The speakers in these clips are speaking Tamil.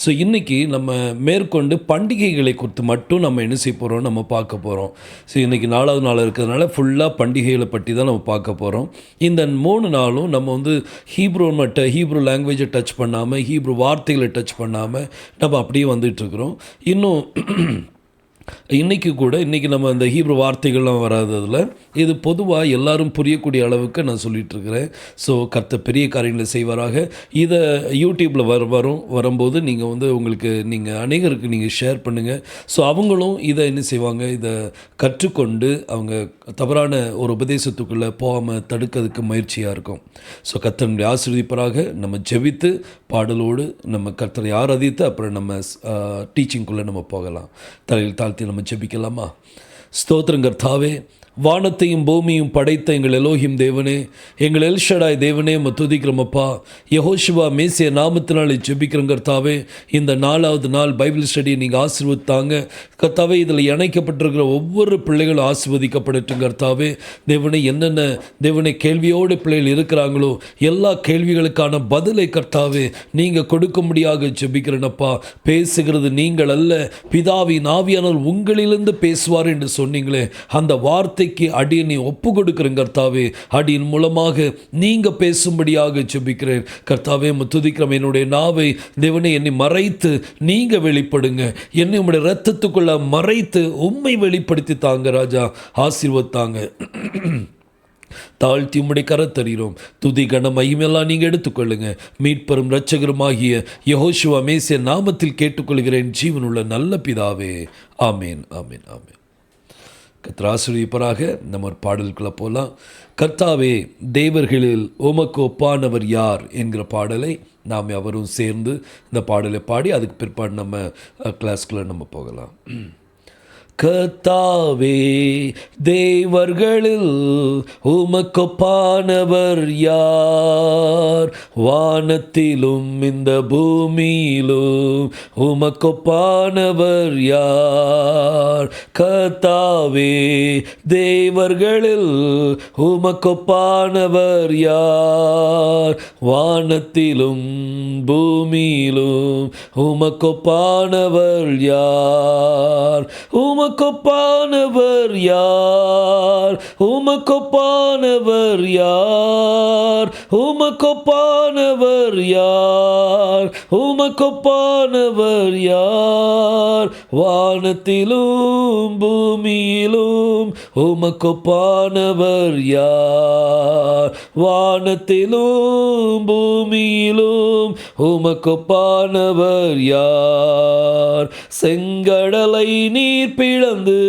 ஸோ இன்றைக்கி நம்ம மேற்கொண்டு பண்டிகைகளை குறித்து மட்டும் நம்ம என்ன செய்ய போகிறோம், நம்ம பார்க்க போகிறோம். ஸோ இன்றைக்கி 4வது நாள் இருக்கிறதுனால ஃபுல்லாக பண்டிகைகளை பற்றி தான் நம்ம பார்க்க போகிறோம். இந்த 3 நாளும் நம்ம ஹீப்ரு லாங்குவேஜை டச் பண்ணாமல், ஹீப்ரு வார்த்தைகளை டச் பண்ணாமல் நம்ம அப்படியே வந்துட்டுருக்குறோம். இன்னும் இன்றைக்கி நம்ம இந்த ஹீப்ரு வார்த்தைகள்லாம் வராததில் இது பொதுவாக எல்லாரும் புரியக்கூடிய அளவுக்கு நான் சொல்லிகிட்ருக்கிறேன். ஸோ கர்த்தர் பெரிய காரியங்களை செய்வாராக. இதை யூடியூப்பில் வரும்போது நீங்கள் அநேகருக்கு நீங்கள் ஷேர் பண்ணுங்கள். ஸோ அவங்களும் இதை என்ன செய்வாங்க, இதை கற்றுக்கொண்டு அவங்க தவறான ஒரு உபதேசத்துக்குள்ளே போகாமல் தடுக்கிறதுக்கு முயற்சியாக இருக்கும். ஸோ கர்த்தரை ஆசீர்வதிப்பராக. நம்ம ஜெபித்து பாடலோடு நம்ம கர்த்தரை ஆராதித்து அப்புறம் நம்ம டீச்சிங்குள்ளே நம்ம போகலாம். தலையில் தாழ்த்தி நம்ம ஜெபிக்கலாமா? ஸ்தோத்திரம் கர்த்தாவே, வானத்தையும் பூமியும் படைத்த எங்கள் எலோஹிம் தேவனே, எங்கள் எல்ஷடாய் தேவனே, துதிக்கிறோமப்பா. யெகோஷுவா மேசிய நாமத்தினாலே ஜெபிக்கிறோம் கர்த்தாவே. இந்த 4வது நாள் பைபிள் ஸ்டடியை நீங்கள் ஆசீர்வதித்தாங்க கர்த்தாவே. இதில் இணைக்கப்பட்டிருக்கிற ஒவ்வொரு பிள்ளைகளும் ஆசீர்வதிக்கப்படட்டும் கர்த்தாவே. தேவனை கேள்வியோடு பிள்ளைகள் இருக்கிறாங்களோ எல்லா கேள்விகளுக்கான பதிலை கர்த்தாவே நீங்கள் கொடுக்கும்படியாக ஜெபிக்கிறேனப்பா. பேசுகிறது நீங்கள் அல்ல, பிதாவின் ஆவியானவர் உங்களிலிருந்து பேசுவார் என்று சொன்னீங்களே, அந்த வார்த்தை அடியனை ஒப்பு கொடுக்கிறேன் கர்த்தாவே. அடியின் மூலமாக நீங்க பேசும்படியாக ஜெபிக்கிறேன் கர்த்தாவே. துதிக்கிறோம். என்னுடைய நாவை தேவனே என்னை மறைத்து நீங்க வெளிப்படுங்க. என்னை உம்முடைய இரத்தத்துக்குள்ள மறைத்து உம்மை வெளிப்படுத்தி தாங்க ராஜா. ஆசீர்வதித்தாங்க. தாழ்த்தி உம்முடைய கரத்தறிகிறோம். துதி கன மகிமையெல்லாம் நீங்கள் எடுத்துக்கொள்ளுங்க. மீட்பரும் இரட்சகருமாகிய யெகோஷுவா மேசிய நாமத்தில் கேட்டுக்கொள்கிறேன் ஜீவனுள்ள நல்ல பிதாவே. ஆமேன், ஆமேன், ஆமேன். கர்த்தர் ஆசீர்வதிப்பாராக. நம்ம ஒரு பாடலுக்குள்ளே போகலாம். கர்த்தாவே, தேவர்களில் உமக்கு ஒப்பானவர் யார் என்கிற பாடலை நாம் அவரும் சேர்ந்து இந்த பாடலை பாடி அதுக்கு பிற்பாடு நம்ம கிளாஸ்குள்ளே நம்ம போகலாம். கர்த்தாவே, தேவர்களில் உமக்கொப்பானவர் யார்? வானத்திலும் இந்த பூமியிலும் உமக்கொப்பானவர் யார்? கர்த்தாவே, தேவர்களில் உமக்கொப்பானவர் யார்? வானத்திலும் பூமியிலும் உமக்கொப்பானவர் யார்? உமக்கொப்பானவர் யார்? உமக்கொப்பானவர் யார்? உமக்கொப்பானவர் யார்? உமக்கொப்பானவர் யார்? வானத்திலும் பூமியிலும் உமக்கொப்பானவர் யார்? வானத்திலும் பூமியிலும் உமக்கொப்பானவர் யார்? செங்கடலை நீர் பிளந்து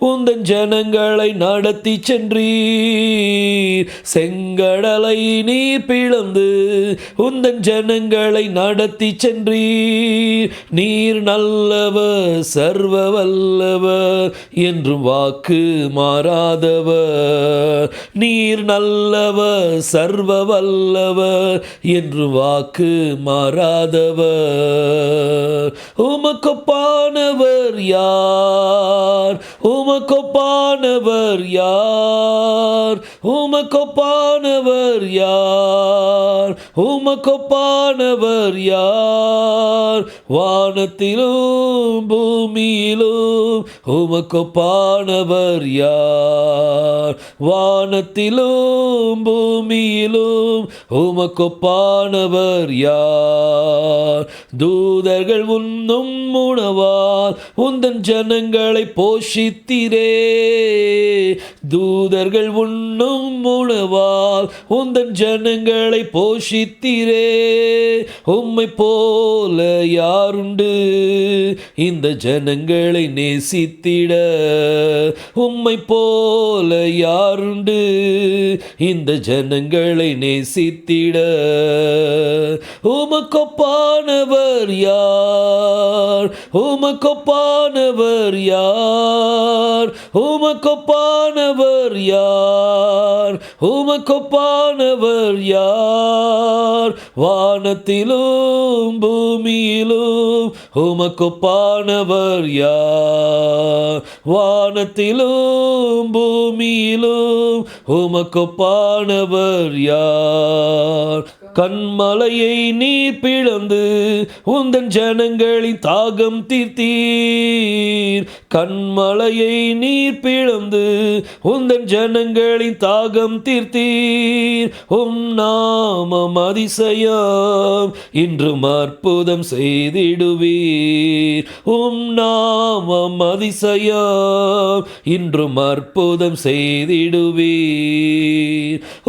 உந்தன் ஜனங்களை நடத்தி சென்றீர். செங்கடலை நீர் பிளந்து உந்தன் ஜனங்களை நடத்தி சென்றீர். நீர் நல்லவர், சர்வ வல்லவர், என்றும் வாக்கு மாறாதவர். நீர் நல்லவர், சர்வ வல்லவர், என்றும் வாக்கு மாறாதவர். உமக்கொப்பானவர் யார்? உமக்கொப்பானவர் யார்? உமக்கொப்பானவர் யார்? உமக்கொப்பானவர் யார்? வானத்திலும் பூமியிலும் உமக்கொப்பானவர் யார்? வானத்திலும் பூமியிலும் உமக்கொப்பானவர் யார்? தூதர்கள் உண்ணும் உணவால் உந்தன் ஜனங்களை போஷித்தீரே. தூதர்கள் உண்ணும் உணவால் உந்தன் ஜனங்களை போஷித்தீரே. உம்மை போல யாருண்டு இந்த ஜனங்களை நேசித்திட? உம்மை போல யாருண்டு இந்த ஜனங்களை நேசித்திட? உமக்கொப்பானவர் யார்? உமக்கொப்பானவர் யார்? உமக்கொப்பானவர் யார்? உமக்கொப்பானவர் யார்? வானத்திலும் பூமியிலும் உமக்கொப்பானவர் யார்? வானத்திலும் பூமியிலும் உமக்கொப்பானவர் யார்? கண்மலையை நீர் பிளந்து உந்தன் ஜனங்களின் தாகம் தீர்த்தீர். கண்மலையை நீர் பிளந்து உந்தன் ஜனங்களின் தாகம் தீர்த்தீர். நாமம் அதிசயம் இன்றும் அற்புதம் செய்திடுவீர். நாமம் அதிசயம் இன்றும் அற்புதம் செய்திடுவீர்.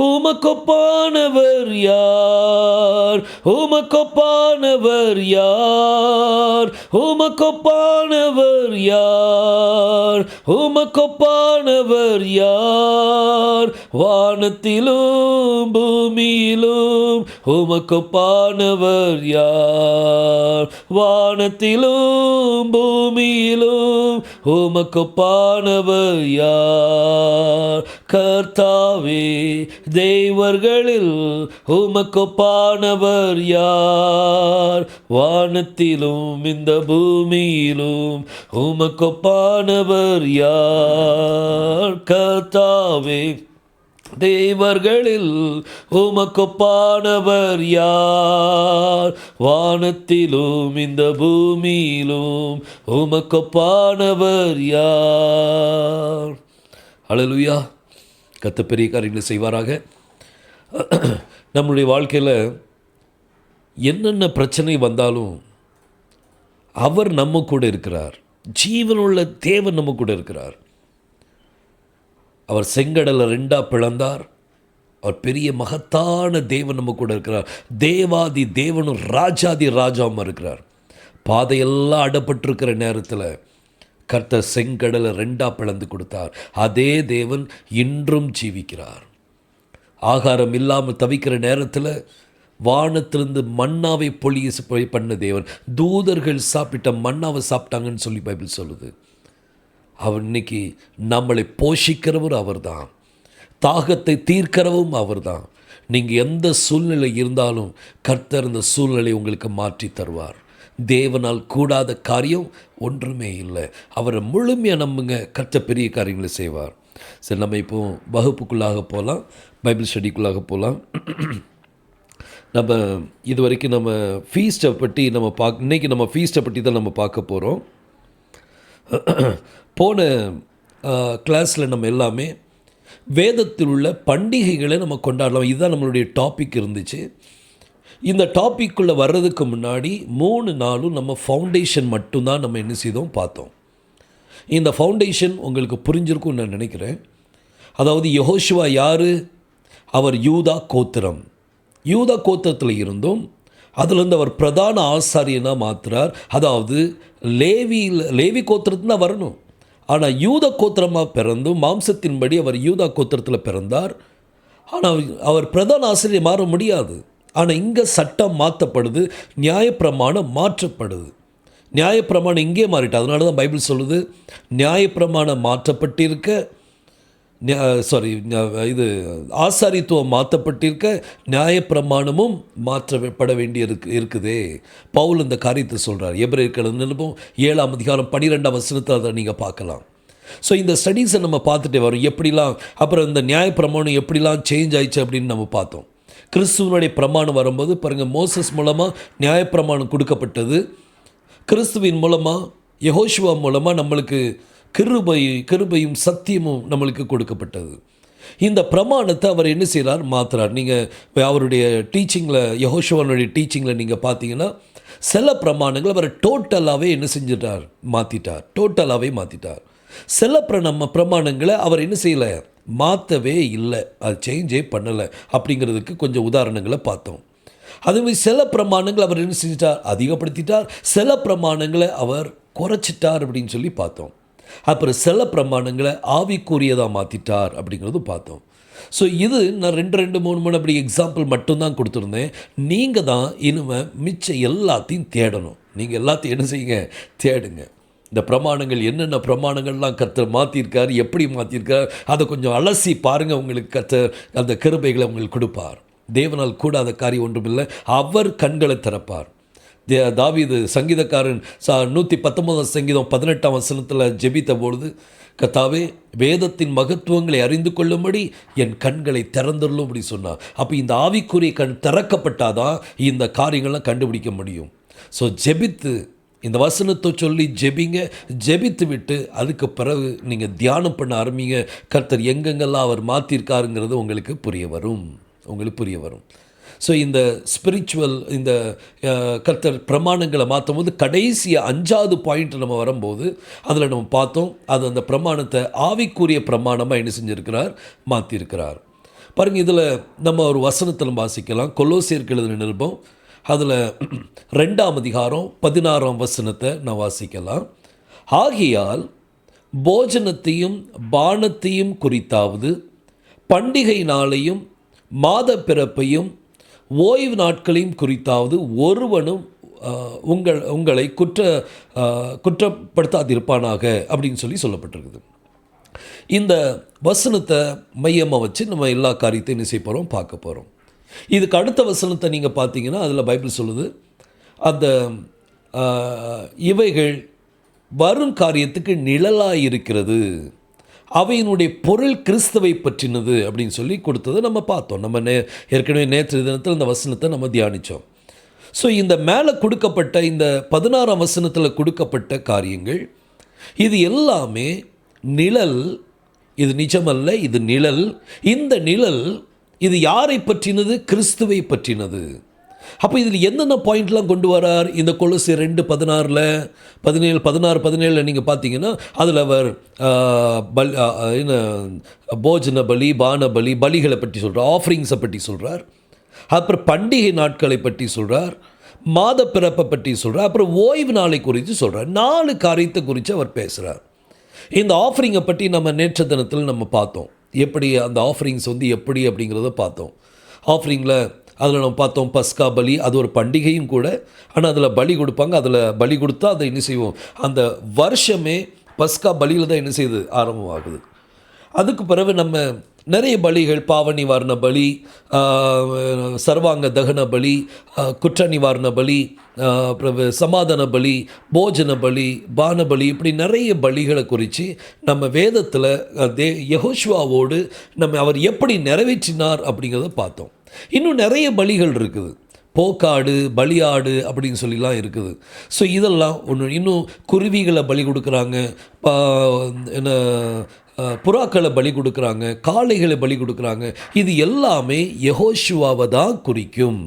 உமக்கொப்பானவர் யார்? உமக்கொப்பானவர் யார்? உமக்கொப்பானவர் யார்? உமக்கொப்பானவர் யார்? வானத்திலும் பூமியிலும் உமக்கொப்பானவர் யார்? வானத்திலும் பூமியிலும் உமக்கொப்பானவர் யார்? கர்த்தாவே, தேவர்களில் உமக்கொப்பானவர் யார்? வானத்திலும் இந்த பூமியிலும் உமக்கொப்பானவர் யார்? கர்த்தாவே, தேவர்களில் உமக்கொப்பானவர் யார்? வானத்திலும் இந்த பூமியிலும் உமக்கொப்பானவர் யார்? ஹல்லேலூயா. கர்த்தர் பெரிய காரியங்களை செய்வாராக. நம்முடைய வாழ்க்கையில் என்னென்ன பிரச்சனை வந்தாலும் அவர் நம்ம கூட இருக்கிறார். ஜீவனுள்ள தேவன் நம்ம கூட இருக்கிறார். அவர் செங்கடலை ரெண்டாக பிளந்தார். அவர் பெரிய மகத்தான தேவன் நம்ம கூட இருக்கிறார். தேவாதி தேவனும் ராஜாதி ராஜாவும் இருக்கிறார். பாதையெல்லாம் அடப்பட்டிருக்கிற நேரத்தில் கர்த்தர் செங்கடலை ரெண்டாக பிளந்து கொடுத்தார். அதே தேவன் இன்றும் ஜீவிக்கிறார். ஆகாரம் இல்லாமல் தவிக்கிற நேரத்தில் வானத்திலிருந்து மன்னாவை பொழிய பண்ண தேவன். தூதர்கள் சாப்பிட்ட மன்னாவை சாப்பிட்டாங்கன்னு சொல்லி பைபிள் சொல்லுது. அவர் இன்னைக்கு நம்மளை போஷிக்கிறவர் அவர் தான். தாகத்தை தீர்க்கிறவும் அவர் தான். நீங்கள் எந்த சூழ்நிலை இருந்தாலும் கர்த்தர் இந்த சூழ்நிலை உங்களுக்கு மாற்றி தருவார். தேவனால் கூடாத காரியம் ஒன்றுமே இல்லை. அவரை முழுமையாக நம்புங்க, கர்த்தர் பெரிய காரியங்களை செய்வார். சரி, நம்ம இப்போ வகுப்புக்குள்ளாக போகலாம், பைபிள் ஸ்டடிக்குள்ளாக போகலாம். நம்ம இது வரைக்கும் நம்ம ஃபீஸ்ட்டை பற்றி இன்றைக்கி நம்ம ஃபீஸ்ட்டை பற்றி தான் நம்ம பார்க்க போகிறோம். போன கிளாஸில் நம்ம எல்லாமே வேதத்தில் உள்ள பண்டிகைகளை நம்ம கொண்டாடலாம், இதுதான் நம்மளுடைய டாபிக் இருந்துச்சு. இந்த டாப்பிக்குள்ளே வர்றதுக்கு முன்னாடி 3 நாளும் நம்ம ஃபவுண்டேஷன் மட்டும்தான் நம்ம என்ன செய்தோம் பார்த்தோம். இந்த ஃபவுண்டேஷன் உங்களுக்கு புரிஞ்சிருக்கும்னு நான் நினைக்கிறேன். அதாவது யெகோஷுவா யார்? அவர் யூதா கோத்திரம். யூதா கோத்திரத்தில் இருந்தும் அதிலிருந்து அவர் பிரதான ஆசாரியனாக மாற்றுறார். அதாவது லேவி கோத்திரத்தில் தான் வரணும். ஆனால் யூத கோத்திரமாக பிறந்தும் மாம்சத்தின்படி அவர் யூதா கோத்திரத்தில் பிறந்தார். ஆனால் அவர் பிரதான ஆசிரியர் மாற முடியாது. ஆனால் இங்கே சட்டம் மாற்றப்படுது, நியாயப்பிரமாணம் மாற்றப்படுது. நியாயப்பிரமாணம் இங்கே மாறிட்டு, அதனால தான் பைபிள் சொல்லுது நியாயப்பிரமாணம் மாற்றப்பட்டிருக்க இது ஆசாரித்துவம் மாற்றப்பட்டிருக்க நியாயப்பிரமாணமும் மாற்றப்பட வேண்டி இருக்குதே. பவுல் இந்த காரியத்தை சொல்கிறார். எபிரேயர்கள் நிருபம் 7ஆம் அதிகாரம் 12ஆம் வசனத்தை அதை நீங்கள் பார்க்கலாம். ஸோ இந்த ஸ்டடீஸை நம்ம பார்த்துட்டே வரோம். எப்படிலாம் அப்புறம் இந்த நியாயப்பிரமாணம் எப்படிலாம் சேஞ்ச் ஆயிடுச்சு அப்படின்னு நம்ம பார்த்தோம். கிறிஸ்துவனுடைய பிரமாணம் வரும்போது பாருங்கள், மோசஸ் மூலமாக நியாயப்பிரமாணம் கொடுக்கப்பட்டது. கிறிஸ்துவின் மூலமாக யெகோஷுவா மூலமாக நம்மளுக்கு கிருபையும் சத்தியமும் நம்மளுக்கு கொடுக்கப்பட்டது. இந்த பிரமாணத்தை அவர் என்ன செய்கிறார்? மாற்றுறார். நீங்கள் அவருடைய டீச்சிங்கில், யெகோஷுவானுடைய டீச்சிங்கில் நீங்கள் பார்த்தீங்கன்னா சில பிரமாணங்கள் அவர் டோட்டலாகவே என்ன செஞ்சிட்டார்? டோட்டலாகவே மாற்றிட்டார். சில பிரமாணங்களை அவர் என்ன செய்யலை? மாற்றவே இல்லை, அது சேஞ்சே பண்ணலை. அப்படிங்கிறதுக்கு கொஞ்சம் உதாரணங்களை பார்த்தோம். அதுமாதிரி சில பிரமாணங்களை அவர் என்ன செஞ்சிட்டார்? அதிகப்படுத்திட்டார். சில பிரமாணங்களை அவர் குறைச்சிட்டார் அப்படின்னு சொல்லி பார்த்தோம். அப்புறம் சில பிரமாணங்களை ஆவிக்குரியதாக மாற்றிட்டார் அப்படிங்கிறது பார்த்தோம். ஸோ இது நான் 2-3 அப்படி எக்ஸாம்பிள் மட்டும்தான் கொடுத்துருந்தேன். நீங்கள் தான் இனிமேல் மிச்சம் எல்லாத்தையும் தேடணும். நீங்கள் எல்லாத்தையும் என்ன செய்யுங்க? தேடுங்க. இந்த பிரமாணங்கள் என்னென்ன பிரமாணங்கள்லாம் கர்த்தர் மாற்றிருக்கார், எப்படி மாற்றிருக்கார், அதை கொஞ்சம் அலசி பாருங்கள். உங்களுக்கு கர்த்தர் அந்த கிருபைகளை உங்களுக்கு கொடுப்பார். தேவனால் கூடாத காரியம் ஒன்றுமில்லை. அவர் கண்களை திறப்பார். தாவீது சங்கீதக்காரன் 119 சங்கீதம் 18 வசனத்தில் ஜெபித்த பொழுது, கர்த்தாவே வேதத்தின் மகத்துவங்களை அறிந்து கொள்ளும்படி என் கண்களை திறந்துள்ளும் அப்படி சொன்னார். அப்போ இந்த ஆவிக்குரிய கண் திறக்கப்பட்டாதான் இந்த காரியங்கள்லாம் கண்டுபிடிக்க முடியும். ஸோ ஜெபித்து இந்த வசனத்தை சொல்லி ஜெபிங்க. ஜெபித்து விட்டு அதுக்கு பிறகு நீங்கள் தியானம் பண்ண ஆரம்பிங்க. கர்த்தர் எங்கெங்கெல்லாம் அவர் மாற்றிருக்காருங்கிறது உங்களுக்கு புரிய வரும். ஸோ இந்த ஸ்பிரிச்சுவல் இந்த கர்த்தர் பிரமாணங்களை மாற்றும் போது கடைசி 5வது பாயிண்ட் நம்ம வரும்போது அதில் நம்ம பார்த்தோம், அது அந்த பிரமாணத்தை ஆவிக்குரிய பிரமாணமாக என்ன செஞ்சுருக்கிறார், மாற்றிருக்கிறார். பாருங்கள், இதில் நம்ம ஒரு வசனத்தில் வாசிக்கலாம். கொலோசியருக்கு எழுதின நிருபம் அதில் 2ஆம் அதிகாரம் 16ஆம் வசனத்தை நான் வாசிக்கலாம். ஆகையால் போஜனத்தையும் பானத்தையும் குறித்தாவது பண்டிகை நாளையும் மாத பிறப்பையும் ஓய்வு நாட்களையும் குறித்தாவது ஒருவனும் உங்களை குற்றப்படுத்தாதிருப்பானாக அப்படின்னு சொல்லப்பட்டிருக்குது. இந்த வசனத்தை மையமாக வச்சு நம்ம எல்லா காரியத்தையும் என்ன செய்ய போகிறோம், பார்க்க போகிறோம். இதுக்கு அடுத்த வசனத்தை நீங்கள் பார்த்தீங்கன்னா அதில் பைபிள் சொல்லுது, அந்த இவைகள் வரும் காரியத்துக்கு நிழலாக இருக்கிறது, அவையினுடைய பொருள் கிறிஸ்துவை பற்றினது அப்படின்னு சொல்லி கொடுத்ததை நம்ம பார்த்தோம். நம்ம ஏற்கனவே நேற்று தினத்தில் இந்த வசனத்தை நம்ம தியானித்தோம். ஸோ இந்த மேலே கொடுக்கப்பட்ட இந்த 16ஆம் வசனத்தில் கொடுக்கப்பட்ட காரியங்கள் இது எல்லாமே நிழல். இது நிஜமல்ல, இது நிழல். இந்த நிழல் இது யாரை பற்றினது, கிறிஸ்துவை பற்றினது. அப்போ இதில் என்னென்ன பாயிண்ட்லாம் கொண்டு வரார் இந்த கொலோசியர் 2:16 17 நீங்கள் பார்த்தீங்கன்னா அதில் அவர் போஜன பலி, பான பலி, பலிகளை பற்றி சொல்கிறார், ஆஃபரிங்ஸை பற்றி சொல்கிறார். அப்புறம் பண்டிகை நாட்களை பற்றி சொல்கிறார், மாத பிறப்பை பற்றி சொல்கிறார், அப்புறம் ஓய்வு நாளை குறித்து சொல்கிறார். 4 காரியத்தை குறித்து அவர் பேசுகிறார். இந்த ஆஃபரிங்கை பற்றி நம்ம நேற்று தினத்தில் நம்ம பார்த்தோம், எப்படி அந்த ஆஃபரிங்ஸ் எப்படி அப்படிங்கிறத பார்த்தோம். ஆஃபரிங்கில் அதில் நம்ம பார்த்தோம் பஸ்கா பலி, அது ஒரு பண்டிகையும் கூட. ஆனால் அதில் பலி கொடுப்பாங்க. அதில் பலி கொடுத்தா அதை என்ன செய்வோம், அந்த வருஷமே பஸ்கா பலியில் தான் என்ன செய்யுது, ஆரம்பமாகுது. அதுக்கு பிறகு நம்ம நிறைய பலிகள், பாவ நிவாரண பலி, சர்வாங்க தகன பலி, குற்ற நிவாரண பலி, அப்புறம் சமாதான பலி, போஜன பலி, பான பலி, இப்படி நிறைய பலிகளை குறித்து நம்ம வேதத்தில் யெகோஷுவாவோடு நம்ம அவர் எப்படி நிறைவேற்றினார் அப்படிங்கிறத பார்த்தோம். இன்னும் நிறைய பலிகள் இருக்குது, போக்காடு, பலியாடு அப்படின்னு சொல்லிலாம் இருக்குது. ஸோ இதெல்லாம் ஒன்று. இன்னும் குருவிகளை பலி கொடுக்குறாங்க, என்ன புறாக்களை பலி கொடுக்குறாங்க, காளைகளை பலி கொடுக்குறாங்க. இது எல்லாமே யெகோஷுவாவை தான் குறிக்கும்.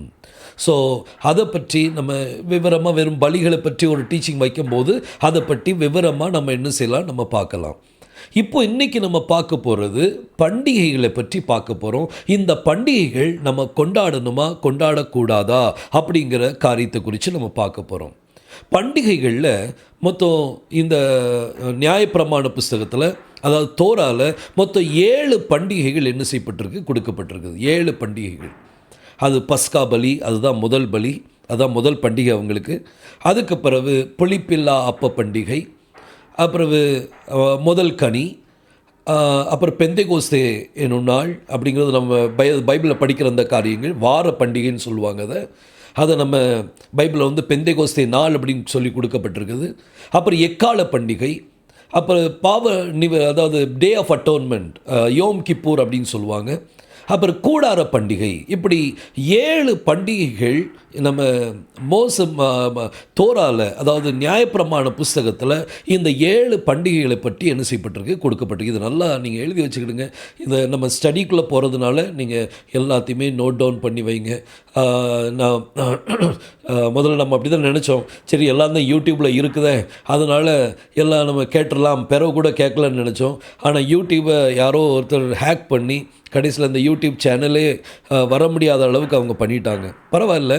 ஸோ அதை பற்றி நம்ம விவரமாக வெறும் பலிகளை பற்றி ஒரு டீச்சிங் வைக்கும்போது அதை பற்றி விவரமாக நம்ம என்ன செய்யலாம், நம்ம பார்க்கலாம். இப்போ இன்றைக்கி நம்ம பார்க்க போகிறது பண்டிகைகளை பற்றி பார்க்க போகிறோம். இந்த பண்டிகைகள் நம்ம கொண்டாடணுமா கொண்டாடக்கூடாதா அப்படிங்கிற காரியத்தை குறித்து நம்ம பார்க்க போகிறோம். பண்டிகைகளில் மொத்தம் இந்த நியாயப்பிரமாண புஸ்தகத்தில், அதாவது தோராவில் மொத்தம் 7 பண்டிகைகள் என்ன செய்யப்பட்டிருக்கு, கொடுக்கப்பட்டிருக்குது. 7 பண்டிகைகள். அது பஸ்கா பலி, அதுதான் முதல் பலி, அதுதான் முதல் பண்டிகை அவங்களுக்கு. அதுக்கு பிறகு புளிப்பில்லா அப்ப பண்டிகை, அப்புறம் முதல் கனி, அப்புறம் பெந்தைகோஸ்தே என்னும் நாள் அப்படிங்கிறது நம்ம பைபிளில் படிக்கிற அந்த காரியங்கள். வார பண்டிகைன்னு சொல்லுவாங்க. அதை நம்ம பைபிளில் பெந்தைகோஸ்தே நாள் அப்படின்னு சொல்லி கொடுக்கப்பட்டிருக்குது. அப்புறம் எக்கால பண்டிகை, அப்புறம் அதாவது டே ஆஃப் அட்டோன்மெண்ட், யோம் கிப்பூர் அப்படின்னு சொல்லுவாங்க. அப்புறம் கூடார பண்டிகை. இப்படி 7 பண்டிகைகள் நம்ம தோராவில், அதாவது நியாயப்பிரமாண புஸ்தகத்தில் இந்த 7 பண்டிகைகளை பற்றி என்ன செய்யப்பட்டிருக்கு, கொடுக்கப்பட்டிருக்கு. இது நல்லா நீங்கள் எழுதி வச்சுக்கிடுங்க. இதை நம்ம ஸ்டடிக்குள்ளே போகிறதுனால நீங்கள் எல்லாத்தையுமே நோட் டவுன் பண்ணி வைங்க. நான் முதல்ல நம்ம அப்படி தான் நினச்சோம், சரி எல்லாம் தான் யூடியூப்பில் இருக்குதே, அதனால் எல்லாம் நம்ம கேட்டுடலாம், பிறகு கூட கேட்கலன்னு நினச்சோம். ஆனால் யூடியூப்பை யாரோ ஒருத்தர் ஹேக் பண்ணி கடைசியில் இந்த யூடியூப் சேனலே வர முடியாத அளவுக்கு அவங்க பண்ணிட்டாங்க. பரவாயில்ல,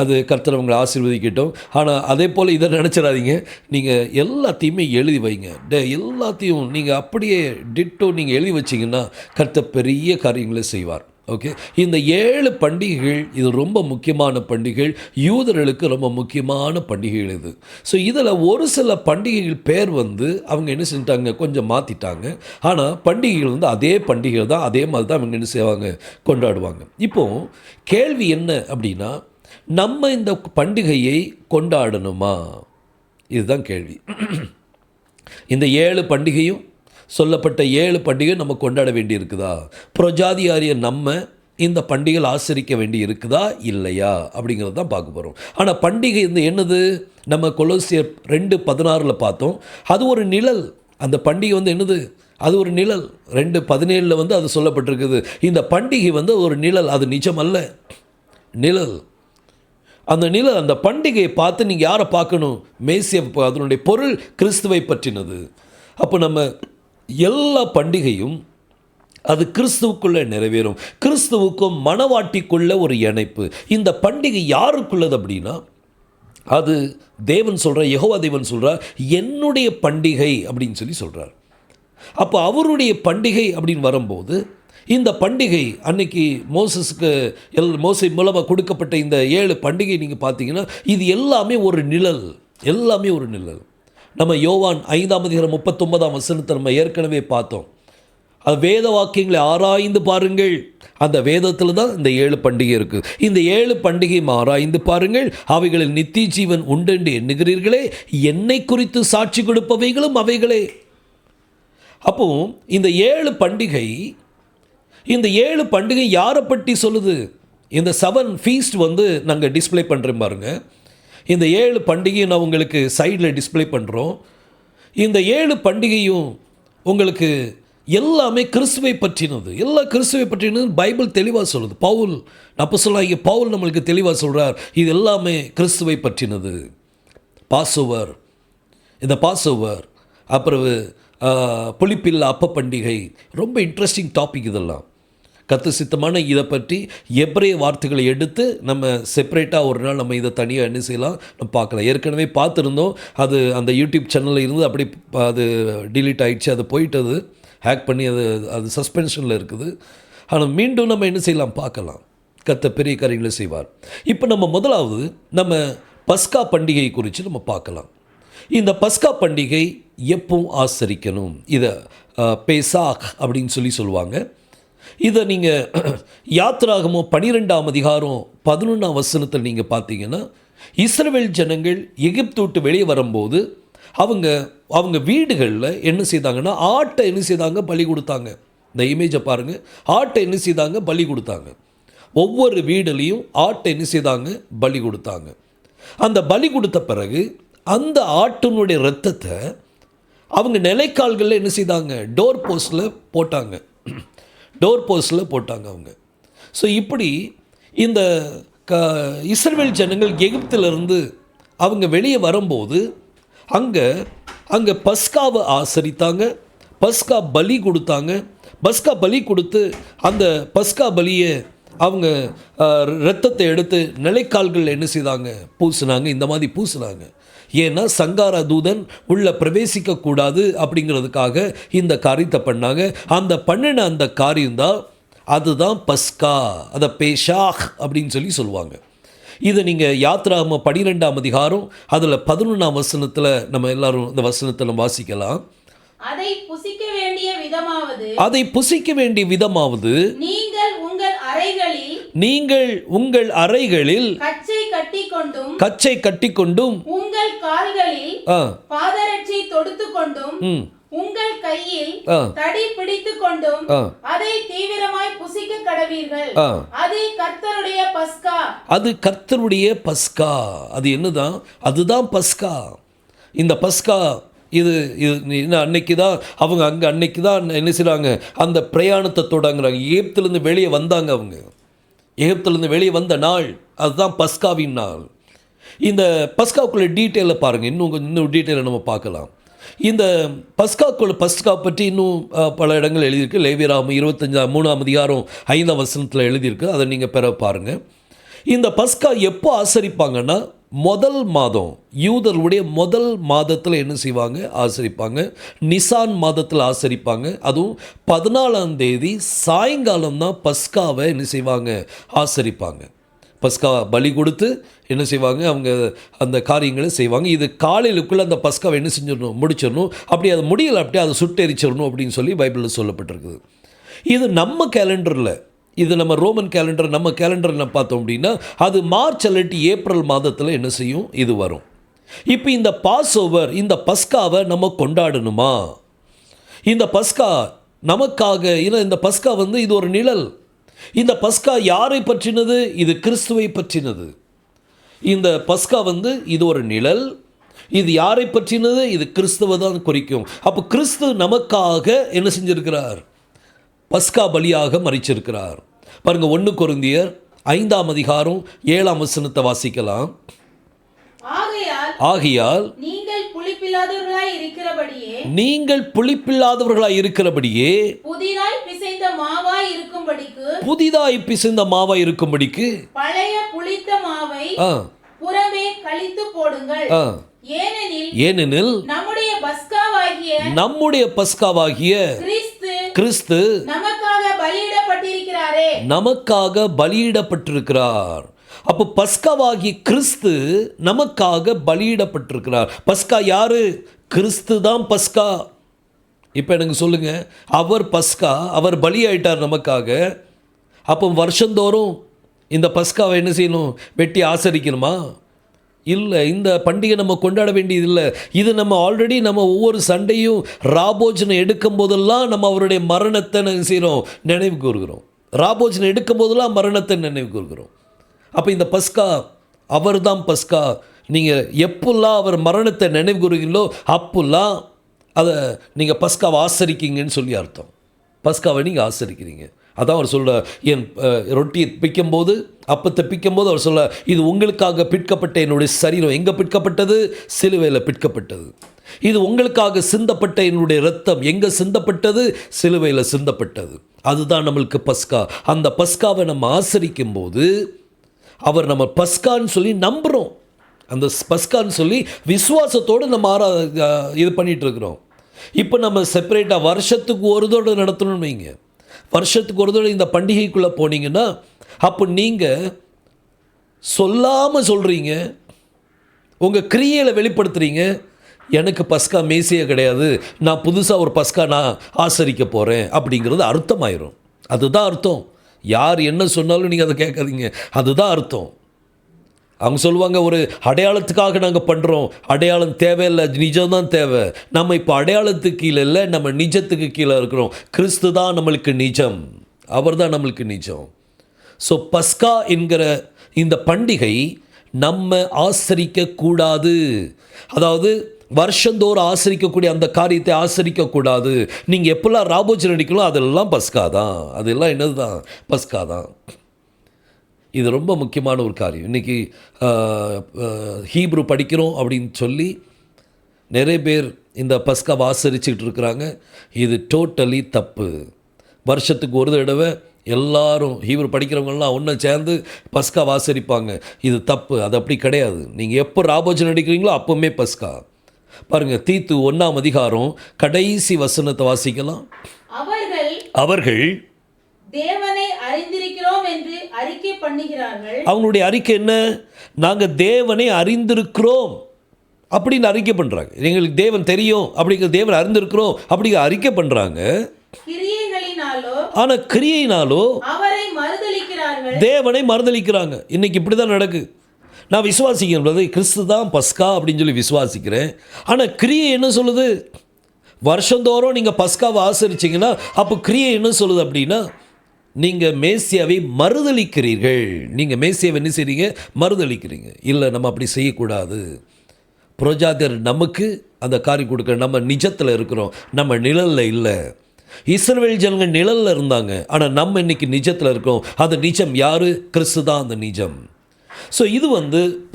அது கர்த்தர் அவங்களை ஆசீர்வதிக்கட்டும். ஆனால் அதே போல் இதை நினச்சிடாதீங்க, நீங்கள் எல்லாத்தையுமே எழுதி வைங்க. எல்லாத்தையும் நீங்கள் அப்படியே டிட்டோ நீங்கள் எழுதி வச்சிங்கன்னா கர்த்தர் பெரிய காரியங்களை செய்வார். ஓகே, இந்த 7 பண்டிகைகள் இது ரொம்ப முக்கியமான பண்டிகைகள், யூதர்களுக்கு ரொம்ப முக்கியமான பண்டிகைகள் இது. ஸோ இதில் ஒரு சில பண்டிகைகள் பேர் அவங்க என்ன செஞ்சிட்டாங்க, கொஞ்சம் மாற்றிட்டாங்க. ஆனால் பண்டிகைகள் அதே பண்டிகைகள் தான், அதே மாதிரி தான் அவங்க என்ன செய்வாங்க, கொண்டாடுவாங்க. இப்போது கேள்வி என்ன அப்படின்னா, நம்ம இந்த பண்டிகையை கொண்டாடணுமா? இதுதான் கேள்வி. இந்த 7 பண்டிகையும் சொல்லப்பட்ட 7 பண்டிகையும் நம்ம கொண்டாட வேண்டி இருக்குதா? புறஜாதியாரிய நம்ம இந்த பண்டிகைகள் ஆசரிக்க வேண்டி இருக்குதா இல்லையா அப்படிங்கிறது தான் பார்க்க போகிறோம். ஆனால் பண்டிகை என்னது? நம்ம கொலோசியர் 2:16 பார்த்தோம். அது ஒரு நிழல். அந்த பண்டிகை என்னது? அது ஒரு நிழல். 2:17 அது சொல்லப்பட்டிருக்குது. இந்த பண்டிகை ஒரு நிழல், அது நிஜம் அல்ல, நிழல். அந்த நிழல், அந்த பண்டிகையை பார்த்து நீங்கள் யாரை பார்க்கணும்? மேசிய. அதனுடைய பொருள் கிறிஸ்துவை பற்றினது. அப்போ நம்ம எல்லா பண்டிகையும் அது கிறிஸ்துவுக்குள்ளே நிறைவேறும். கிறிஸ்துவுக்கும் மணவாட்டிக்குள்ள ஒரு இணைப்பு. இந்த பண்டிகை யாருக்குள்ளது அப்படின்னா, அது தேவன் சொல்கிறார், யெகோவா தேவன் சொல்கிறார், என்னுடைய பண்டிகை அப்படின்னு சொல்கிறார். அப்போ அவருடைய பண்டிகை அப்படின்னு வரும்போது, இந்த பண்டிகை அன்னைக்கு மோசே மூலமாக கொடுக்கப்பட்ட இந்த 7 பண்டிகை நீங்கள் பார்த்தீங்கன்னா இது எல்லாமே ஒரு நிழல், எல்லாமே ஒரு நிழல். நம்ம யோவான் 5:39 நம்ம ஏற்கனவே பார்த்தோம். அது வேத வாக்கியங்களை ஆராய்ந்து பாருங்கள். அந்த வேதத்தில் தான் இந்த 7 பண்டிகை இருக்குது. இந்த 7 பண்டிகையும் ஆராய்ந்து பாருங்கள், அவைகளில் நித்திய ஜீவன் உண்டு என்று எண்ணுகிறீர்களே, என்னை குறித்து சாட்சி கொடுப்பவைகளும் அவைகளே. அப்போ இந்த 7 பண்டிகை, இந்த 7 பண்டிகை யாரை பற்றி சொல்லுது? இந்த 7 ஃபீஸ்ட் நாங்கள் டிஸ்பிளே பண்ணுறோம் பாருங்கள். இந்த 7 பண்டிகையும் நான் உங்களுக்கு சைடில் டிஸ்பிளே பண்ணுறோம். இந்த 7 பண்டிகையும் உங்களுக்கு எல்லாமே கிறிஸ்துவை பற்றினது, எல்லா கிறிஸ்துவை பற்றினது பைபிள் தெளிவாக சொல்லுது. பவுல் அப்போஸ்தலனாகிய பவுல் நம்மளுக்கு தெளிவாக சொல்கிறார், இது எல்லாமே கிறிஸ்துவை பற்றினது. பாஸ்ஓவர், இந்த பாஸ்ஓவர், அப்புறம் புளிப்பில்லா அப்ப பண்டிகை, ரொம்ப இன்ட்ரெஸ்டிங் டாபிக் இதெல்லாம். கர்த்தர் சித்தமான இதை பற்றி எபிரேய வார்த்தைகளை எடுத்து நம்ம செப்பரேட்டாக ஒரு நாள் நம்ம இதை தனியாக என்ன செய்யலாம், நம்ம பார்க்கலாம். ஏற்கனவே பார்த்துருந்தோம், அது அந்த யூடியூப் சேனலில் இருந்து அப்படி அது டிலீட் ஆகிடுச்சு, அது போயிட்டது, ஹேக் பண்ணி அது சஸ்பென்ஷனில் இருக்குது. ஆனால் மீண்டும் நம்ம என்ன செய்யலாம், பார்க்கலாம். கர்த்தர் பெரிய காரியங்களை செய்வார். இப்போ நம்ம முதலாவது நம்ம பஸ்கா பண்டிகை குறித்து நம்ம பார்க்கலாம். இந்த பஸ்கா பண்டிகை எப்பவும் ஆசரிக்கணும். இதை பேசாக் அப்படின்னு சொல்லுவாங்க. இதை நீங்கள் யாத்திராகமோ 12:11 நீங்கள் பார்த்தீங்கன்னா, இஸ்ரவேல் ஜனங்கள் எகிப்து விட்டு வெளியே வரும்போது அவங்க வீடுகளில் என்ன செய்தாங்கன்னா, ஆட்டை என்ன செய்தாங்க, பலி கொடுத்தாங்க. இந்த இமேஜை பாருங்கள், ஆட்டை என்ன செய்தாங்க, பலி கொடுத்தாங்க. ஒவ்வொரு வீடுலேயும் ஆட்டை என்ன செய்தாங்க, பலி கொடுத்தாங்க. அந்த பலி கொடுத்த பிறகு அந்த ஆட்டினுடைய இரத்தத்தை அவங்க நிலைக்கால்களில் என்ன செய்தாங்க, டோர் போஸ்டில் போட்டாங்க, டோர் போஸ்டில் போட்டாங்க அவங்க. ஸோ இப்படி இந்த இஸ்ரவேல் ஜனங்கள் எகிப்திலிருந்து அவங்க வெளியே வரும்போது அங்கே பஸ்காவை ஆசரித்தாங்க, பஸ்கா பலி கொடுத்தாங்க. பஸ்கா பலி கொடுத்து அந்த பஸ்கா பலியை அவங்க இரத்தத்தை எடுத்து நிலைக்கால்கள் என்ன செய்தாங்க, பூசினாங்க. இந்த மாதிரி பூசினாங்க. ஏன்னா சங்கார தூதன் உள்ள பிரவேசிக்கக்கூடாது அப்படிங்கிறதுக்காக இந்த காரியத்தை பண்ணாங்க. அந்த காரியம்தான் அதுதான் பஸ்கா, அதை பேஷாக் அப்படின்னு சொல்லுவாங்க. இதை நீங்கள் யாத்திராகமம் 12 அதில் 11 நம்ம எல்லாரும் இந்த வசனத்தை நம்ம வாசிக்கலாம். அதை புசிக்க வேண்டிய விதமாவது நீங்கள் உங்கள் அறைகளில் கச்சை கட்டிக்கொண்டும் உங்கள் கால்களில் பாதரட்சை தொடுத்துக்கொண்டும் உங்கள் கையில் தடி பிடித்துக் கொண்டும் அதை தீவிரமாய் புசிக்க கடவீர்கள். அது கர்த்தருடைய பஸ்கா. அது கர்த்தருடைய பஸ்கா. அது என்னதான்? அதுதான் பஸ்கா. இந்த பஸ்கா இது அன்னைக்கு தான் அவங்க அன்னைக்கு தான் என்ன செய்கிறாங்க, அந்த பிரயாணத்தை தொடங்குறாங்க. எகிப்திலிருந்து வெளியே வந்தாங்க. அவங்க எகிப்திலிருந்து வெளியே வந்த நாள் அதுதான் பஸ்காவின் நாள். இந்த பஸ்காவுக்குள்ள டீட்டெயிலில் பாருங்கள், இன்னும் டீட்டெயிலை நம்ம பார்க்கலாம். இந்த பஸ்கா பற்றி இன்னும் பல இடங்கள் எழுதியிருக்கு. லேவியராகமம் 25:3 எழுதியிருக்கு. அதை நீங்கள் பெற பாருங்கள். இந்த பஸ்கா எப்போ ஆசரிப்பாங்கன்னா, முதல் மாதம், யூதர்களுடைய முதல் மாதத்தில் என்ன செய்வாங்க, ஆசரிப்பாங்க. நிசான் மாதத்தில் ஆசரிப்பாங்க. அதுவும் 14ஆம் தேதி சாயங்காலம் தான் பஸ்காவை என்ன செய்வாங்க, ஆசரிப்பாங்க. பஸ்கா பலி கொடுத்து என்ன செய்வாங்க, அவங்க அந்த காரியங்களை செய்வாங்க. இது காலையிலுக்குள்ளே அந்த பஸ்காவை என்ன செஞ்சிடணும், முடிச்சிடணும். அப்படி அது முடியலை, அப்படியே அதை சுட்டெரிச்சிடணும் அப்படின்னு சொல்லி பைபிளில் சொல்லப்பட்டிருக்குது. இது நம்ம கேலண்டரில் இது நம்ம ரோமன் கேலண்டர், நம்ம கேலண்டரில் பார்த்தோம் அப்படின்னா அது மார்ச் இல்லாட்டி ஏப்ரல் மாதத்தில் என்ன செய்யும், இது வரும். இப்போ இந்த பாஸ் ஓவர், இந்த பஸ்காவை நம்ம கொண்டாடணுமா? இந்த பஸ்கா நமக்காக, ஏன்னா இந்த பஸ்கா இது ஒரு நிழல். இந்த பஸ்கா யாரை பற்றினது? இது கிறிஸ்துவை பற்றினது. இந்த பஸ்கா இது ஒரு நிழல். இது யாரை பற்றினது? இது கிறிஸ்துவை தான் குறிக்கும். அப்போ கிறிஸ்து நமக்காக என்ன செஞ்சிருக்கிறார்? பஸ்கா பலியாக மரிச்சிருக்கிறார். பாருங்க, 1 கொரிந்தியர் 5ஆம் அதிகாரம் 7ஆம் வசனத்தை வாசிக்கலாம். ஆகையால் நீங்கள் புளிப்பில்லாதவர்களாய் இருக்கிறபடியே புதிதாய் பிசைந்த மாவாய் இருக்கும்படிக்கு பழைய புளித்த மாவை புறமே கழித்து போடுங்கள். ஏனெனில் நம்முடைய பஸ்காவாகிய கிறிஸ்து நமக்காக பலியிடப்பட்டிருக்கிறார். அப்போ பஸ்காவாகி கிறிஸ்து நமக்காக பலியிடப்பட்டிருக்கிறார். பஸ்கா யாரு? கிறிஸ்து தான் பஸ்கா. இப்போ எனக்கு சொல்லுங்க, அவர் பஸ்கா, அவர் பலி ஆயிட்டார் நமக்காக. அப்போ வருஷந்தோறும் இந்த பஸ்காவை என்ன செய்யணும்? வெட்டி ஆசரிக்கணுமா? இல்லை, இந்த பண்டிகை நம்ம கொண்டாட வேண்டியதில்லை. இது நம்ம ஆல்ரெடி நம்ம ஒவ்வொரு சண்டையும் ராபோஜனை எடுக்கும் போதெல்லாம் நம்ம அவருடைய மரணத்தை செய்கிறோம், நினைவு கூறுகிறோம். ராபோஜனை எடுக்கும் போதெல்லாம் மரணத்தை நினைவு கூறுகிறோம். அப்போ இந்த பஸ்கா அவர் தான் பஸ்கா. நீங்கள் எப்பெல்லாம் அவர் மரணத்தை நினைவு கூறுகிறீங்களோ அப்போல்லாம் அதை நீங்கள் பஸ்காவை ஆசரிக்கிங்கன்னு சொல்லி அர்த்தம். பஸ்காவை நீங்கள் ஆசரிக்கிறீங்க. அதான் அவர் சொல்ல, என் ரொட்டியை பிக்கும்போது, அப்பத்தை பிக்கும்போது அவர் சொல்ல, இது உங்களுக்காக பிற்கப்பட்ட என்னுடைய சரீரம். எங்கே பிற்கப்பட்டது? சிலுவையில் பிற்கப்பட்டது. இது உங்களுக்காக சிந்தப்பட்ட என்னுடைய இரத்தம். எங்கே சிந்தப்பட்டது? சிலுவையில் சிந்தப்பட்டது. அதுதான் நம்மளுக்கு பஸ்கா. அந்த பஸ்காவை நம்ம ஆசரிக்கும் போது அவர் நம்ம பஸ்கான்னு சொல்லி நம்புகிறோம். அந்த பஸ்கான்னு சொல்லி விசுவாசத்தோடு நம்ம இது பண்ணிகிட்ருக்குறோம். இப்போ நம்ம செப்பரேட்டாக வருஷத்துக்கு ஒரு தடவை நடத்தணும்னு வைங்க. வருஷத்துக்கு ஒரு தடவை இந்த பண்டிகைக்குள்ளே போனீங்கன்னா அப்போ நீங்கள் சொல்லாமல் சொல்கிறீங்க, உங்கள் கிரியையில் வெளிப்படுத்துகிறீங்க, எனக்கு பஸ்கா மேசியே கிடையாது, நான் புதுசாக ஒரு பஸ்கா நான் ஆசரிக்க போகிறேன் அப்படிங்கிறது அர்த்தமாயிரும். அதுதான் அர்த்தம். யார் என்ன சொன்னாலும் நீங்கள் அதை கேட்காதீங்க, அதுதான் அர்த்தம். அவங்க சொல்லுவாங்க, ஒரு அடையாளத்துக்காக நாங்கள் பண்ணுறோம். அடையாளம் தேவையில்லை, நிஜம்தான் தேவை. நம்ம இப்போ அடையாளத்துக்கு கீழே இல்லை, நம்ம நிஜத்துக்கு கீழே இருக்கிறோம். கிறிஸ்து தான் நம்மளுக்கு நிஜம், அவர் தான் நம்மளுக்கு நிஜம். ஸோ பஸ்கா என்கிற இந்த பண்டிகை நம்ம ஆசரிக்கக்கூடாது. அதாவது வருஷந்தோறும் ஆசரிக்கக்கூடிய அந்த காரியத்தை ஆசரிக்கக்கூடாது. நீங்கள் எப்பெல்லாம் ராபோஜன் அடிக்கலாம் அதெல்லாம் பஸ்கா தான், அதெல்லாம் என்னது தான்? பஸ்கா தான். இது ரொம்ப முக்கியமான ஒரு காரியம். இன்றைக்கி ஹீப்ரு படிக்கிறோம் அப்படின்னு சொல்லி நிறைய பேர் இந்த பஸ்காவை ஆசரிச்சுக்கிட்டு இருக்கிறாங்க. இது டோட்டலி தப்பு. வருஷத்துக்கு ஒரு தடவை எல்லாரும் ஹீப்ரு படிக்கிறவங்கலாம் ஒன்று சேர்ந்து பஸ்காவை ஆசரிப்பாங்க. இது தப்பு, அது அப்படி கிடையாது. நீங்கள் எப்போ ராபோஜன் அடிக்கிறீங்களோ அப்போவுமே பஸ்கா. பாருங்கள், தீத்து 1ஆம் அதிகாரம் கடைசி வசனத்தை வாசிக்கலாம். அவர்கள் தேவனை அறிந்திருக்கிறோம் என்று அறிக்கை பண்ணுகிறார்கள். அவங்களுடைய அறிக்கை என்ன? நாங்கள் தேவனை அறிந்திருக்கிறோம் அப்படின்னு அறிக்கை பண்ணுறாங்க. எங்களுக்கு தேவன் தெரியும் அப்படிங்கிற, தேவன் அறிந்திருக்கிறோம் அப்படிங்கிற அறிக்கை பண்ணுறாங்க. ஆனால் கிரியையினாலோ அவரை மறுதலிக்கிறார்கள், தேவனை மறுதலிக்கிறாங்க. இன்னைக்கு இப்படி தான் நடக்கு. நான் விசுவாசிக்கிறேன், கிறிஸ்து தான் பஸ்கா அப்படின்னு சொல்லி விசுவாசிக்கிறேன். ஆனால் கிரியை என்ன சொல்லுது? வருஷந்தோறும் நீங்கள் பஸ்காவை ஆசரிச்சிங்கன்னா அப்போ கிரியை என்ன சொல்லுது அப்படின்னா, நீங்கள் மேசியாவை மறுதலிக்கிறீர்கள். நீங்கள் மேசியாவை என்ன செய்கிறீங்க? மறுதலிக்கிறீங்க. இல்லை, நம்ம அப்படி செய்யக்கூடாது. புரோஜாதியர் நமக்கு அந்த காரியம் கொடுக்குற, நம்ம நிஜத்தில் இருக்கிறோம், நம்ம நிழலில் இல்லை. இஸ்ரவேல் ஜனங்கள் நிழலில் இருந்தாங்க, ஆனால் நம்ம இன்னைக்கு நிஜத்தில் இருக்கோம். அந்த நிஜம் யார்? கிறிஸ்து தான் அந்த நிஜம். ஸோ இது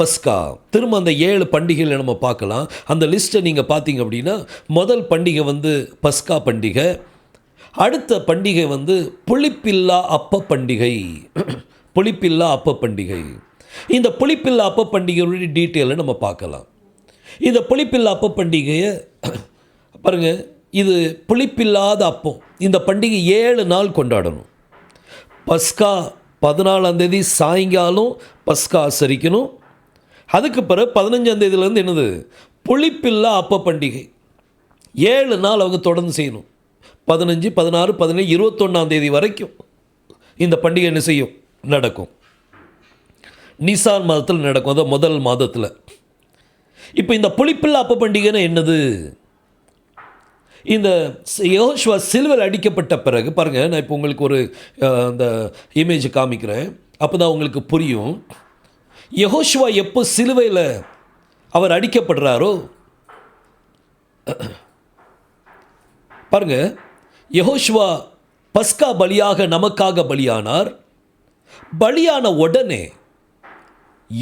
பஸ்கா. திரும்ப அந்த 7 பண்டிகைகளை நம்ம பார்க்கலாம். அந்த லிஸ்ட்டை நீங்கள் பார்த்தீங்க அப்படின்னா, முதல் பண்டிகை பஸ்கா பண்டிகை. அடுத்த பண்டிகை புளிப்பில்லா அப்ப பண்டிகை. புளிப்பில்லா அப்ப பண்டிகை. இந்த புளிப்பில்லா அப்ப பண்டிகையுடைய டீட்டெயிலை நம்ம பார்க்கலாம். இந்த புளிப்பில்லா அப்ப பண்டிகையை பாருங்கள், இது புளிப்பில்லாத அப்பம். இந்த பண்டிகை 7 நாள் கொண்டாடணும். பஸ்கா 14ஆம் தேதி சாயங்காலம் பஸ்கா ஆசரிக்கணும். அதுக்கு பிறகு 15ஆம் தேதியிலேருந்து என்னது? புளிப்பில்லா அப்ப பண்டிகை. 7 நாள் அவங்க தொடர்ந்து செய்யணும். 15, 16, 17, 21ஆம் தேதி வரைக்கும் இந்த பண்டிகை என்ன செய்யும், நடக்கும். நிசான் மாதத்தில் நடக்கும், அதான் முதல் மாதத்தில். இப்போ இந்த புளிப்பில்லா அப்ப பண்டிகைன்னு என்னது? இந்த யோசுவா சிலுவையில் அடிக்கப்பட்ட பிறகு பாருங்கள், நான் இப்போ உங்களுக்கு ஒரு அந்த இமேஜ் காமிக்கிறேன், அப்போ தான் உங்களுக்கு புரியும். யெகோஷுவா எப்போ சிலுவையில் அவர் அடிக்கப்படுறாரோ பாருங்க, யெகோஷுவா பஸ்கா பலியாக நமக்காக பலியானார். பலியான உடனே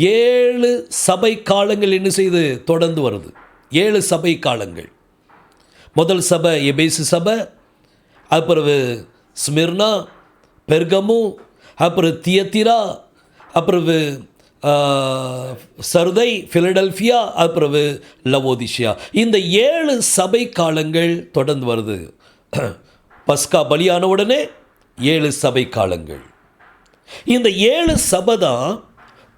7 சபை காலங்கள் என்ன செய்து தொடர்ந்து வருது. 7 சபை காலங்கள். முதல் சபை எபேசு சபை, அப்புறம் ஸ்மிர்னா, பெர்கமு, அப்புறம் தியத்திரா, அப்புறம் சர்தை, பிலடெல்பியா, அப்புறம் லவோதிஷியா. இந்த 7 சபை காலங்கள் தொடர்ந்து வருது. பஸ்கா பலியான உடனே 7 சபை காலங்கள். இந்த 7 சபை தான்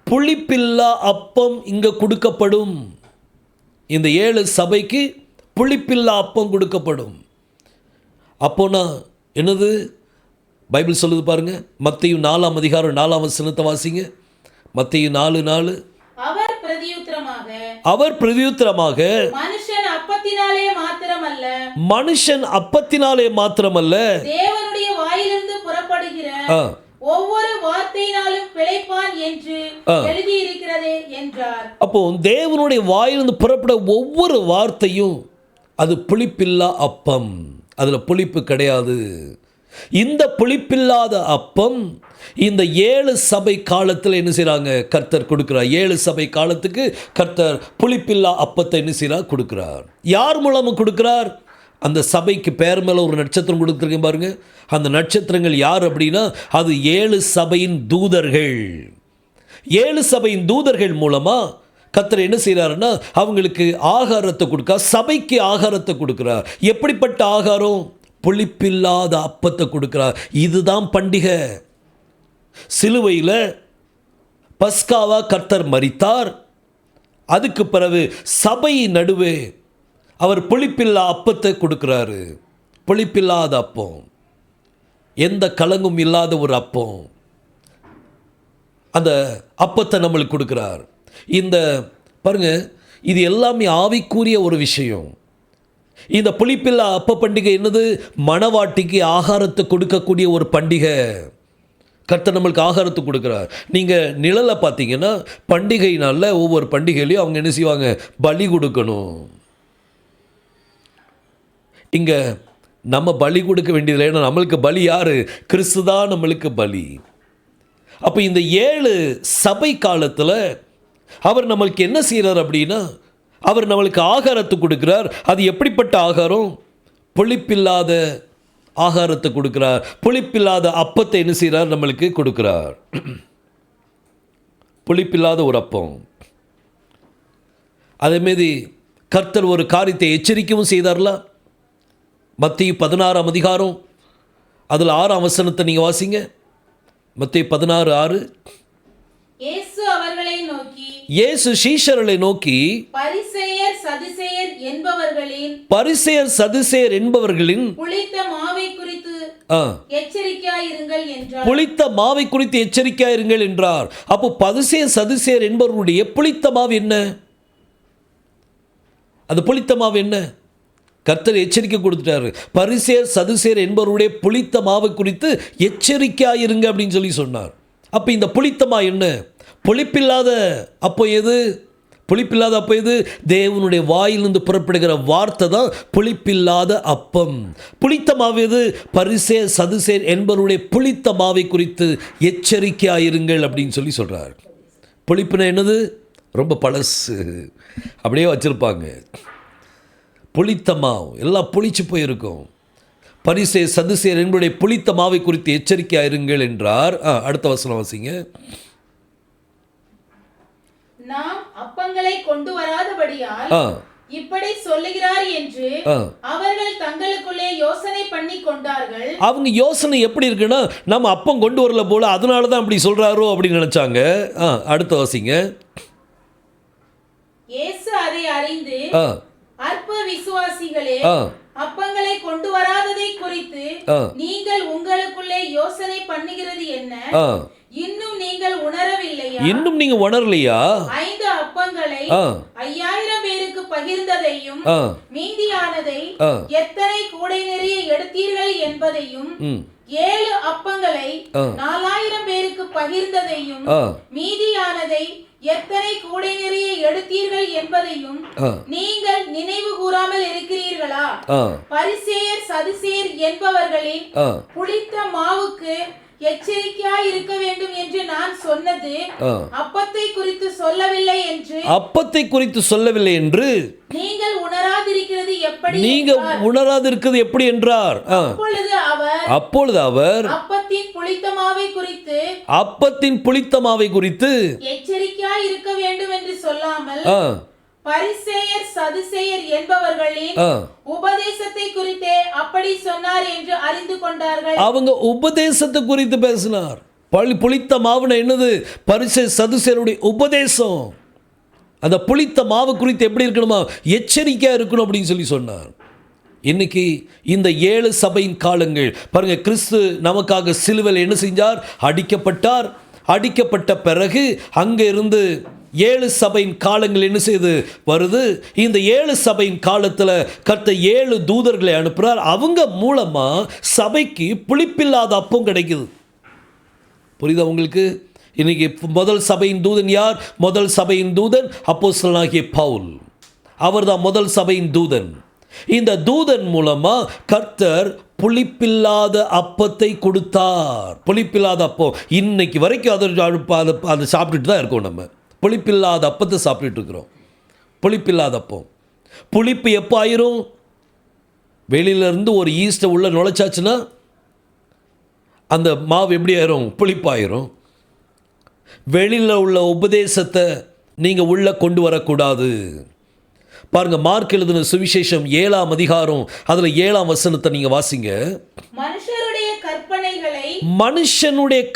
புளிப்பில்லா அப்பம் இங்கே கொடுக்கப்படும். இந்த 7 சபைக்கு புளிப்பில்லா அப்பம் கொடுக்கப்படும். அப்போனா என்னது பைபிள் சொல்லுது பாருங்க, மத்தேயு 4ஆம் அதிகாரம் 4ஆம் வசனத்தை வாசிங்க. மத்தேயு 4:4. அவர் பிரதியுத்தரமாக மனுஷன் அப்பத்தினாலே மாத்திரமல்ல தேவனுடைய வாயிலிருந்து புறப்படுகிற ஒவ்வொரு வார்த்தையினாலும் பிழைப்பான் என்று எழுதியிருக்கிறதே என்றார். அப்போ தேவனுடைய வாயிலிருந்து புறப்பட ஒவ்வொரு வார்த்தையும் அது புளிப்பில்லா அப்பம், அதில் புளிப்பு கிடையாது. இந்த புளிப்பில்லாத அப்பம் இந்த 7 சபை காலத்தில் என்ன செய்கிறாங்க, கர்த்தர் கொடுக்கிறார். 7 சபை காலத்துக்கு கர்த்தர் புளிப்பில்லா அப்பத்தை என்ன செய்கிறார், கொடுக்கிறார். யார் மூலமாக கொடுக்கிறார்? அந்த சபைக்கு பேர் மேலே ஒரு நட்சத்திரம் கொடுத்துருக்கேன் பாருங்க. அந்த நட்சத்திரங்கள் யார் அப்படின்னா அது 7 சபையின் தூதர்கள். 7 சபையின் தூதர்கள் மூலமாக கர்த்தர் என்ன செய்கிறாருன்னா அவங்களுக்கு ஆகாரத்தை கொடுக்க, சபைக்கு ஆகாரத்தை கொடுக்கிறார். எப்படிப்பட்ட ஆகாரம்? புளிப்பில்லாத அப்பத்தை கொடுக்கிறார். இதுதான் பண்டிகை. சிலுவையில் பஸ்காவா கர்த்தர் மரித்தார். அதுக்கு பிறகு சபை நடுவே அவர் புளிப்பில்லா அப்பத்தை கொடுக்கிறாரு. புளிப்பில்லாத அப்பம், எந்த கலங்கும் இல்லாத ஒரு அப்பம், அந்த அப்பத்தை நம்மளுக்கு கொடுக்கிறார். இந்த பாருங்க, இது எல்லாமே ஆவிக்குரிய ஒரு விஷயம். இந்த புளிப்பில்லா அப்ப பண்டிகை என்னது? மணவாட்டிக்கு ஆகாரத்தை கொடுக்கக்கூடிய ஒரு பண்டிகை. கர்த்தர் நம்மளுக்கு ஆகாரத்தை கொடுக்குறார். நீங்கள் நிழலை பார்த்தீங்கன்னா பண்டிகை நாளில் ஒவ்வொரு பண்டிகையிலையும் அவங்க என்ன செய்வாங்க, பலி கொடுக்கணும். இங்கே நம்ம பலி கொடுக்க வேண்டியதில்லை, ஏன்னா நம்மளுக்கு பலி யார்? கிறிஸ்து தான் நம்மளுக்கு பலி. அப்போ இந்த 7 சபை காலத்தில் அவர் நம்மளுக்கு என்ன செய்கிறார் அப்படின்னா அவர் நம்மளுக்கு ஆகாரத்தை கொடுக்கிறார். அது எப்படிப்பட்ட ஆகாரம்? புளிப்பில்லாத ஆகாரத்தை கொடுக்கிறார். புளிப்பில்லாத அப்பத்தை என்ன செய்கிறார், நம்மளுக்கு கொடுக்கிறார். புளிப்பில்லாத ஒரு அப்பம். அதேமாரி கர்த்தர் ஒரு காரியத்தை எச்சரிக்கவும் செய்தார்ல. மத்தேயு 16ஆம் அதிகாரம் அதில் 6ஆம் வசனத்தை நீங்கள் வாசிங்க. மத்தேயு 16:6. இயேசு சீஷர்களை நோக்கி பரிசேயர் சதுசேயர் என்பவர்களின் புளித்த மாவை குறித்து எச்சரிக்கையாயிருங்கள் என்றார். அப்போ பரிசேயர் சதுசேயர் என்பவர்களுடைய புளித்த மாவு என்ன? அது புளித்த மாவு என்ன? கர்த்தர் எச்சரிக்கை கொடுத்துட்டாரு. பரிசேயர் சதுசேயர் என்பவருடைய புளித்த மாவை குறித்து எச்சரிக்கையாயிருங்க அப்படின்னு சொல்லி சொன்னார். அப்போ இந்த புளித்தமா என்ன? புளிப்பில்லாத அப்போ எது? புளிப்பில்லாத அப்போ எது? தேவனுடைய வாயிலிருந்து புறப்படுகிற வார்த்தை தான் புளிப்பில்லாத அப்பம். புளித்த மாவு எது? பரிசேயர் சதுசேயர் என்பவருடைய புளித்த மாவை குறித்து எச்சரிக்கையாயிருங்கள் அப்படின்னு சொல்லி சொல்கிறார். புளிப்புனா என்னது? ரொம்ப பழசு, அப்படியே வச்சுருப்பாங்க. புளித்த மாவு எல்லாம் புளிச்சு போயிருக்கும். பரிசேயர் சதுசேயர் என்பவருடைய புளித்த மாவை குறித்து எச்சரிக்கையாயிருங்கள் என்றார். அடுத்த வசனம் வாசிங்க. நாம் அப்பங்களை கொண்டு வராதபடியால் இப்படி சொல்லுகிறார் என்று அவர்கள் தங்களுக்குள்ளே யோசனை பண்ணி கொண்டார்கள். அவங்க யோசனை எப்படி இருக்குன்னா நம்ம அப்பம் கொண்டு வரல போல, அதனால தான் அப்படி சொல்றாரோ அப்படின்னு நினைச்சாங்க. அடுத்த வாசிங்க. இயேசு அதை அறிந்து அற்ப விசுவாசிகளே, ஆ அப்பங்களை கொண்டு வராததை குறித்து ஆ நீங்கள் உங்களுக்குள்ளே யோசனை பண்ணுகிறது என்ன? ஆ இன்னும் நீங்கள் உணரவில்லையா? இன்னும் நீங்க உணரலையா? 5 அப்பங்களை ஆ 5000 பேருக்கு பகிர்ந்ததையும் ஆ மீதியானதை ஆ எத்தனை கூடை நிறைய எடுத்தீர்கள் என்பதையும், ம் 7 அப்பங்களை ஆ 4000 பேருக்கு பகிர்ந்ததையும் ஆ மீதியானதை எத்தனை கூடை நிறைய எடுத்தீர்கள் என்பதையும் ஆ நீங்கள் நினைவு கூறாமல் இருக்கிறீர்களா? ஆ பரிசேயர் சதுசேயர் என்பவர்களின் ஆ புளித்த மாவுக்கு எச்சரிக்கையாய் இருக்க வேண்டும் என்று நான் சொன்னது ஆ அப்பத்தை குறித்து சொல்லவில்லை என்று அப்பத்தை குறித்து சொல்லவில்லை என்று நீங்கள் உணராதிருக்கிறது எப்படி? நீங்க என்றார். உணராதிருக்கிறது எப்படி என்றார். அப்பொழுது அவர் அப்பத்தின் புளித்த மாவை குறித்து அப்பத்தின் புளித்த மாவை குறித்து எச்சரிக்கையாய் இருக்க வேண்டும் என்று சொல்லாமல் ஆ பரிசேயர் சதுசேயர் என்பவர்களின் ஆ உபதேசத்தை குறித்தே அப்படி சொன்னார் என்று அறிந்து கொண்டார்கள். அவங்க உபதேசத்தை குறித்து பேசினார். புளித்த மாவுன என்னது? பரிசேயர் சதுசேயருடைய உபதேசம். அந்த புளித்த மாவு குறித்து எப்படி இருக்கணுமா? எச்சரிக்கையா இருக்கணும் அப்படின்னு சொல்லி சொன்னார். இன்னைக்கு இந்த 7 சபையின் காலங்கள் பாருங்க, கிறிஸ்து நமக்காக சிலுவையில் என்ன செஞ்சார்? அடிக்கப்பட்டார். அடிக்கப்பட்ட பிறகு அங்க இருந்து 7 சபையின் காலங்கள் என்ன செய்து வருது? இந்த 7 சபையின் காலத்தில் கர்த்தர் 7 தூதர்களை அனுப்புறார். அவங்க மூலமா சபைக்கு புளிப்பில்லாத அப்பம் கிடைக்குது. புரியுதா உங்களுக்கு? இன்னைக்கு முதல் சபையின் தூதன் யார்? முதல் சபையின் தூதன் அப்போஸ்தலனாகிய பவுல். அவர்தான் முதல் சபையின் தூதன். இந்த தூதன் மூலமா கர்த்தர் புளிப்பில்லாத அப்பத்தை கொடுத்தார். புளிப்பில்லாத அப்பம் இன்னைக்கு வரைக்கும் அதை சாப்பிட்டுட்டு தான் இருக்கோம். நம்ம புளிப்பில்லாத அப்பத்தை சாப்பிட்டுட்டு இருக்கிறோம். புளிப்பில்லாத அப்பம். புளிப்பு எப்போ ஆயிரும்? வெளியிலேருந்து ஒரு ஈஸ்ட்டை உள்ள நுழைச்சாச்சுன்னா அந்த மாவு எப்படி ஆயிரும்? புளிப்பாயிரும். வெளியில் உள்ள உபதேசத்தை நீங்கள் உள்ளே கொண்டு வரக்கூடாது. பாருங்க, மார்க் எழுதின சுவிசேஷம் 7ஆம் அதிகாரம் அதில் 7ஆம் வசனத்தை நீங்கள் வாசிங்க. மனுஷனுடைய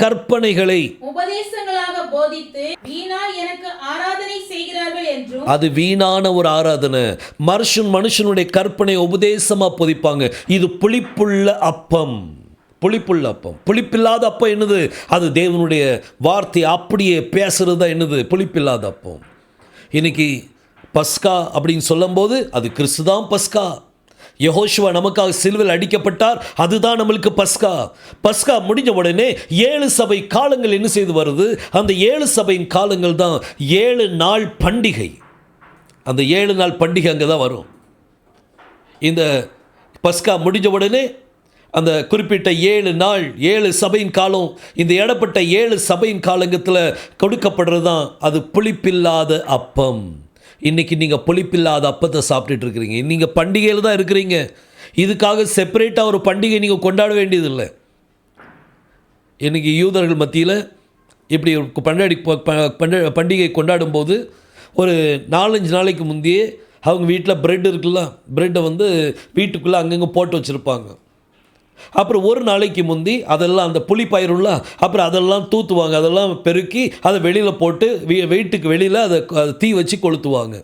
கற்பனைகளை உபதேசங்களாக போதித்து வீணாய் எனக்கு ஆராதனை செய்கிறார்கள் என்றும். அது வீணான ஒரு ஆராதனை. மனுஷனுடைய கற்பனை உபதேசமா போதிப்பாங்க. இது புளிப்புள்ள அப்பம். புளிப்புள்ள அப்பம். புளிப்பில்லாத அப்பம் என்னது? அது தேவனுடைய வார்த்தை அப்படியே பேசுறது தான் என்னது? புளிப்பில்லாத அப்பம். இன்னைக்கு பஸ்கா அப்படின்னு சொல்லும்போது அது கிறிஸ்து தான் பஸ்கா. யெகோஷுவா நமக்காக சிலுவையில் அடிக்கப்பட்டார். அதுதான் நம்மளுக்கு பஸ்கா. பஸ்கா முடிஞ்ச உடனே 7 சபை காலங்கள் என்ன செய்து வருது? அந்த 7 சபையின் காலங்கள் தான் 7 நாள் பண்டிகை. அந்த 7 நாள் பண்டிகை அங்கே தான் வரும். இந்த பஸ்கா முடிஞ்ச உடனே அந்த குறிப்பிட்ட 7 நாள் 7 சபையின் காலம், இந்த இடப்பட்ட 7 சபையின் காலங்கத்தில் கொடுக்கப்படுறது தான் அது புளிப்பில்லாத அப்பம். இன்றைக்கி நீங்கள் புளிப்பில்லாத அப்பத்தை சாப்பிட்டுட்டு இருக்கிறீங்க. நீங்கள் பண்டிகையில் தான் இருக்கிறீங்க. இதுக்காக செப்பரேட்டாக ஒரு பண்டிகை நீங்கள் கொண்டாட வேண்டியதில்லை. இன்றைக்கி யூதர்கள் மத்தியில் இப்படி பண்டிகை கொண்டாடும்போது ஒரு 4-5 நாளைக்கு முந்தையே அவங்க வீட்டில் ப்ரெட் இருக்குல்ல, ப்ரெட்டை வீட்டுக்குள்ளே அங்கங்கே போட்டு வச்சுருப்பாங்க. அப்புறம் ஒரு நாளைக்கு முந்தி அதெல்லாம் அந்த புளிப்பாயிரும்ல, அப்புறம் அதெல்லாம் தூத்துவாங்க. அதெல்லாம் பெருக்கி அதை வெளியில் போட்டு வீட்டுக்கு வெளியில் அதை தீ வச்சு கொளுத்துவாங்க.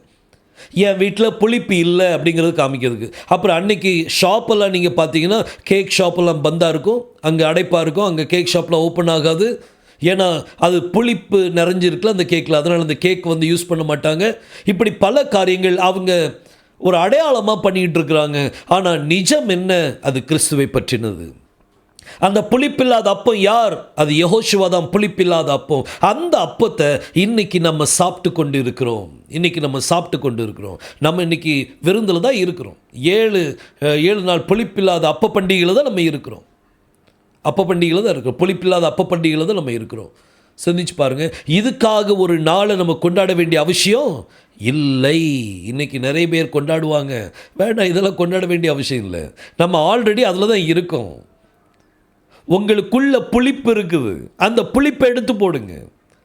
என் வீட்டில் புளிப்பு இல்லை அப்படிங்கிறது காமிக்கிறதுக்கு. அப்புறம் அன்னைக்கு ஷாப்பெல்லாம் நீங்கள் பார்த்தீங்கன்னா கேக் ஷாப்பெல்லாம் பந்தாக இருக்கும், அங்கே அடைப்பாக இருக்கும். அங்கே கேக் ஷாப்லாம் ஓப்பன் ஆகாது. ஏன்னா அது புளிப்பு நிறைஞ்சிருக்குல அந்த கேக்கில். அதனால் அந்த கேக் யூஸ் பண்ண மாட்டாங்க. இப்படி பல காரியங்கள் அவங்க ஒரு அடையாளமாக பண்ணிக்கிட்டு இருக்கிறாங்க. ஆனால் நிஜம் என்ன? அது கிறிஸ்துவை பற்றினது. அந்த புளிப்பில்லாத அப்பம் யார்? அது யெகோஷுவா தான் புளிப்பில்லாத அப்பம். அந்த அப்பத்தை இன்னைக்கு நம்ம சாப்பிட்டு கொண்டு இருக்கிறோம். நம்ம இன்னைக்கு விருந்தில் தான் இருக்கிறோம். 7 நாள் புளிப்பில்லாத அப்ப பண்டிகையில் தான் நம்ம இருக்கிறோம். புளிப்பில்லாத அப்ப பண்டிகையில் தான் நம்ம இருக்கிறோம். சிந்திச்சு பாருங்கள். இதுக்காக ஒரு நாளை நம்ம கொண்டாட வேண்டிய அவசியம் இல்லை. இன்றைக்கி நிறைய பேர் கொண்டாடுவாங்க. வேண்டாம், இதெல்லாம் கொண்டாட வேண்டிய அவசியம் இல்லை. நம்ம ஆல்ரெடி அதில் தான் இருக்கோம். உங்களுக்குள்ள புளிப்பு இருக்குது, அந்த புளிப்பை எடுத்து போடுங்க.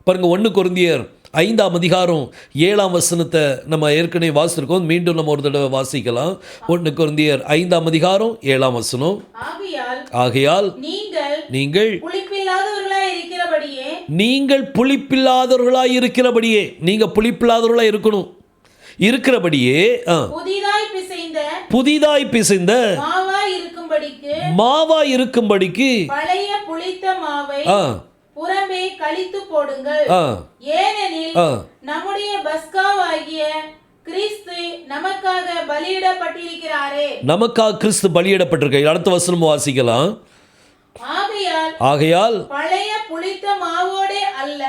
பாருங்கள், 1 கொரிந்தியர் 5ஆம் அதிகாரம் 7ஆம் வசனத்தை நம்ம ஏற்கனவே வாசிச்சிருக்கோம். மீண்டும் நம்ம ஒரு தடவை வாசிக்கலாம். 1 கொரிந்தியர் 5ஆம் அதிகாரம் 7ஆம் வசனம். ஆகையால் நீங்கள் புளிப்பில்லாதவர்களாய் இருக்கிறபடியே, நீங்கள் புளிப்பில்லாதவர்களாய் இருக்கிறபடியே பிசைந்த மாவாய் இருக்கும்படிக்கு பழைய புளித்த மாவை புறம்பே கழித்து போடுங்கள். ஏனெனில் நம்முடைய பஸ்காவாகிய கிறிஸ்து நமக்காக பலியிடப்பட்டிருக்கிறாரே. நமக்காக கிறிஸ்து பலியிடப்பட்டிருக்க. அடுத்த வசனம் வாசிக்கலாம். ஆகையால் பழைய புளித்த மாவோடே அல்ல,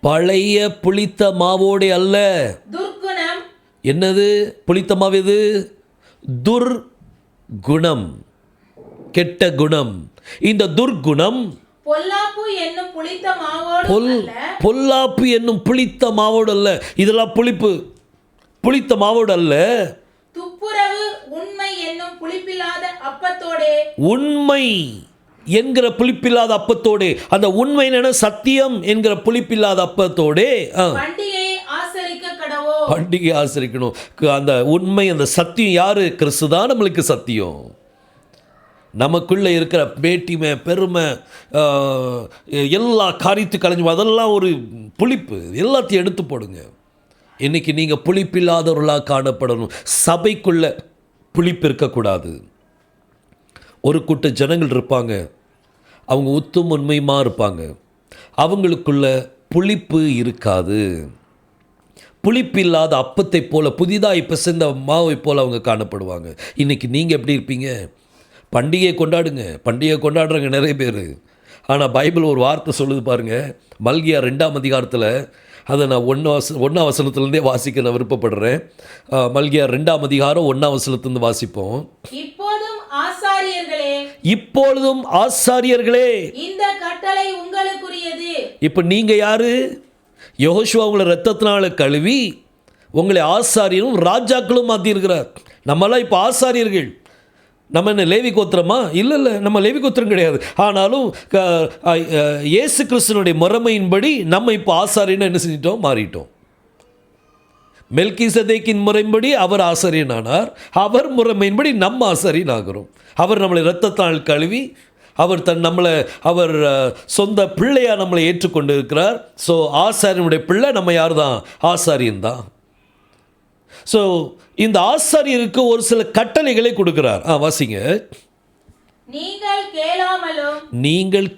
பழைய புளித்த மாவோடே அல்ல. துர்க்குணம். என்னது புளித்த மாவு? எது? துர்குணம், கெட்ட குணம். இந்த துர்குணம் பொல்லாப்பு என்னும் புளித்த மாவோடு அல்ல. பொல்லாப்பு என்னும் புளித்த மாவோடு அல்ல. இதெல்லாம் புளித்த மாவோடு அல்ல. துப்புரவு உண்மை என்னும் புளிப்பில்லாத அப்பத்தோடே. உண்மை என்கிற புளிப்பில்லாத அப்பத்தோடே. அந்த உண்மை என சத்தியம் என்கிற புளிப்பில்லாத அப்பத்தோடே பண்டிகையை ஆசரிக்க கடவோ. பண்டிகை ஆசரிக்கணும். அந்த உண்மை, அந்த சத்தியம் யாரு? கிறிஸ்து தான் நம்மளுக்கு சத்தியம். நமக்குள்ளே இருக்கிற மேட்டிமை, பெருமை, எல்லா காரியத்து கலைஞ்சும் அதெல்லாம் ஒரு புளிப்பு. எல்லாத்தையும் எடுத்து போடுங்க. இன்றைக்கி நீங்கள் புளிப்பில்லாதவர்களாக காணப்படணும். சபைக்குள்ளே புளிப்பு இருக்கக்கூடாது. ஒரு கூட்ட ஜனங்கள் இருப்பாங்க, அவங்க உத்தும் உண்மையுமா இருப்பாங்க. அவங்களுக்குள்ள புளிப்பு இருக்காது. புளிப்பில்லாத அப்பத்தை போல, புதிதாக பிசைந்த மாவை போல் அவங்க காணப்படுவாங்க. இன்றைக்கி நீங்கள் எப்படி இருப்பீங்க? பண்டிகையை கொண்டாடுங்க. பண்டிகை கொண்டாடுறாங்க நிறைய பேர். ஆனால் பைபிள் ஒரு வார்த்தை சொல்லுது பாருங்கள். மல்கியா 2ஆம் அதிகாரத்தில், அதை நான் 1ஆம் வசனத்துலேருந்தே வாசிக்க நான் விருப்பப்படுறேன். மல்கியா 2ஆம் அதிகாரம் 1ஆம் வசனத்துலேருந்து வாசிப்போம். இப்பொழுதும் ஆசாரியர்களே, இந்த கட்டளை உங்களுக்குரியது. இப்போ நீங்கள் யாரு? யெகோஷுவா உங்களை இரத்தத்தினால கழுவி உங்களை ஆசாரியரும் ராஜாக்களும் மாற்றியிருக்கிறார். நம்மளாம் இப்போ ஆசாரியர்கள். நம்ம என்ன லேவி கோத்திரமா? இல்லை, நம்ம லேவி கோத்திரம் கிடையாது. ஆனாலும் இயேசு கிறிஸ்துனுடைய முறைமையின்படி நம்ம இப்போ ஆசாரியன்னு என்ன செஞ்சிட்டோம்? மாறிட்டோம். மெல்கிசேதேக்கின் முறைப்படி அவர் ஆசாரியனானார். அவர் முறைமையின்படி நம்ம ஆசாரியன் ஆகிறோம். அவர் நம்மளை இரத்தத்தால் கழுவி அவர் சொந்த பிள்ளையாக நம்மளை ஏற்றுக்கொண்டு இருக்கிறார். ஸோ ஆசாரியனுடைய பிள்ளை நம்ம யார் தான்? ஆசாரியன் தான். ஸோ இந்த ஆசாரியருக்கு ஒரு சில கட்டளைகளை கொடுக்கிறார். வாசிங்க. நீங்கள்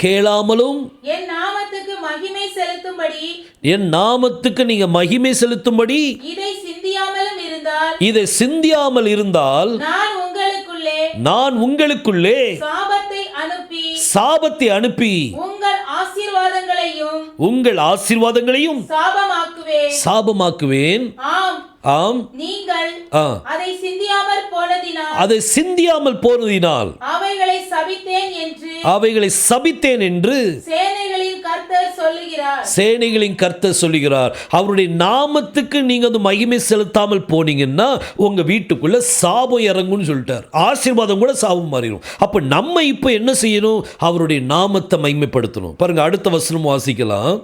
கேளாமலும் என் நாமத்துக்கு நீங்க மகிமை செலுத்தும்படி இதை சிந்தியாமல் இருந்தால் நான் உங்களுக்குள்ளே சாபத்தை அனுப்பி உங்கள் ஆசீர்வாதங்களையும் சாபமாக்குவேன். ஆம், நீங்கள் அதை சிந்தியாமல் போனதினால் அவைகளை சபித்தேன் என்று சேனைகளின் கர்த்தர் சொல்லுகிறார். அவருடைய நாமத்துக்கு நீங்க வந்து மகிமை செலுத்தாமல் போனீங்கன்னா உங்க வீட்டுக்குள்ள சாபம் இறங்கும்னு சொல்லிட்டார். ஆசீர்வாதம் கூட சாபம் மாறிடும். அப்ப நம்ம இப்ப என்ன செய்யணும்? அவருடைய நாமத்தை மகிமைப்படுத்தணும். பாருங்க, அடுத்த வசனம் வாசிக்கலாம்.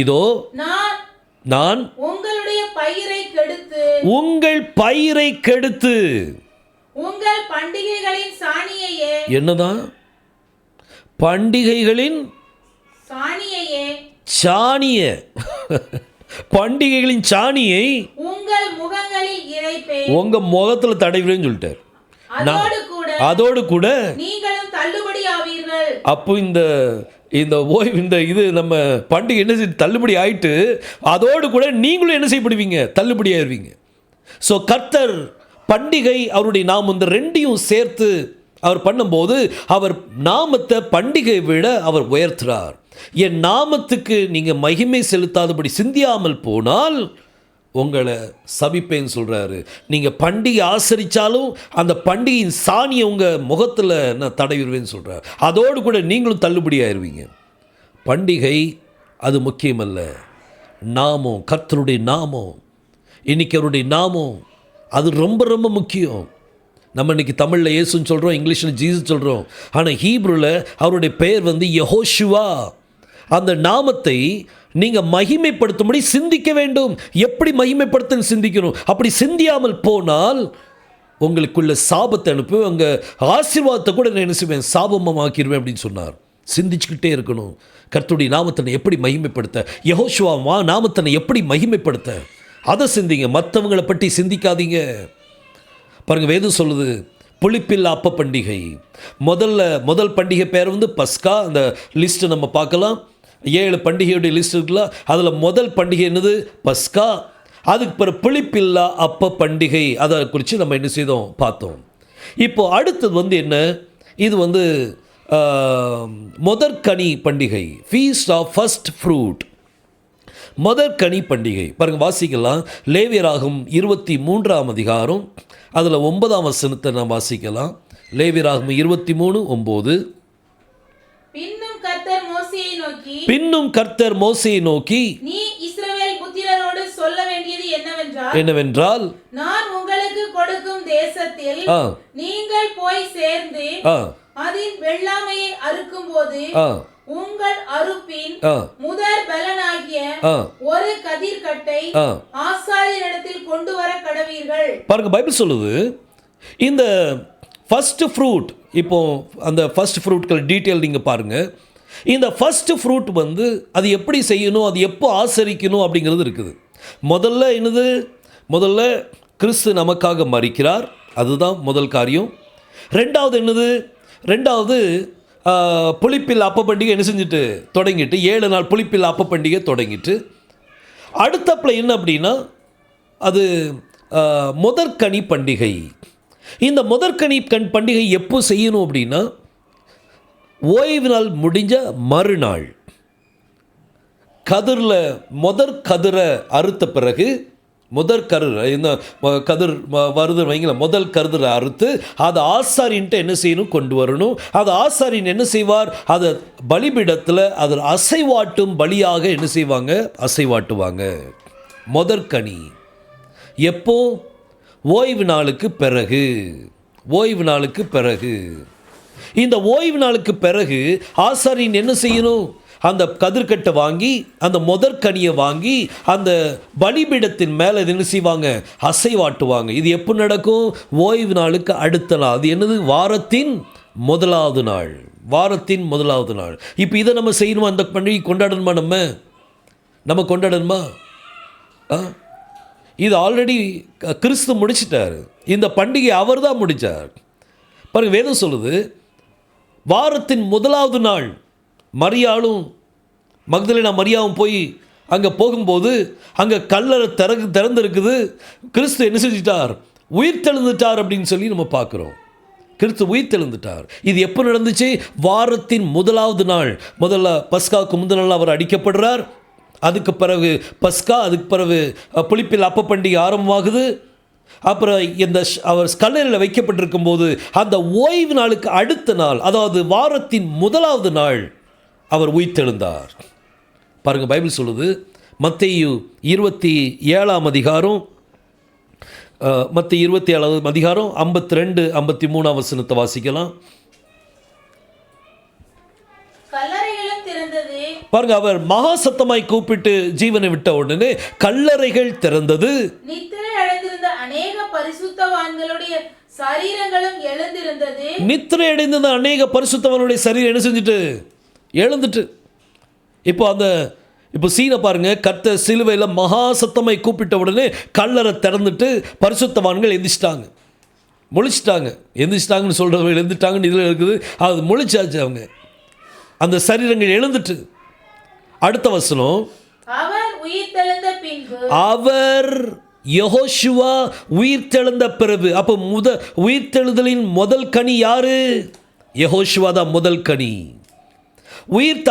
இதோ நான் உங்கள் பயிரை கெடுத்து உங்கள் பண்டிகைகளின் சாணியையே. என்னதான்? பண்டிகைகளின் சாணியை, பண்டிகைகளின் சாணியை உங்கள் முகங்களில் இறைப்பேன். உங்க முகத்துல தடவிறேன்னு சொல்லிட்டார். அதோடு கூட நீங்களும் தள்ளுபடி ஆவீர்கள். அப்போ இந்த இது நம்ம பண்டிகை என்ன செய்ய தள்ளுபடி ஆயிட்டு, அதோடு கூட நீங்களும் என்ன செய்யப்படுவீங்க? தள்ளுபடி ஆயிருவீங்க. ஸோ கர்த்தர் பண்டிகை அவருடைய நாமம் இந்த ரெண்டையும் சேர்த்து அவர் பண்ணும்போது அவர் நாமத்தை பண்டிகை விட அவர் உயர்த்துறார். என் நாமத்துக்கு நீங்கள் மகிமை செலுத்தாதபடி சிந்தியாமல் போனால் உங்களை சபிப்பேன்னு சொல்கிறாரு. நீங்கள் பண்டிகை ஆசரித்தாலும் அந்த பண்டிகையின் சாணியை உங்கள் முகத்தில் நான் தடவிடுவேன்னு சொல்கிறார். அதோடு கூட நீங்களும் தள்ளுபடி ஆயிடுவீங்க. பண்டிகை அது முக்கியமல்ல, நாமம், கர்த்தருடைய நாமம், இன்றைக்கி அவருடைய நாமம் அது ரொம்ப ரொம்ப முக்கியம். நம்ம இன்றைக்கி தமிழில் இயேசுன்னு சொல்கிறோம், இங்கிலீஷில் ஜீசஸ் சொல்கிறோம். ஆனால் ஹீப்ருவில் அவருடைய பெயர் வந்து யெகோஷுவா. அந்த நாமத்தை நீங்கள் மகிமைப்படுத்தும்படி சிந்திக்க வேண்டும். எப்படி மகிமைப்படுத்த சிந்திக்கணும். அப்படி சிந்தியாமல் போனால் உங்களுக்குள்ள சாபத்தை அனுப்பி உங்கள் ஆசீர்வாதத்தை கூட நான் என்ன செய்வேன்? சாபமாக்கிடுவேன் அப்படின்னு சொன்னார். சிந்திச்சுக்கிட்டே இருக்கணும். கர்த்தருடைய நாமத்தை எப்படி மகிமைப்படுத்த, யெகோஷுவா நாமத்தை எப்படி மகிமைப்படுத்த, அதை சிந்திங்க. மற்றவங்களை பற்றி சிந்திக்காதீங்க. பாருங்கள், வேதம் சொல்லுது புளிப்பில்லா அப்ப பண்டிகை. முதல் பண்டிகை பேர் வந்து பஸ்கா. அந்த லிஸ்ட்டு நம்ம பார்க்கலாம். 7 பண்டிகையுடைய லிஸ்ட் இருக்குல்ல, அதில் முதல் பண்டிகை என்னது? பஸ்கா. அதுக்கு பிறகு புளிப்பில்லா அப்ப பண்டிகை. அதை குறித்து நம்ம என்ன செய்தோம்? பார்த்தோம். இப்போது அடுத்தது வந்து என்ன? இது வந்து முதற்கனி பண்டிகை, ஃபீஸ்ட் ஆஃப் ஃபர்ஸ்ட் ஃப்ரூட், முதற்கனி பண்டிகை. பாருங்கள், வாசிக்கலாம். லேவியராகும் 23ஆம் அதிகாரம், அதில் 9ஆம் வசனத்தை நாம் வாசிக்கலாம். லேவியராகும் 23:9. பின்னும் கர்த்தர் மோசேயை நோக்கி நீ இஸ்ரவேல் புத்திரரோடு சொல்ல வேண்டியது என்னவென்றால் நான் உங்களுக்கு கொடுக்கும் தேசத்தில் நீங்கள் போய் சேர்ந்து அதன் வெள்ளாமையை அறுக்கும்போது உங்கள் அறுப்பின் முதற் பலனாகிய ஒரு கதிர்க்கட்டை ஆசாரியனிடத்தில் கொண்டு வர கடவீர்கள். பாருங்க, பைபிள் சொல்லுது இந்த ஃபர்ஸ்ட் ஃப்ரூட். இப்போ அந்த ஃபர்ஸ்ட் ஃப்ரூட்கள் டீட்டெயில் நீங்கள் பாருங்கள். இந்த ஃபர்ஸ்ட் ஃப்ரூட் வந்து அது எப்படி செய்யணும், அது எப்போ ஆசரிக்கணும் அப்படிங்கிறது இருக்குது. முதல்ல என்னது? முதல்ல கிறிஸ்து நமக்காக மரிக்கிறார், அதுதான் முதல் காரியம். ரெண்டாவது என்னது? ரெண்டாவது புளிப்பில் அப்ப பண்டிகை என்ன செஞ்சுட்டு தொடங்கிட்டு 7 நாள் புளிப்பில் அப்ப பண்டிகை தொடங்கிட்டு, அடுத்தப்பில் என்ன அப்படின்னா அது முதற்கனி பண்டிகை. இந்த முதற்கனி பண்டிகை எப்போ செய்யணும் அப்படின்னா ஓய்வு நாள் முடிஞ்ச மறுநாள் கதிரில் கதிரை அறுத்த பிறகு இந்த கதிர் வருது வைங்கள, முதல் கதிரை அறுத்து அதை ஆசாரின்ட்டு என்ன செய்யணும்? கொண்டு வரணும். அது ஆசாரின் என்ன செய்வார்? அதை பலிபீடத்தில் அதை அசைவாட்டும் பலியாக என்ன செய்வாங்க? அசைவாட்டுவாங்க. முதற்கனி எப்போ? ஓய்வு நாளுக்கு பிறகு. ஓய்வு நாளுக்கு பிறகு. இந்த ஓய்வு நாளுக்கு பிறகு ஆசாரின் என்ன செய்யணும்? அந்த கதிர்கட்டை வாங்கி, அந்த முதற்கனியை வாங்கி அந்த பலிபீடத்தின் மேலே என்ன செய்வாங்க? அசைவாட்டுவாங்க. இது எப்போ நடக்கும்? ஓய்வு நாளுக்கு அடுத்த நாள். அது என்னது? வாரத்தின் முதலாவது நாள். வாரத்தின் முதலாவது நாள். இப்போ இதை நம்ம செய்யணுமா? அந்த பண்டிகை கொண்டாடணுமா? நம்ம கொண்டாடணுமா? இது ஆல்ரெடி கிறிஸ்து முடிச்சிட்டார். இந்த பண்டிகை அவர் தான் முடித்தார். பாருங்க, வேதம் சொல்லுது வாரத்தின் முதலாவது நாள் மரியாளும் மக்தலேனா மரியாவும் போய் அங்கே போகும்போது அங்கே கல்லறை திறந்திருக்குது. கிறிஸ்து என்ன செஞ்சிட்டார்? உயிர் தெழுந்துட்டார் அப்படின்னு சொல்லி நம்ம பார்க்குறோம். கிறிஸ்து உயிர் தெழுந்துட்டார். இது எப்போ நடந்துச்சு? வாரத்தின் முதலாவது நாள். முதல்ல பஸ்காவுக்கு முந்தின நாள் அவர் அடிக்கப்படுறார். அதுக்கு பிறகு பஸ்கா, அதுக்கு பிறகு புளிப்பில் அப்ப பண்டிகை ஆரம்பமாகுது. அப்புறம் இந்த அவர் கல்லறையில் வைக்கப்பட்டிருக்கும் போது அந்த ஓய்வு நாளுக்கு அடுத்த நாள், அதாவது வாரத்தின் முதலாவது நாள் அவர் உயிர்த்தெழுந்தார். பாருங்கள், பைபிள் சொல்லுது மத்தேயு 27ஆம் அதிகாரம், மத்தேயு 27ஆம் அதிகாரம் 52-53 வசனத்தை வாசிக்கலாம். பாருங்க, அவர் மகா சத்தமாய் கூப்பிட்டு ஜீவனை விட்ட உடனே கல்லறைகள் திறந்தது. நித்திரை அடைந்திருந்த அநேக பரிசுத்தவான்களுடைய சரீரங்களும் எழுந்திருந்தது. நித்திரை அடைந்திருந்த அநேக பரிசுத்தவான்களுடைய சரீரம் என்ன செஞ்சுட்டு? எழுந்துட்டு. இப்போ சீனை பாருங்க. கர்த்தர் சிலுவையில் மகா சத்தமாய் கூப்பிட்ட உடனே கல்லறை திறந்துட்டு பரிசுத்தவான்கள் எந்திரிச்சிட்டாங்க, முழிச்சிட்டாங்க. எந்திரிச்சிட்டாங்கன்னு சொல்கிறவங்க எழுந்துட்டாங்கன்னு இதில் இருக்குது. அது முழிச்சாச்சு. அவங்க அந்த சரீரங்கள் எழுந்துட்டு. அடுத்த வசனம், அவர் யெகோஷுவா உயிர்த்தெழுந்த பிறகு. அப்போ உயிர்த்தெழுதலின் முதல் கனி யாரு? யெகோஷுவா தான் முதல் கனி.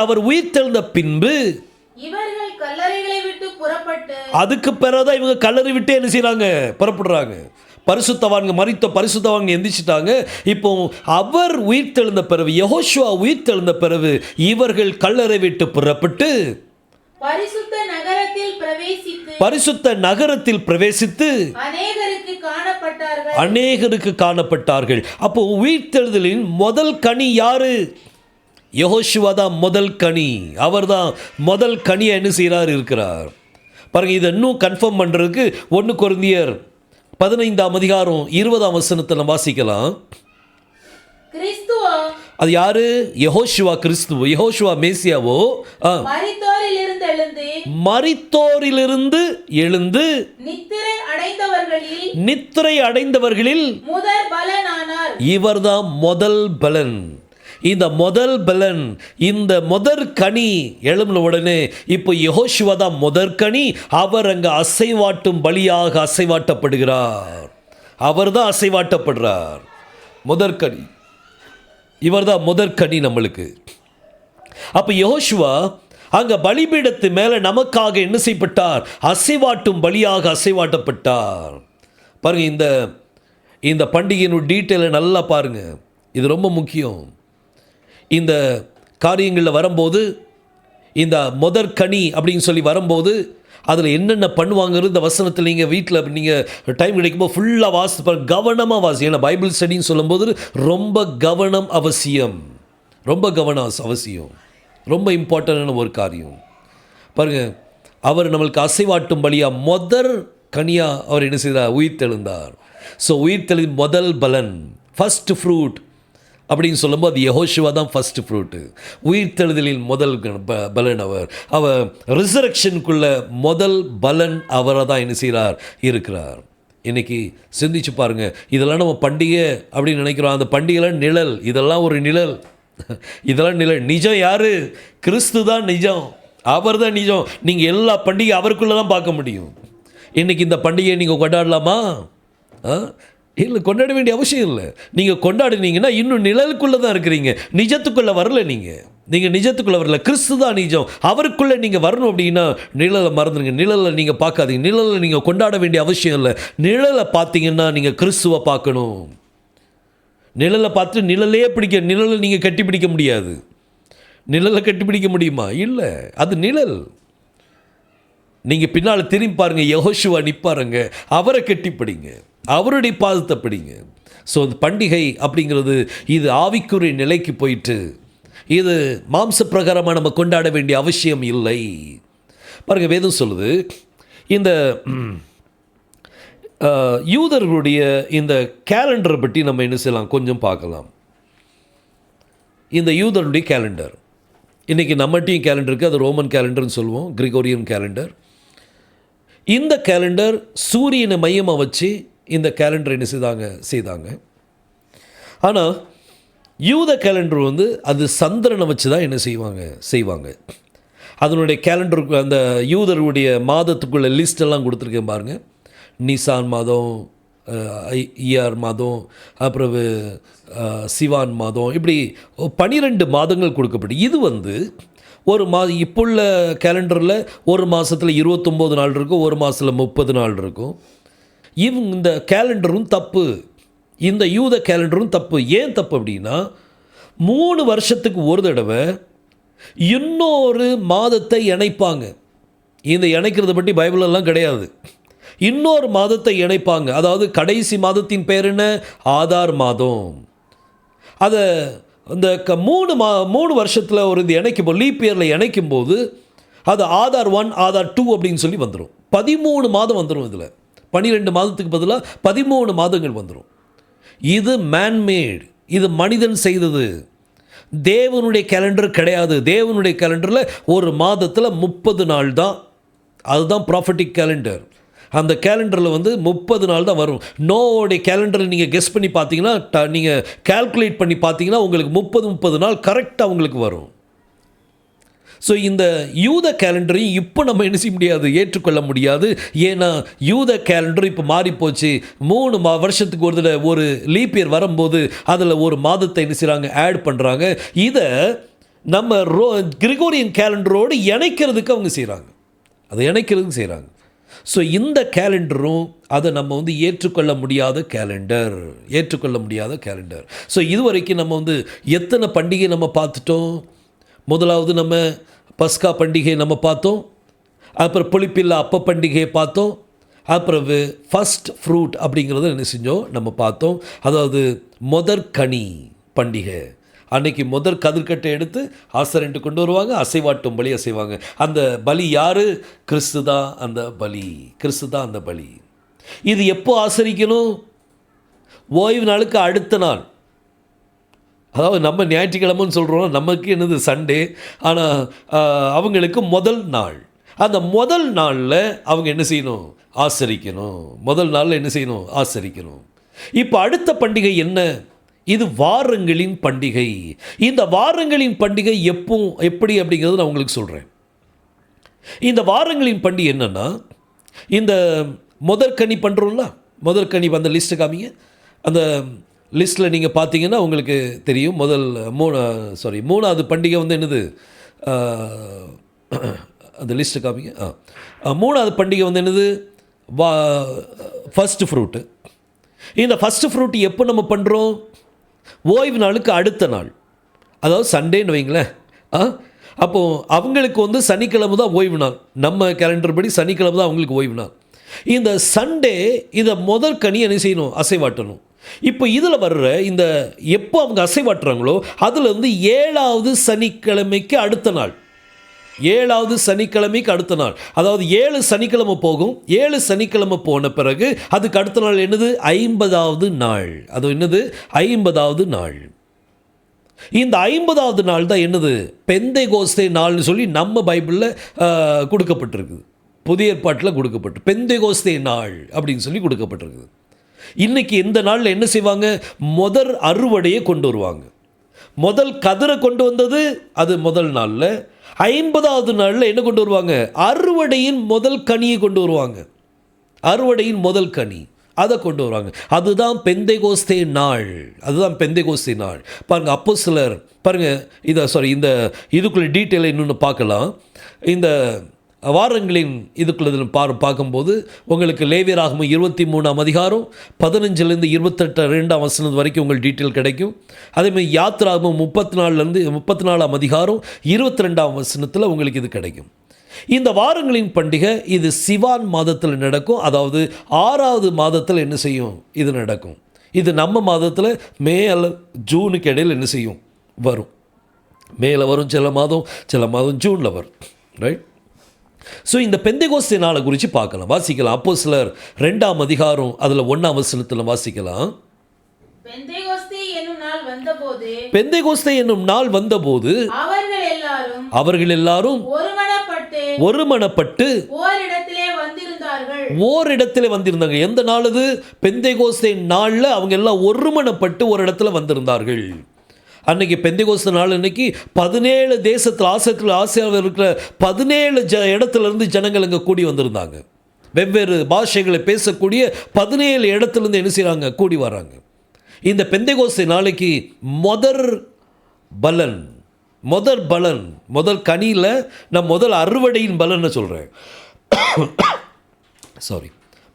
அவர் உயிர்த்தெழுந்த பின்பு இவர்கள் கல்லறைகளை விட்டு புறப்பட்டு, அதுக்கு பிறகுதான் இவங்க கல்லறை விட்டு என்ன செய்றாங்க? புறப்படுறாங்க. மரித்த பரிசுத்தவான்கள் எந்திரிச்சிட்டாங்க. இப்போ அவர் உயிர்த்தெழுந்த பிறகு, யெகோஷுவா உயிர்த்தெழுந்த பிறகு இவர்கள் கல்லறை விட்டு புறப்பட்டு பரிசுத்த நகரத்தில் பிரவேசித்து அநேகருக்கு காணப்பட்டார்கள். அப்போ உயிர்த்தெழுதலின் முதல் கனி யாரு? யெகோஷுவா தான் முதல் கனி. அவர் தான் முதல் கனியை என்ன செய்கிறார்? இருக்கிறார். பாருங்க, இதை இன்னும் கன்ஃபார்ம் பண்ணுறதுக்கு 1 கொரிந்தியர் 15ஆம் அதிகாரம் 20ஆம் வசனத்தை நம்ம வாசிக்கலாம். அது யாரு? யெகோஷுவா கிறிஸ்துவோ, யெகோஷுவா மேசியாவோ மரித்தோரிலிருந்து எழுந்து நித்திரை அடைந்தவர்களில் நித்திரை அடைந்தவர்களில் முதற் பலனானார். இவர்தான் முதல் பலன். இந்த முதல் பலன், இந்த முதற் கனி எழும்பின உடனே இப்போ யெகோஷுவா தான் முதற் கனி. அவர் அங்கே அசைவாட்டும் பலியாக அசைவாட்டப்படுகிறார். அவர் தான் அசைவாட்டப்படுறார். முதற்கனி இவர் தான் முதற்கனி நம்மளுக்கு. அப்போ யெகோஷுவா அங்கே பலிபீடத்து மேலே நமக்காக என்ன செய்யப்பட்டார்? அசைவாட்டும் பலியாக அசைவாட்டப்பட்டார். பாருங்க, இந்த பண்டிகையின் டீட்டெயிலை நல்லா பாருங்க. இது ரொம்ப முக்கியம். இந்த காரியங்களில் வரும்போது, இந்த முதற்கனி அப்படின்னு சொல்லி வரும்போது அதில் என்னென்ன பண்ணுவாங்கிறது இந்த வசனத்தில் நீங்கள் வீட்டில் நீங்கள் டைம் கிடைக்கும்போது ஃபுல்லாக வாசித்து பாருங்க. கவனமாக வாசி. ஏன்னா பைபிள் ஸ்டடின்னு சொல்லும்போது ரொம்ப கவனம் அவசியம். ரொம்ப கவனம் அவசியம். ரொம்ப இம்பார்ட்டண்டான ஒரு காரியம். பாருங்கள், அவர் நம்மளுக்கு அசைவாட்டும்படியாக முதற் கனியாக அவர் என்ன செய்தார்? உயிர்த்தெழுந்தார். ஸோ உயிர்த்தெழு முதல் பலன், ஃபஸ்ட் ஃப்ரூட் அப்படின்னு சொல்லும்போது அது யெகோஷுவா தான் ஃபஸ்ட்டு ஃப்ரூட்டு. உயிர்த்தெழுதலின் முதல் பலன் அவர் ரிசரக்ஷனுக்குள்ள முதல் பலன் அவரை தான் என்ன செய்கிறார்? இருக்கிறார். இன்றைக்கி சிந்திச்சு பாருங்கள். இதெல்லாம் நம்ம பண்டிகை அப்படின்னு நினைக்கிறோம். அந்த பண்டிகைலாம் நிழல். இதெல்லாம் ஒரு நிழல். இதெல்லாம் நிழல். நிஜம் யார்? கிறிஸ்து தான் நிஜம். அவர் தான் நிஜம். நீங்கள் எல்லா பண்டிகை அவருக்குள்ளே தான் பார்க்க முடியும். இன்றைக்கி இந்த பண்டிகையை நீங்கள் கொண்டாடலாமா? இல்லை, கொண்டாட வேண்டிய அவசியம் இல்லை. நீங்கள் கொண்டாடினீங்கன்னா இன்னும் நிழலுக்குள்ளே தான் இருக்கிறீங்க. நிஜத்துக்குள்ளே வரல. நீங்கள் நிஜத்துக்குள்ளே வரல. கிறிஸ்து தான் நிஜம். அவருக்குள்ளே நீங்கள் வரணும் அப்படின்னா நிழலை மறந்துடுங்க. நிழலை நீங்கள் பார்க்காதீங்க. நிழலை நீங்கள் கொண்டாட வேண்டிய அவசியம் இல்லை. நிழலை பார்த்தீங்கன்னா நீங்கள் கிறிஸ்துவை பார்க்கணும். நிழலை பார்த்து நிழலே நிழலை நீங்கள் கட்டி பிடிக்க முடியாது. நிழலை கட்டி பிடிக்க முடியுமா? இல்லை, அது நிழல். நீங்கள் பின்னால் திரும்பி பாருங்கள், யெகோஷுவா நிற்பாருங்க. அவரை கட்டி பிடிங்க, அவருடைய பாதத்தை பிடிங்க. ஸோ அந்த பண்டிகை அப்படிங்கிறது இது ஆவிக்குரிய நிலைக்கு போயிட்டு இது மாம்ச பிரகாரமாக நம்ம கொண்டாட வேண்டிய அவசியம் இல்லை. பாருங்கள், வேதம் சொல்லுது, இந்த யூதர்களுடைய இந்த கேலண்டரை பற்றி நம்ம என்ன செய்யலாம்? கொஞ்சம் பார்க்கலாம். இந்த யூதருடைய கேலண்டர், இன்றைக்கி நம்மகிட்டையும் கேலண்டர் இருக்குது. அது ரோமன் கேலண்டர்னு சொல்லுவோம், கிரிகோரியன் கேலண்டர். இந்த கேலண்டர் சூரியனை மையமாக வச்சு இந்த கேலண்டர் என்ன செய்தாங்க. ஆனால் யூத கேலண்டர் அது சந்திரனை வச்சு தான் என்ன செய்வாங்க. அதனுடைய கேலண்டருக்கு அந்த யூதருடைய மாதத்துக்குள்ள லிஸ்டெல்லாம் கொடுத்துருக்கேன் பாருங்கள். நிசான் மாதம், ஈஆர் மாதம், அப்புறம் சிவான் மாதம், இப்படி 12 மாதங்கள் கொடுக்கப்பட்டு இது ஒரு இப்போ உள்ள கேலண்டரில் ஒரு மாதத்தில் 29 நாள் இருக்கும், ஒரு மாதத்தில் 30 நாள் இருக்கும். இந்த கேலண்டரும் தப்பு, இந்த யூத கேலண்டரும் தப்பு. ஏன் தப்பு அப்படின்னா 3 வருஷத்துக்கு ஒரு தடவை இன்னொரு மாதத்தை இணைப்பாங்க. இந்த இணைக்கிறத பற்றி பைபிளெல்லாம் கிடையாது. இன்னொரு மாதத்தை இணைப்பாங்க. அதாவது கடைசி மாதத்தின் பேர் என்ன? ஆதார் மாதம். அதை அந்த 3 வருஷத்தில் ஒரு இது இணைக்கும் போது, லீப் இயரில் இணைக்கும் போது அது ஆதார் 1 ஆதார் 2 அப்படின்னு சொல்லி வந்துடும். 13 மாதம் வந்துடும். இதில் 12 மாதத்துக்கு பதிலாக 13 மாதங்கள் வந்துடும். இது மேன்மேட், இது மனிதன் செய்தது. தேவனுடைய கேலண்டர் கிடையாது. தேவனுடைய கேலண்டரில் ஒரு மாதத்தில் 30 நாள் தான். அதுதான் ப்ராஃபட்டிக் கேலண்டர். அந்த கேலண்டரில் 30 நாள் தான் வரும். நோவுடைய கேலண்டரில் நீங்கள் கெஸ் பண்ணி பார்த்தீங்கன்னா, நீங்கள் கால்குலேட் பண்ணி பார்த்தீங்கன்னா உங்களுக்கு 30 நாள் கரெக்டாக உங்களுக்கு வரும். ஸோ இந்த யூத கேலண்டரையும் இப்போ நம்ம என்ன செய்ய முடியாது? ஏற்றுக்கொள்ள முடியாது. ஏன்னா யூத கேலண்டர் இப்போ மாறிப்போச்சு. 3 வருஷத்துக்கு ஒரு தடவை ஒரு லீப் இயர் வரும்போது அதில் ஒரு மாதத்தை என்ன செய்கிறாங்க? ஆட் பண்ணுறாங்க. இதை நம்ம கிரிகோரியன் கேலண்டரோடு இணைக்கிறதுக்கு அவங்க செய்கிறாங்க. அதை இணைக்கிறதுக்கு செய்கிறாங்க. ஸோ இந்த கேலண்டரும் அதை நம்ம ஏற்றுக்கொள்ள முடியாத கேலண்டர். ஸோ இதுவரைக்கும் நம்ம எத்தனை பண்டிகை நம்ம பார்த்துட்டோம்? முதலாவது நம்ம பஸ்கா பண்டிகை நம்ம பார்த்தோம். அப்புறம் புளிப்பில்லா அப்ப பண்டிகையை பார்த்தோம். அப்புறம் ஃபஸ்ட் ஃப்ரூட் அப்படிங்கிறத என்ன செஞ்சோம்? நம்ம பார்த்தோம். அதாவது முதற்கனி பண்டிகை. அன்னைக்கு முதற் கதிர்கட்டை எடுத்து ஆசாரியன்ட்டு கொண்டு வருவாங்க, அசைவாட்டும் பலி அசைவாங்க. அந்த பலி யார்? கிறிஸ்து தான் அந்த பலி. கிறிஸ்து தான் அந்த பலி. இது எப்போ ஆசரிக்கணும்? ஓய்வு நாளுக்கு அடுத்த நாள். அதாவது நம்ம ஞாயிற்றுக்கிழமைன்னு சொல்கிறோம், நமக்கு என்னது சண்டே. ஆனால் அவங்களுக்கு முதல் நாள். அந்த முதல் நாளில் அவங்க என்ன செய்யணும்? ஆசரிக்கணும். முதல் நாளில் என்ன செய்யணும்? ஆசரிக்கணும். இப்போ அடுத்த பண்டிகை என்ன? இது வாரங்களின் பண்டிகை. இந்த வாரங்களின் பண்டிகை எப்படி அப்படிங்கிறது நான் உங்களுக்கு சொல்கிறேன். இந்த வாரங்களின் பண்டிகை என்னென்னா, இந்த முதற்கனி பண்ணுறோம்ல, முதற்கனி அந்த லிஸ்ட்டு காமிங்க. அந்த லிஸ்ட்டில் நீங்கள் பார்த்தீங்கன்னா உங்களுக்கு தெரியும். மூணாவது பண்டிகை வந்து என்னது? அந்த லிஸ்ட்டு காமிங்க. மூணாவது பண்டிகை வந்து என்னது? First fruit. இந்த ஃபஸ்ட்டு ஃப்ரூட் எப்போ நம்ம பண்ணுறோம்? ஓய்வு நாளுக்கு அடுத்த நாள், அதாவது சண்டேன்னு வைங்களேன். அப்போது அவங்களுக்கு வந்து சனிக்கிழமை தான் ஓய்வு நாள். நம்ம கேலண்டர் படி சனிக்கிழமை தான் அவங்களுக்கு ஓய்வு நாள். இந்த சண்டே இதை முதல் கனி என்ன செய்யணும்? அசைவாட்டணும். இப்போ இதில் வர்ற இந்த எப்போ அவங்க அசைவாட்டுறாங்களோ அதில் வந்து 7வது சனிக்கிழமைக்கு அடுத்த நாள், 7வது சனிக்கிழமைக்கு அடுத்த நாள், அதாவது 7 சனிக்கிழமை போகும். 7 சனிக்கிழமை போன பிறகு அதுக்கு அடுத்த நாள் என்னது? 50வது நாள். அது என்னது? 50வது நாள். இந்த 50வது நாள் தான் என்னது? பெந்தைகோஸ்தே நாள்னு சொல்லி நம்ம பைபிளில் கொடுக்கப்பட்டிருக்குது. புதிய ஏற்பாட்டில் கொடுக்கப்பட்டு பெந்தைகோஸ்தே நாள் அப்படின்னு சொல்லி கொடுக்கப்பட்டிருக்குது. இன்றைக்கி இந்த நாளில் என்ன செய்வாங்க? முதல் அறுவடையை கொண்டு வருவாங்க. முதல் கதிரை கொண்டு வந்தது அது முதல் நாளில். 50வது நாளில் என்ன கொண்டு வருவாங்க? அறுவடையின் முதல் கனியை கொண்டு வருவாங்க. அறுவடையின் முதல் கனி அதை கொண்டு வருவாங்க. அதுதான் பெந்தைகோஸ்தே நாள். அதுதான் பெந்தைகோஸ்தே நாள். பாருங்கள், அப்போஸ்தலர் பாருங்கள், இந்த இதுக்குள்ளே டீட்டெயிலை இன்னொன்று பார்க்கலாம். இந்த வாரங்களின் இதுக்குள்ள பார்க்கும்போது உங்களுக்கு லேவியராகமம் 23ஆம் அதிகாரம் 15லேருந்து 28 வசனம் வரைக்கும் உங்களுக்கு டீட்டெயில் கிடைக்கும். அதேமாதிரி யாத்திராகமம் 34ஆம் அதிகாரம் 22ஆம் வசனத்தில் உங்களுக்கு இது கிடைக்கும். இந்த வாரங்களின் பண்டிகை இது சிவான் மாதத்தில் நடக்கும். அதாவது 6வது மாதத்தில் என்ன செய்யும்? இது நடக்கும். இது நம்ம மாதத்தில் மே அல்லது ஜூனுக்கு இடையில் என்ன செய்யும்? வரும். மேலே வரும். சில மாதம் ஜூனில் வரும். ரைட். ஸோ இந்த பெந்தைகோஸ்தே நாளை குறித்து பார்க்கலாம், வாசிக்கலாம். அப்போஸ்தலர் 2ஆம் அதிகாரம் அதில் 1ஆம் வசனத்தில் வாசிக்கலாம். பெந்தைகோஸ்தே என்னும் நாள் வந்தபோது அவர்கள் எல்லாரும் ஒருமனப்பட்டு ஓரிடத்திலே வந்திருந்தாங்க. எந்த நாள் அது? பெந்தைகோஸ்தே நாளில் அவங்க எல்லாம் ஒருமனப்பட்டு ஒரு இடத்துல வந்திருந்தார்கள். அன்றைக்கி பெந்தைகோஸ்தே நாள் அன்றைக்கி 17 தேசத்தில் ஆசியாவில் இருக்கிற 17 இடத்துலேருந்து ஜனங்கள் இங்கே கூடி வந்திருந்தாங்க. வெவ்வேறு பாஷைகளை பேசக்கூடிய 17 இடத்துலேருந்து என்ன செய்கிறாங்க? கூடி வராங்க. இந்த பெந்தைகோஸ்தே நாளைக்கு முதல் பலன் முதல் கனியில் நான் முதல் அறுவடையின் பலன்னு சொல்கிறேன்.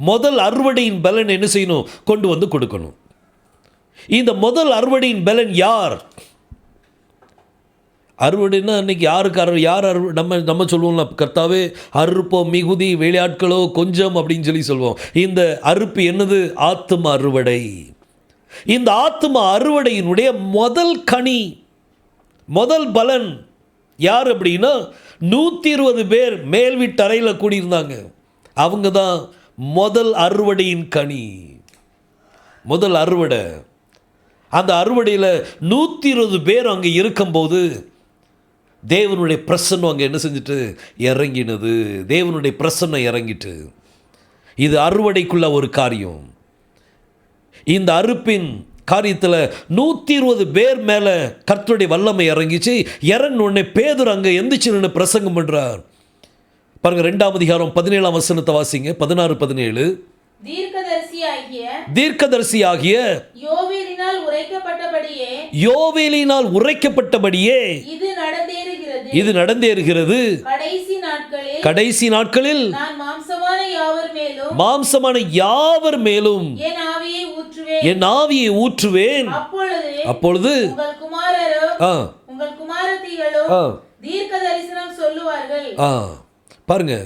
முதல் அறுவடையின் பலன் என்ன செய்யணும்? கொண்டு வந்து கொடுக்கணும். இந்த முதல் அறுவடையின் பலன் யார்? அறுவடைன்னா அன்றைக்கி யார் நம்ம சொல்லுவோம்ல, கர்த்தாவே அறுப்போம் மிகுதி, வேலையாட்களோ கொஞ்சம் அப்படின்னு சொல்லி சொல்லுவோம். இந்த அறுப்பு என்னது? ஆத்தும அறுவடை. இந்த ஆத்தும அறுவடையினுடைய முதல் கனி, முதல் பலன் யார் அப்படின்னா 120 பேர் மேல் வீட்டு அறையில் கூடியிருந்தாங்க. அவங்க தான் முதல் அறுவடையின் கனி, முதல் அறுவடை. அந்த அறுவடையில் 120 பேர் அங்கே இருக்கும்போது தேவனுடைய பிரசன்னம் அங்கே என்ன செஞ்சுட்டு இறங்கினது? தேவனுடைய பிரசன்னம் இறங்கிட்டு. இது அறுவடைக்குள்ள ஒரு காரியம். இந்த அறுப்பின் காரியத்தில் 120 பேர் மேலே கர்த்தருடைய வல்லமை இறங்கிச்சு. இறங்கினோடனே பேதுரு அங்கே எந்திரிச்சு நின்று பிரசங்கம் பண்ணுறார். பாருங்க, 2ஆம் அதிகாரம் 17ஆம் வசனத்தை வாசிங்க. 16-17. தீர்க்கதரிசியாகிய யோவேலினால் உரைக்கப்பட்டபடியே இது நடந்தேறுகிறது. கடைசி நாட்களில் மாம்சமான யாவர் மேலும் என் ஆவியை ஊற்றுவேன். அப்பொழுது பாருங்க,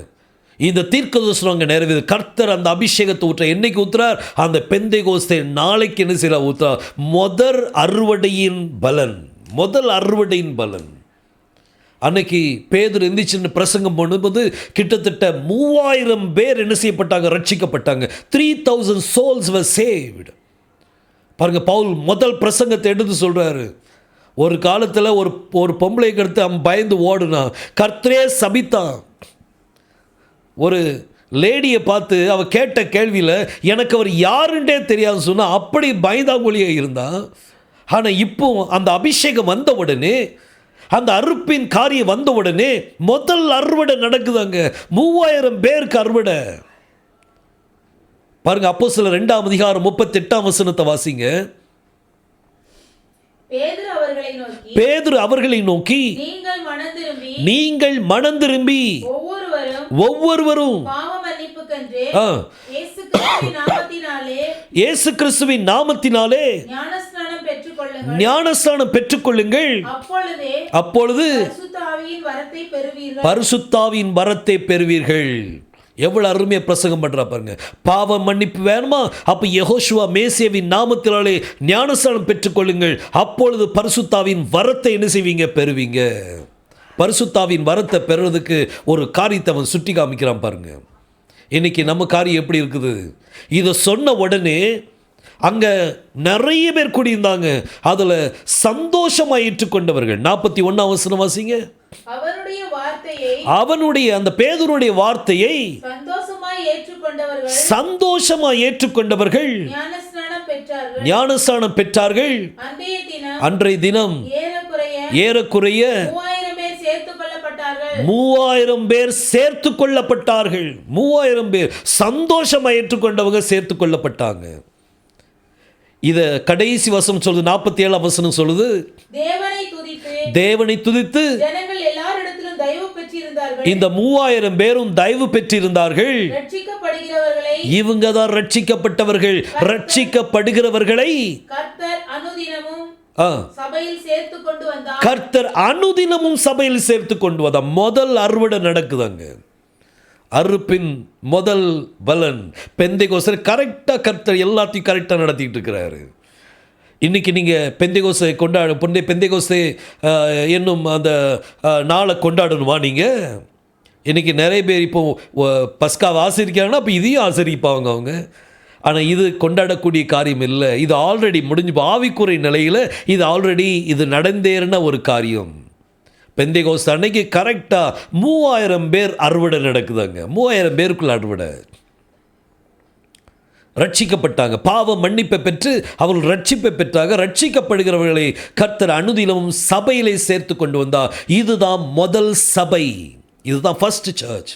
இந்த தீர்க்கதரிசனம் அங்கே நிறைவேறு. கர்த்தர் அந்த அபிஷேகத்தை ஊற்ற என்னைக்கு ஊற்றுறார்? அந்த பெந்தைகோஸ்தே நாளைக்கு என்ன செய்ய ஊற்றுறார்? முதல் அறுவடையின் பலன். அன்னைக்கு பேதுரு எந்திரிச்சு பிரசங்கம் பண்ணும்போது கிட்டத்தட்ட 3000 பேர் என்ன செய்யப்பட்டாங்க? ரட்சிக்கப்பட்டாங்க. 3000 souls were saved. பாருங்க, பவுல் முதல் பிரசங்கத்தை எடுத்து சொல்றாரு. ஒரு காலத்தில் ஒரு பொம்பளைக்கு எடுத்து அவன் பயந்து ஓடுனா, கர்த்தரே சபித்தான். ஒரு லேடியை பார்த்து அவள் கேட்ட கேள்வியில் எனக்கு அவர் யாருன்றே தெரியாதுன்னு சொன்னால் அப்படி பயந்தாங்கொழியாக இருந்தான். ஆனால் இப்போ அந்த அபிஷேகம் வந்த உடனே, அந்த அறுப்பின் காரியம் வந்த உடனே முதல் அறுவடை நடக்குதாங்க. 3000 பேருக்கு அறுவடை. பாருங்க, அப்போஸ்தலர் 2ஆம் அதிகாரம் 38ஆம் வசனத்தை வாசிங்க. பேதுரு அவர்களை நோக்கி நீங்கள் மனம் திரும்பி ஒவ்வொருவரும் இயேசு கிறிஸ்துவின் நாமத்தினாலே ஞானஸ்நானம் பெற்றுக்கொள்ளுங்கள், அப்பொழுது பரிசுத்தாவியின் வரத்தை பெறுவீர்கள். எவ்வளவு அருமையா பிரசங்கம் பண்றா பாருங்க. பாவ மன்னிப்பு வேணுமா? அப்ப யெகோஷுவா மேசியாவின் நாமத்தினாலே ஞானஸ்நானம் பெற்றுக்கொள்ளுங்கள், அப்பொழுது பரிசுத்தாவின் வரத்தை என்ன செய்வீங்க? பெறுவீங்க. பரிசுத்தாவின் வரத்தை பெறுவதற்கு ஒரு காரியத்தை அவன் சுட்டி காமிக்கிறான் பாருங்க. இன்னைக்கு நம்ம காரியம் எப்படி இருக்குது? இதை சொன்ன உடனே அங்க நிறைய பேர் கூடியிருந்தாங்க. அதுல சந்தோஷமா ஏற்றுக்கொண்டவர்கள். 41ஆம் வசனம் வாசிங்க. அவனுடைய அந்த பேதுருடைய வார்த்தையை சந்தோஷமா ஏற்றுக்கொண்டவர்கள் ஞானஸ்நானம் பெற்றார்கள். அன்றைய தினம் ஏறக்குறைய 3000 பேர் சேர்த்து கொள்ளப்பட்டார்கள். 3000 பேர் சந்தோஷமா ஏற்றுக்கொண்டவங்க சேர்த்து கொள்ளப்பட்டாங்க. இத கடைசி வசனம் சொல்லுது, 47ஆம் வசனம் சொல்லுது, தேவனை துதித்து இந்த 3000 பேரும் தயவு பெற்றிருந்தார்கள். இவங்க தான் ரட்சிக்கப்பட்டவர்கள். ரட்சிக்கப்படுகிறவர்களை கர்த்தர் அனுதினமும் சபையில் சேர்த்து கொண்டு வந்த முதல் அறுவடை நடக்குதாங்க. அறுப்பின் முதல் பலன் பெந்தேகோஸ்து. கரெக்டாக கர்த்தர் எல்லாத்தையும் கரெக்டாக நடத்திட்டு இருக்கிறாரு. இன்னைக்கு நீங்கள் பெந்தேகோஸ்தை பெந்தேகோஸ்து என்னும் அந்த நாளை கொண்டாடணுமா? நீங்கள் இன்னைக்கு நிறைய பேர் இப்போ பஸ்காவை ஆசரிக்கிறாங்கன்னா அப்போ இதையும் ஆசரிப்பாங்க அவங்க. ஆனால் இது கொண்டாடக்கூடிய காரியம் இல்லை. இது ஆல்ரெடி முடிஞ்சு ஆவிக்குறை நிலையில் இது நடந்தேறின ஒரு காரியம். பெந்தேகோஸ்து அன்னைக்கு கரெக்டாக 3000 பேர் அறுவடை நடக்குதாங்க. 3000 பேருக்குள்ள அறுவடை. ரட்சிக்கப்பட்டாங்க. பாவ மன்னிப்பை பெற்று அவர்கள் ரட்சிப்பை பெற்றாங்க. ரட்சிக்கப்படுகிறவர்களை கர்த்தர் அனுதினமும் சபையிலே சேர்த்து கொண்டு வந்தார். இதுதான் முதல் சபை. இதுதான் ஃபர்ஸ்ட் சர்ச்.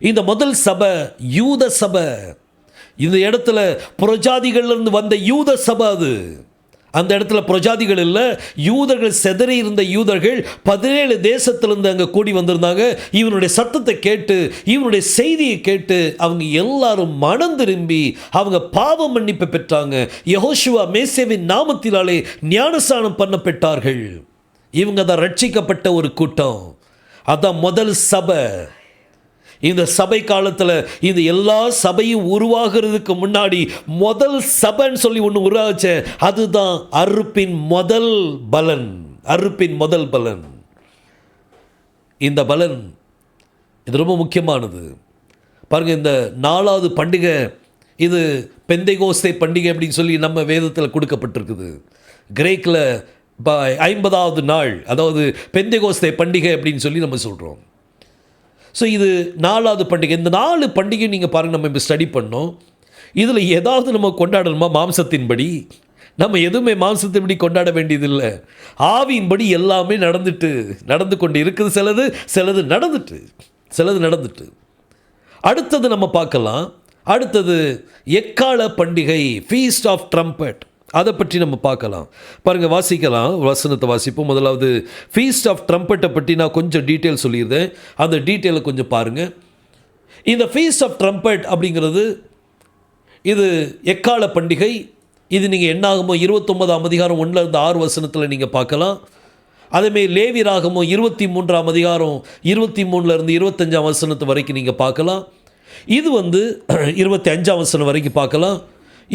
இந்த முதல் சபை யூத சபை. இந்த இடத்துல புறஜாதிகளிலிருந்து வந்த யூத சபை. அது அந்த இடத்துல புறஜாதிகள் இல்லை, யூதர்கள், செதறி இருந்த யூதர்கள் 17 தேசத்திலிருந்து அங்கே கூடி வந்திருந்தாங்க. இவனுடைய சத்தத்தை கேட்டு, இவனுடைய செய்தியை கேட்டு அவங்க எல்லாரும் மனம் திரும்பி அவங்க பாவ மன்னிப்பை பெற்றாங்க. யெகோஷுவா மேசியாவின் நாமத்தினாலே ஞானஸ்நானம் பண்ணப்பட்டார்கள். இவங்க தான் ரட்சிக்கப்பட்ட ஒரு கூட்டம். அதான் முதல் சபை. இந்த சபை காலத்தில் இந்த எல்லா சபையும் உருவாகிறதுக்கு முன்னாடி முதல் சபைன்னு சொல்லி ஒன்று உருவாச்ச. அதுதான் அறுப்பின் முதல் பலன். அறுப்பின் முதல் பலன். இந்த பலன் இது ரொம்ப முக்கியமானது. பாருங்க, இந்த 4வது பண்டிகை இது பெந்தேகோஸ்தே பண்டிகை அப்படின்னு சொல்லி நம்ம வேதத்தில் கொடுக்கப்பட்டிருக்குது. கிரேக்கில் 50வது நாள், அதாவது பெந்தேகோஸ்தே பண்டிகை அப்படின்னு சொல்லி நம்ம சொல்கிறோம். ஸோ இது 4வது பண்டிகை. இந்த 4 பண்டிகை நீங்கள் பாருங்கள், நம்ம இப்போ ஸ்டடி பண்ணோம். இதில் ஏதாவது நம்ம கொண்டாடணுமா? மாம்சத்தின்படி நம்ம எதுவுமே மாம்சத்தின்படி கொண்டாட வேண்டியதில்லை. ஆவியின்படி எல்லாமே நடந்து கொண்டு இருக்குது. சிலது நடந்துட்டு. அடுத்தது நம்ம பார்க்கலாம். அடுத்தது எக்கால பண்டிகை, ஃபீஸ்ட் ஆஃப் ட்ரம்பட். அதை பற்றி நம்ம பார்க்கலாம். பாருங்கள், வாசிக்கலாம். வசனத்தை வாசிப்போம். முதலாவது ஃபீஸ்ட் ஆஃப் ட்ரம்பட்டை பற்றி நான் கொஞ்சம் டீட்டெயில் சொல்லியிருந்தேன். அந்த டீட்டெயிலை கொஞ்சம் பாருங்கள். இந்த ஃபீஸ்ட் ஆஃப் ட்ரம்பட் அப்படிங்கிறது இது எக்கால பண்டிகை. இது நீங்கள் என்னாகுமோ 29ஆம் அதிகாரம் 1-6 வசனத்தில் நீங்கள் பார்க்கலாம். அதேமாரி லேவியராகமோ 23ஆம் அதிகாரம் 23 25 வசனத்து வரைக்கும் நீங்கள் பார்க்கலாம். இது 25 வசனம் வரைக்கும் பார்க்கலாம்.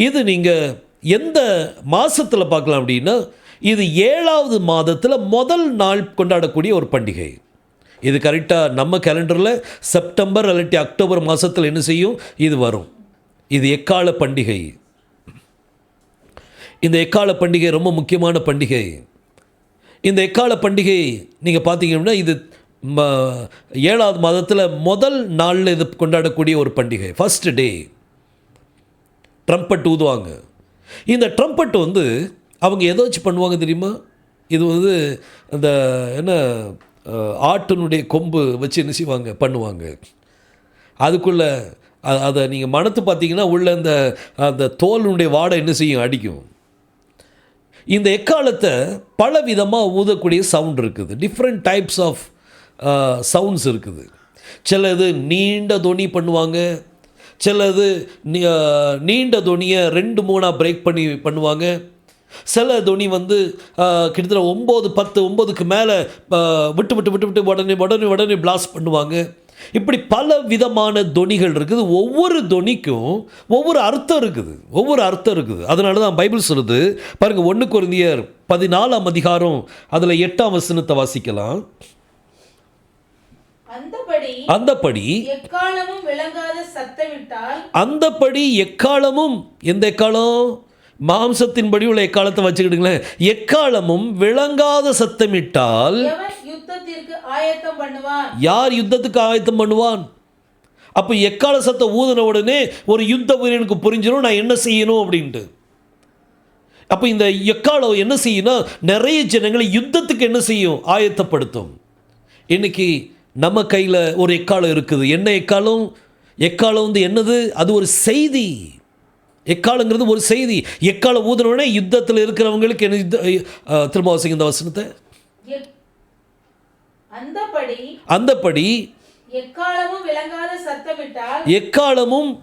இது நீங்கள் எந்த மாதத்தில் பார்க்கலாம் அப்படின்னா, இது 7வது மாதத்தில் முதல் நாள் கொண்டாடக்கூடிய ஒரு பண்டிகை. இது கரெக்டாக நம்ம கேலண்டரில் செப்டம்பர் இல்லாட்டி அக்டோபர் மாதத்தில் என்ன செய்யும், இது வரும். இது எக்கால பண்டிகை. இந்த எக்கால பண்டிகை ரொம்ப முக்கியமான பண்டிகை. இந்த எக்கால பண்டிகை நீங்கள் பார்த்தீங்கன்னா இது 7வது மாதத்தில் முதல் நாளில் இது கொண்டாடக்கூடிய ஒரு பண்டிகை. ஃபர்ஸ்ட் டே ட்ரம்பட் ஊதுவாங்க. இந்த ட்ரம்பட் வந்து அவங்க எதை வச்சு பண்ணுவாங்க தெரியுமா? இது வந்து அந்த என்ன ஆட்டினுடைய கொம்பு வச்சு என்ன செய்வாங்க, பண்ணுவாங்க. அதுக்குள்ளே அதை நீங்கள் மணத்து பார்த்தீங்கன்னா உள்ள அந்த தோலினுடைய வாடை என்ன செய்யும், அடிக்கும். இந்த எக்காலத்தை பல விதமாக ஊதக்கூடிய சவுண்ட் இருக்குது. டிஃப்ரெண்ட் டைப்ஸ் ஆஃப் சவுண்ட்ஸ் இருக்குது. சில இது நீண்ட தொனி பண்ணுவாங்க, சிலது நீண்ட தொனியை 2-3 பிரேக் பண்ணி பண்ணுவாங்க. சில தொனி வந்து கிட்டத்தட்ட 9, 10, 9க்கு மேலே விட்டு விட்டு விட்டு விட்டு உடனே உடனே உடனே பிளாஸ்ட் பண்ணுவாங்க. இப்படி பல விதமான தொனிகள் இருக்குது. ஒவ்வொரு தொனிக்கும் ஒவ்வொரு அர்த்தம் இருக்குது. அதனால தான் பைபிள் சொல்லுது பாருங்கள், 1 கொரிந்தியர் 14ஆம் அதிகாரம் அதில் 8ஆம் வசனத்தை வாசிக்கலாம். அந்தப்படி எக்காலமும் விளங்காத சத்தமிட்டால், அந்தப்படி எக்காலமும், எந்த எக்காலம்? மாம்சத்தின்படி உள்ள எக்காலத்தை வச்சுக்கிட்டுங்களேன். எக்காலமும் விளங்காத சத்தமிட்டால் யுத்தத்திற்கு ஆயத்தம் பண்ணுவான். யார் யுத்தத்துக்கு ஆயத்தம் பண்ணுவான்? அப்போ எக்கால சத்தம் ஊதின உடனே ஒரு யுத்த வீரனுக்கு புரிஞ்சிடும் நான் என்ன செய்யணும் அப்படின்ட்டு. அப்போ இந்த எக்காலம் என்ன செய்யணும்? நிறைய ஜனங்களை யுத்தத்துக்கு என்ன செய்யும்? ஆயத்தப்படுத்தும். இன்னைக்கு நம்ம கையில் ஒரு எக்காலம் இருக்குது. என்ன எக்காலம்? எக்காலம் வந்து என்னது? அது ஒரு செய்தி. எக்காலங்கிறது ஒரு செய்தி. எக்காலம் ஊதினோடனே யுத்தத்தில் இருக்கிறவங்களுக்கு என்ன? திரும்ப வாசிங்க இந்த வசனத்தை. அந்தப்படி எக்காலமும்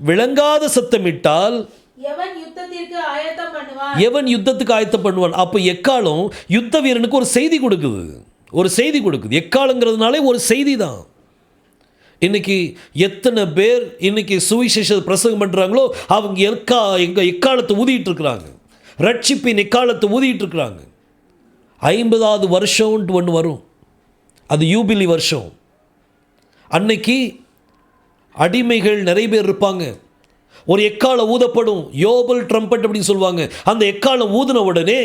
விளங்காத சத்தமிட்டால் எவன் யுத்தத்துக்கு ஆயத்தம் பண்ணுவான். அப்போ எக்காலம் யுத்த வீரனுக்கு ஒரு செய்தி கொடுக்குது. எக்காலங்கிறதுனாலே ஒரு செய்தி தான். இன்னைக்கு எத்தனை பேர் இன்னைக்கு சுவிசேஷ பிரசங்கம் பண்ணுறாங்களோ அவங்க எக்காலத்தை ஊதிட்டு இருக்கிறாங்க. ரட்சிப்பின் எக்காலத்தை ஊதிட்டு இருக்கிறாங்க. 50வது வருஷம்ன்ட்டு ஒன்று வரும், அது யூபிலி வருஷம். அன்னைக்கு அடிமைகள் நிறைய பேர் இருப்பாங்க. ஒரு எக்காலம் ஊதப்படும், யோபல் ட்ரம்பட் அப்படின்னு சொல்லுவாங்க. அந்த எக்காலம் ஊதின உடனே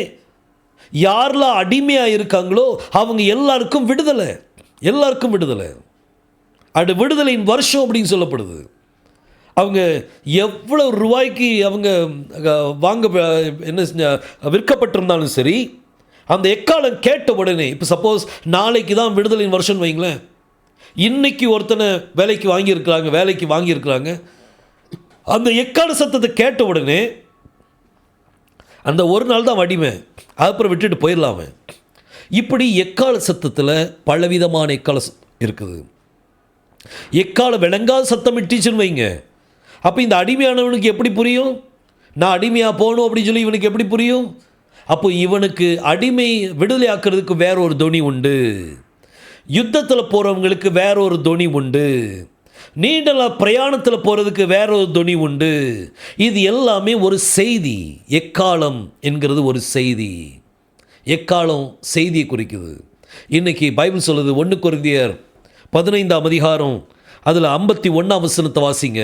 யாரெல்லாம் அடிமையாக இருக்காங்களோ அவங்க எல்லாருக்கும் விடுதலை. அது விடுதலையின் வருஷம் அப்படின்னு சொல்லப்படுது. அவங்க எவ்வளோ ரூபாய்க்கு அவங்க விற்கப்பட்டிருந்தாலும் சரி, அந்த எக்காலம் கேட்ட உடனே, இப்போ சப்போஸ் நாளைக்கு தான் விடுதலையின் வருஷம் வைங்களேன், இன்னைக்கு ஒருத்தனை வேலைக்கு வாங்கியிருக்கிறாங்க. அந்த எக்கால சத்தத்தை கேட்ட உடனே அந்த ஒரு நாள் தான் அடிமை, அதுக்கப்புறம் விட்டுட்டு போயிடலாம். இப்படி எக்கால சத்தத்தில் பலவிதமான எக்கால இருக்குது. எக்காலம் விளங்காத சத்தம் இட்டுச்சுன்னு வைங்க, அப்போ இந்த அடிமையானவனுக்கு எப்படி புரியும்? நான் அடிமையாக போகணும் அப்படின்னு சொல்லி இவனுக்கு எப்படி புரியும்? அப்போ இவனுக்கு அடிமை விடுதலை ஆக்கிறதுக்கு வேற ஒரு தொனி உண்டு, யுத்தத்தில் போகிறவங்களுக்கு வேற ஒரு தொனி உண்டு, நீண்ட பிரயாணத்தில் போகிறதுக்கு வேற ஒரு தொனி உண்டு. இது எல்லாமே ஒரு செய்தி. எக்காலம் என்கிறது ஒரு செய்தி. எக்காலம் செய்தியை குறிக்குது. இன்னைக்கு பைபிள் சொல்லுது 1 கொரிந்தியர் 15ஆம் அதிகாரம் அதில் 51ஆம் வசனத்தை வாசிங்க.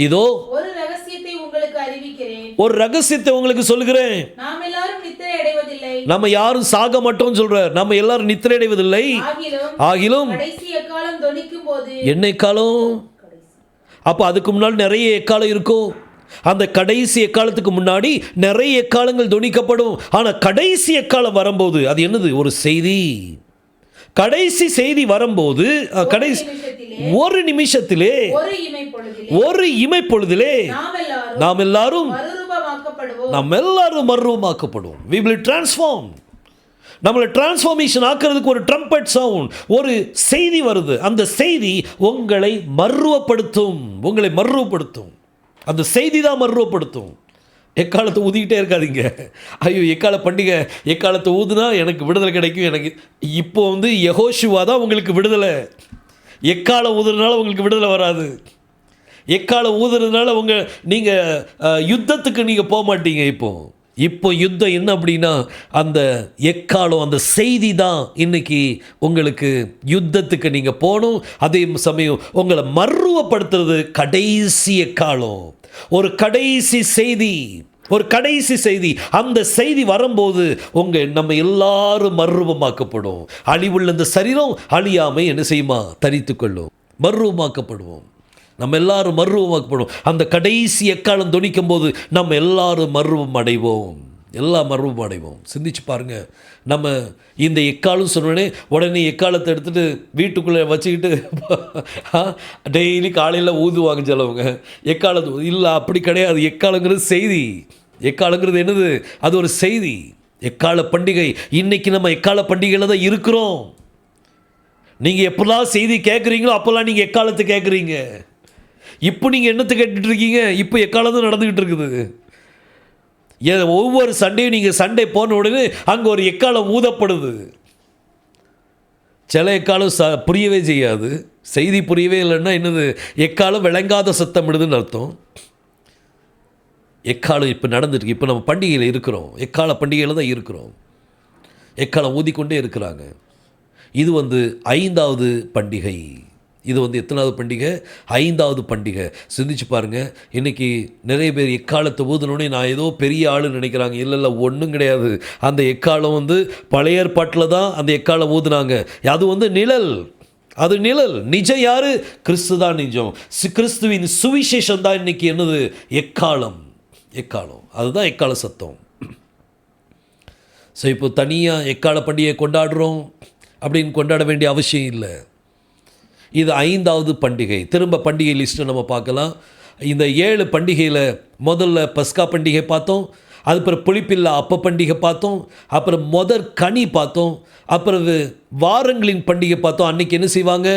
இதோ ஒரு ரகசியத்தை உங்களுக்கு அறிவிக்கிறேன், ஒரு ரகசியத்தை உங்களுக்கு சொல்கிறேன். நாம் எல்லாரும் நித்திரை அடைவதில்லை. நம்ம யாரும் சாக மாட்டோம் சொல்றார். நம்ம எல்லாரும் நித்திரை அடைவதில்லை. ஆகிலும் கடைசி எக்காலம் தொனிக்கும் போது. என்ன எக்காலம்? அப்போ அதுக்கு முன்னாடி நிறைய எக்காலம் இருக்கும். அந்த கடைசி எக்காலத்துக்கு முன்னாடி நிறைய எக்காலங்கள் தொனிக்கப்படும். ஆனால் கடைசி எக்காலம் வரும்போது அது என்னது? ஒரு செய்தி. கடைசி செய்தி வரும்போது ஒரு நிமிஷத்திலே, ஒரு இமை பொழுதிலே நாம் எல்லாரும் மறுரூபமாக்கப்படுவோம். We will transform. நம்மளை டிரான்ஸ்ஃபார்மேஷன் ஆக்கிறதுக்கு ஒரு ட்ரம்பட் சவுண்ட், ஒரு செய்தி வருது. அந்த செய்தி உங்களை மறுரூபப்படுத்தும். அந்த செய்தி தான் மறுரூபப்படுத்தும். எக்காலத்தை ஊதிக்கிட்டே இருக்காதீங்க. ஐயோ எக்கால பண்டிகை, எக்காலத்தை ஊதுனா எனக்கு விடுதலை கிடைக்கும். எனக்கு இப்போ வந்து யெகோஷுவா தான் உங்களுக்கு விடுதலை. எக்காலம் ஊதுறதுனால உங்களுக்கு விடுதலை வராது. எக்காலம் ஊதுறதுனால நீங்கள் யுத்தத்துக்கு நீங்கள் போக மாட்டீங்க. இப்போ யுத்தம் என்ன அப்படின்னா, அந்த எக்காலம், அந்த செய்தி தான் இன்னைக்கு உங்களுக்கு யுத்தத்துக்கு நீங்கள் போகணும். அதே சமயம் உங்களை மறுரூபப்படுத்துறது கடைசி எக்காலம், ஒரு கடைசி செய்தி, ஒரு கடைசி செய்தி. அந்த செய்தி வரும்போது நம்ம எல்லாரும் மறுரூபமாக்கப்படும். அழிவுள்ள இந்த சரீரம் அழியாமை என்ன செய்யுமா? தரித்து கொள்ளும். மறுரூபமாக்கப்படுவோம். நம்ம எல்லாரும் மறுரூபமாக்கப்படும். அந்த கடைசி எக்காலம் தொனிக்கும் போது நம்ம எல்லாரும் மறுரூபம் அடைவோம். எல்லாம் மறுரூபம் அடைவோம். சிந்திச்சு பாருங்க. நம்ம இந்த எக்காலம் சொன்னோடனே உடனே எக்காலத்தை எடுத்துகிட்டு வீட்டுக்குள்ளே வச்சுக்கிட்டு டெய்லி காலையில் ஊதுவாங்க சிலவங்க. எக்காலத்து இல்லை, அப்படி கிடையாது. எக்காலங்கிறது செய்தி. எக்காலங்கிறது என்னது? அது ஒரு செய்தி. எக்கால பண்டிகை. இன்றைக்கி நம்ம எக்கால பண்டிகையில் தான் இருக்கிறோம். நீங்கள் எப்போல்லாம் செய்தி கேட்குறீங்களோ அப்போல்லாம் நீங்கள் எக்காலத்தை கேட்குறீங்க. இப்போ நீங்கள் என்னத்தை கேட்டுட்ருக்கீங்க? இப்போ எக்காலம் தான் நடந்துக்கிட்டு இருக்குது. ஒவ்வொரு சண்டையும் நீங்கள் சண்டை போன உடனே அங்கே ஒரு எக்காலம் ஊதப்படுது. சில எக்காலம் புரியவே செய்யாது. செய்தி புரியவே இல்லைன்னா என்னது? எக்காலம் விளங்காத சத்தம் இடுதுன்னு அர்த்தம். எக்காலம் இப்போ நடந்துட்டு, இப்போ நம்ம பண்டிகையில் இருக்கிறோம். எக்கால பண்டிகையில் தான் இருக்கிறோம். எக்காலம் ஊதிக்கொண்டே இருக்கிறாங்க. இது 5வது பண்டிகை. இது எத்தனாவது பண்டிகை? 5வது பண்டிகை. சிந்திச்சு பாருங்கள். இன்றைக்கி நிறைய பேர் எக்காலத்தை ஊதுனோடனே நான் ஏதோ பெரிய ஆளுன்னு நினைக்கிறாங்க. இல்லை, ஒன்றும் கிடையாது. அந்த எக்காலம் பழைய ஏற்பாட்டில் தான் அந்த எக்காலம் ஊதுனாங்க. அது நிழல். அது நிழல். நிஜம் யார்? கிறிஸ்து தான் நிஜம். கிறிஸ்துவின் சுவிசேஷம் தான் இன்றைக்கி என்னது? எக்காலம். எக்காலம் அதுதான் எக்கால சத்தம். ஸோ இப்போ தனியாக எக்கால பண்டிகையை கொண்டாடுறோம் அப்படின்னு கொண்டாட வேண்டிய அவசியம் இல்லை. இது 5வது பண்டிகை. திரும்ப பண்டிகை லிஸ்ட்டை நம்ம பார்க்கலாம். இந்த 7 பண்டிகையில் முதல்ல பஸ்கா பண்டிகை பார்த்தோம். அதுக்கப்புறம் புளிப்பில்லா அப்ப பண்டிகை பார்த்தோம். அப்புறம் முதற் கனி பார்த்தோம். அப்புறம் வாரங்களின் பண்டிகை பார்த்தோம். அன்றைக்கி என்ன செய்வாங்க?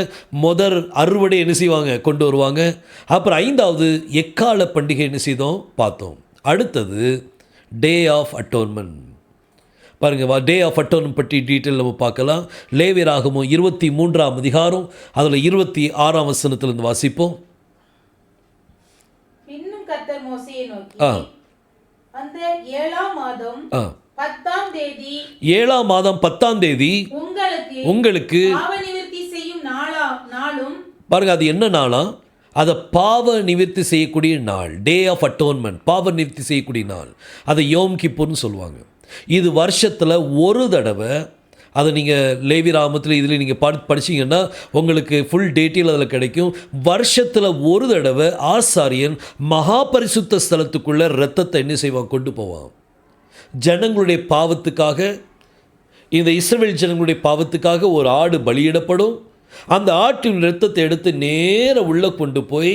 முதற் அறுவடை என்ன செய்வாங்க? கொண்டு வருவாங்க. அப்புறம் 5வது எக்கால பண்டிகை என்ன செய்தோம்? பார்த்தோம். அடுத்தது டே ஆஃப் அட்டோன்மெண்ட். பாருங்கள், டே ஆஃப் அட்டோன்மெண்ட் பற்றி டீட்டெயில் நம்ம பார்க்கலாம். லேவியராகமம் 23ஆம் அதிகாரம் அதில் 26ஆம் வசனத்திலிருந்து வாசிப்போம். இன்னும் கர்த்தர் மோசேயை நோக்கி, அந்த 7ஆம் மாதம் 10ஆம் தேதி 7ஆம் மாதம் 10ஆம் தேதி உங்களுக்கு பாவ நிவர்த்தி செய்யும் நாளும். பாருங்க, அது என்ன நாளாம்? அதை பாவ நிவர்த்தி செய்யக்கூடிய நாள். டே ஆஃப் அட்டோன்மெண்ட், பாவ நிவர்த்தி செய்யக்கூடிய நாள். அதை யோம் கிப்பூர்னு சொல்லுவாங்க. இது வருஷத்தில் ஒரு தடவை. அதை நீங்கள் லேவியராகமத்தில் இதில் நீங்கள் படிச்சிங்கன்னா உங்களுக்கு ஃபுல் டீட்டெயில் அதில் கிடைக்கும். வருஷத்தில் ஒரு தடவை ஆசாரியன் மகா பரிசுத்த ஸ்தலத்துக்குள்ளே இரத்தத்தை என்ன செய்வான்? கொண்டு போவான். ஜனங்களுடைய பாவத்துக்காக, இந்த இஸ்ரவேல் ஜனங்களுடைய பாவத்துக்காக ஒரு ஆடு பலியிடப்படும். அந்த ஆட்டின் இரத்தத்தை எடுத்து நேர உள்ளே கொண்டு போய்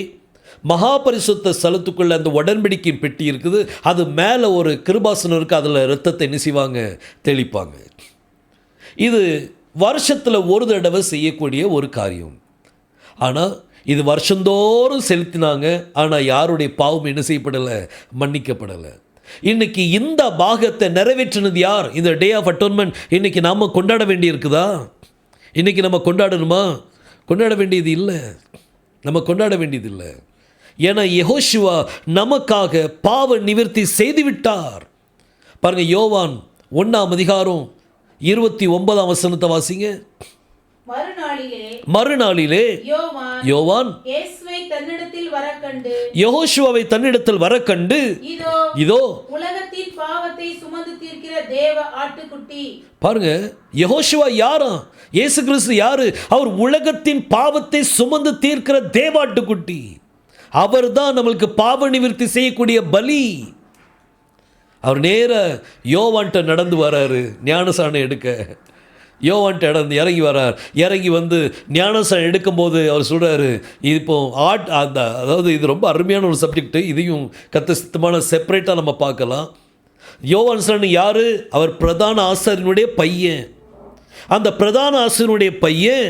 மகா பரிசுத்த ஸ்தலத்துக்குள்ளே அந்த உடன்படிக்கை பெட்டி இருக்குது. அது மேலே ஒரு கிருபாசனம் இருக்குது. அதில் இரத்தத்தை என்ன செய்வாங்க? தெளிப்பாங்க. இது வருஷத்தில் ஒரு தடவை செய்யக்கூடிய ஒரு காரியம். ஆனால் இது வருஷந்தோறும் செலுத்தினாங்க. ஆனால் யாருடைய பாவம் என்ன செய்யப்படலை? மன்னிக்கப்படலை. இன்றைக்கி இந்த பாகத்தை நிறைவேற்றினது யார்? இந்த டே ஆஃப் அட்டோன்மெண்ட் இன்றைக்கி நாம் கொண்டாட வேண்டியிருக்குதா? இன்றைக்கி நம்ம கொண்டாடணுமா? கொண்டாட வேண்டியது இல்லை. நம்ம கொண்டாட வேண்டியது இல்லை. ஏன்னா யெகோஷுவா நமக்காக பாவ நிவர்த்தி செய்துவிட்டார். பாருங்கள், யோவான் 1ஆம் அதிகாரம் 29ஆம் வசனத்தை வாசிங்க. மறுநாளிலே யோவான் யெகோஷுவாவை தன்னிடத்தில் வர கண்டு, இதோ உலகத்தின் பாவத்தை சுமந்து தீர்க்கிற தேவ ஆட்டுக்குட்டி. பாருங்க, யெகோஷுவா யாரா? இயேசு கிறிஸ்து யாரு? அவர் உலகத்தின் பாவத்தை சுமந்து தீர்க்கிற தேவாட்டுக்குட்டி. அவர் தான் நம்மளுக்கு பாவ நிவர்த்தி செய்யக்கூடிய பலி. அவர் நேர யோவான்ட்ட நடந்து வராரு ஞானசானம் எடுக்க. யோவான்ட்ட இறங்கி வரார். இறங்கி ஞானசானம் எடுக்கும்போது அவர் சொல்கிறாரு, இப்போ அதாவது இது ரொம்ப அருமையான ஒரு சப்ஜெக்ட். இதையும் சித்தமான செப்பரேட்டாக நம்ம பார்க்கலாம். யோவான் யார்? அவர் பிரதான ஆசாரியனுடைய பையன். அந்த பிரதான ஆசிரியனுடைய பையன்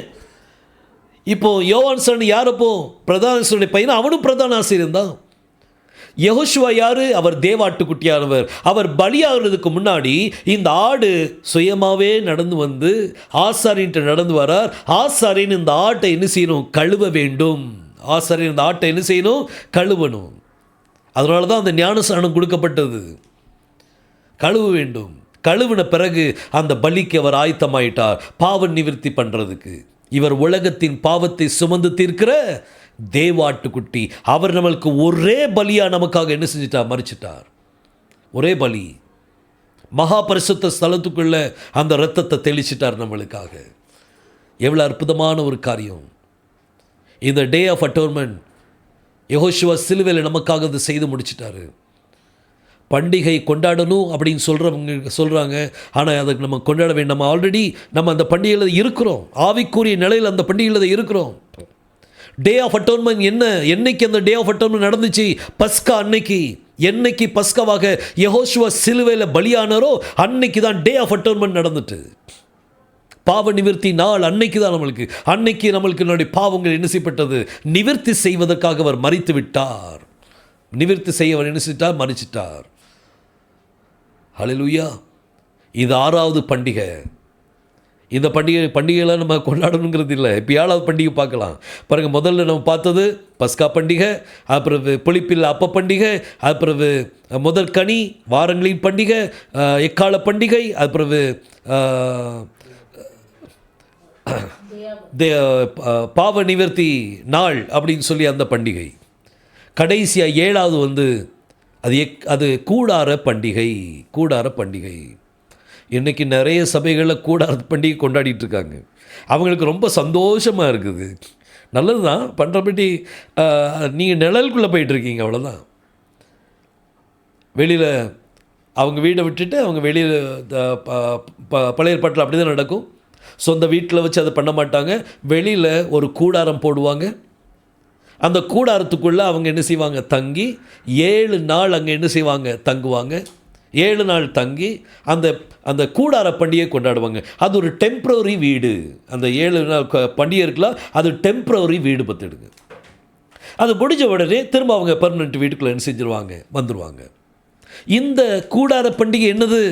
இப்போ யோவான் யார்? அப்போ பிரதான ஆசிரியனுடைய பையன். அவனும் பிரதான ஆசிரியன் தான். யெகோஷுவா யார்? அவர் தேவாட்டுக்குட்டியானவர். அவர் பலியாகிறதுக்கு முன்னாடி இந்த ஆடு சுயமாகவே நடந்து ஆசாரியன்ட்ட நடந்து வரார். ஆசாரியன் இந்த ஆட்டை என்ன செய்யணும்? கழுவ வேண்டும். ஆசாரியன் இந்த ஆட்டை என்ன செய்யணும்? கழுவணும். அதனால தான் அந்த ஞானஸ்நானம் கொடுக்கப்பட்டது. கழுவ வேண்டும். கழுவின பிறகு அந்த பலிக்கு அவர் ஆயத்தமாயிட்டார், பாவ நிவர்த்தி பண்ணுறதுக்கு. இவர் உலகத்தின் பாவத்தை சுமந்து தீர்க்கிற தேவாட்டுக்குட்டி. அவர் நம்மளுக்கு ஒரே பலியாக நமக்காக என்ன செஞ்சிட்டார்? மரிச்சிட்டார். ஒரே பலி. மகா பரிசுத்த ஸ்தலத்துக்குள்ள அந்த இரத்தத்தை தெளிச்சிட்டார் நம்மளுக்காக. எவ்வளோ அற்புதமான ஒரு காரியம். இந்த டே ஆஃப் அட்டோன்மெண்ட் யெகோஷுவா சிலுவையில் நமக்காக அதை செய்து முடிச்சிட்டாரு. பண்டிகை கொண்டாடணும் அப்படின்னு சொல்கிறாங்க. ஆனால் அதுக்கு நம்ம கொண்டாட வேண்டும். நம்ம ஆல்ரெடி நம்ம அந்த பண்டிகையில் இருக்கிறோம். ஆவிக்குரிய நிலையில் அந்த பண்டிகையில் இருக்கிறோம். டே ஆஃப் அட்டோன்மெண்ட் என்னைக்கு அந்த டே ஆஃப் அட்டோன்மெண்ட் நடந்துச்சு? பஸ்கா அன்னைக்கு. என்னைக்கு பஸ்காவாக யெகோஷுவா சிலுவையில் பலியானாரோ அன்னைக்கு தான் டே ஆஃப் அட்டோன்மெண்ட் நடந்துட்டு. பாவ நிவர்த்தி நாள் அன்னைக்கு தான் அன்னைக்கு நம்மளுக்கு என்னுடைய பாவங்கள் என்ன செய்யப்பட்டது? நிவர்த்தி செய்வதற்காக அவர் மரித்து விட்டார். நிவர்த்தி செய்ய அவர் என்ன செய்தார்? மரிச்சிட்டார். ஹல்லேலூயா. இது 6வது பண்டிகை. இந்த பண்டிகைலாம் நம்ம கொண்டாடணுங்கிறது இல்லை. இப்போ 7வது பண்டிகை பார்க்கலாம் பாருங்கள். முதல்ல நம்ம பார்த்தது பஸ்கா பண்டிகை, அப்புறம் புளிப்பில் அப்ப பண்டிகை, அப்புறம் முதல் கனி, வாரங்களின் பண்டிகை, எக்கால பண்டிகை, அப்புறம் பாவ நிவர்த்தி நாள் அப்படின்னு சொல்லி அந்த பண்டிகை. கடைசியாக 7வது அது கூடார பண்டிகை. கூடார பண்டிகை. இன்றைக்கி நிறைய சபைகளில் கூடார பண்டிகை கொண்டாடிட்டு இருக்காங்க. அவங்களுக்கு ரொம்ப சந்தோஷமாக இருக்குது. நல்லது தான் பண்ணுறபடி. நீங்கள் நிழலுக்குள்ளே போயிட்டுருக்கீங்க, அவ்வளோதான். வெளியில் அவங்க வீடை விட்டுட்டு அவங்க வெளியில் பழைய ஏற்பாட்டில் அப்படி தான் நடக்கும். சொந்த வீட்டில் வச்சு அதை பண்ண மாட்டாங்க. வெளியில் ஒரு கூடாரம் போடுவாங்க. அந்த கூடாரத்துக்குள்ளே அவங்க என்ன செய்வாங்க? தங்கி 7 நாள் அங்கே என்ன செய்வாங்க? தங்குவாங்க. 7 நாள் தங்கி அந்த கூடார பண்டிகை கொண்டாடுவாங்க. அது ஒரு டெம்ப்ரவரி வீடு. அந்த 7 நாள் பண்டிகை இருக்கலாம், அது டெம்ப்ரவரி வீடு பார்த்துடுங்க. அது முடிஞ்ச உடனே திரும்ப அவங்க பெர்மனெண்ட் வீட்டுக்குள்ளே என்ன செஞ்சுருவாங்க? வந்துடுவாங்க. இந்த கூடார பண்டிகை என்னது?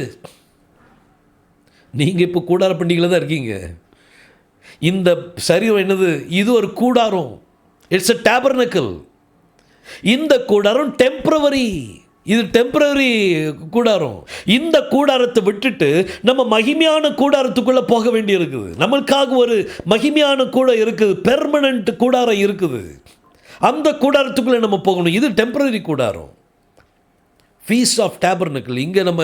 நீங்கள் இப்போ கூடார பண்டிகையில் தான் இருக்கீங்க. இந்த சரீரம் என்னது? இது ஒரு கூடாரம். It's a tabernacle. இந்த கூடாரம் டெம்பரவரி. இது டெம்பரவரி கூடாரம். இந்த கூடாரத்தை விட்டுட்டு நம்ம மகிமையான கூடாரத்துக்குள்ளே போக வேண்டி இருக்குது. நம்மளுக்காக ஒரு மகிமையான கூடம் இருக்குது, பெர்மனண்ட் கூடாரம் இருக்குது. அந்த கூடாரத்துக்குள்ளே நம்ம போகணும். இது டெம்பரரி கூடாரம். Feast of tabernacle. இங்கே நம்ம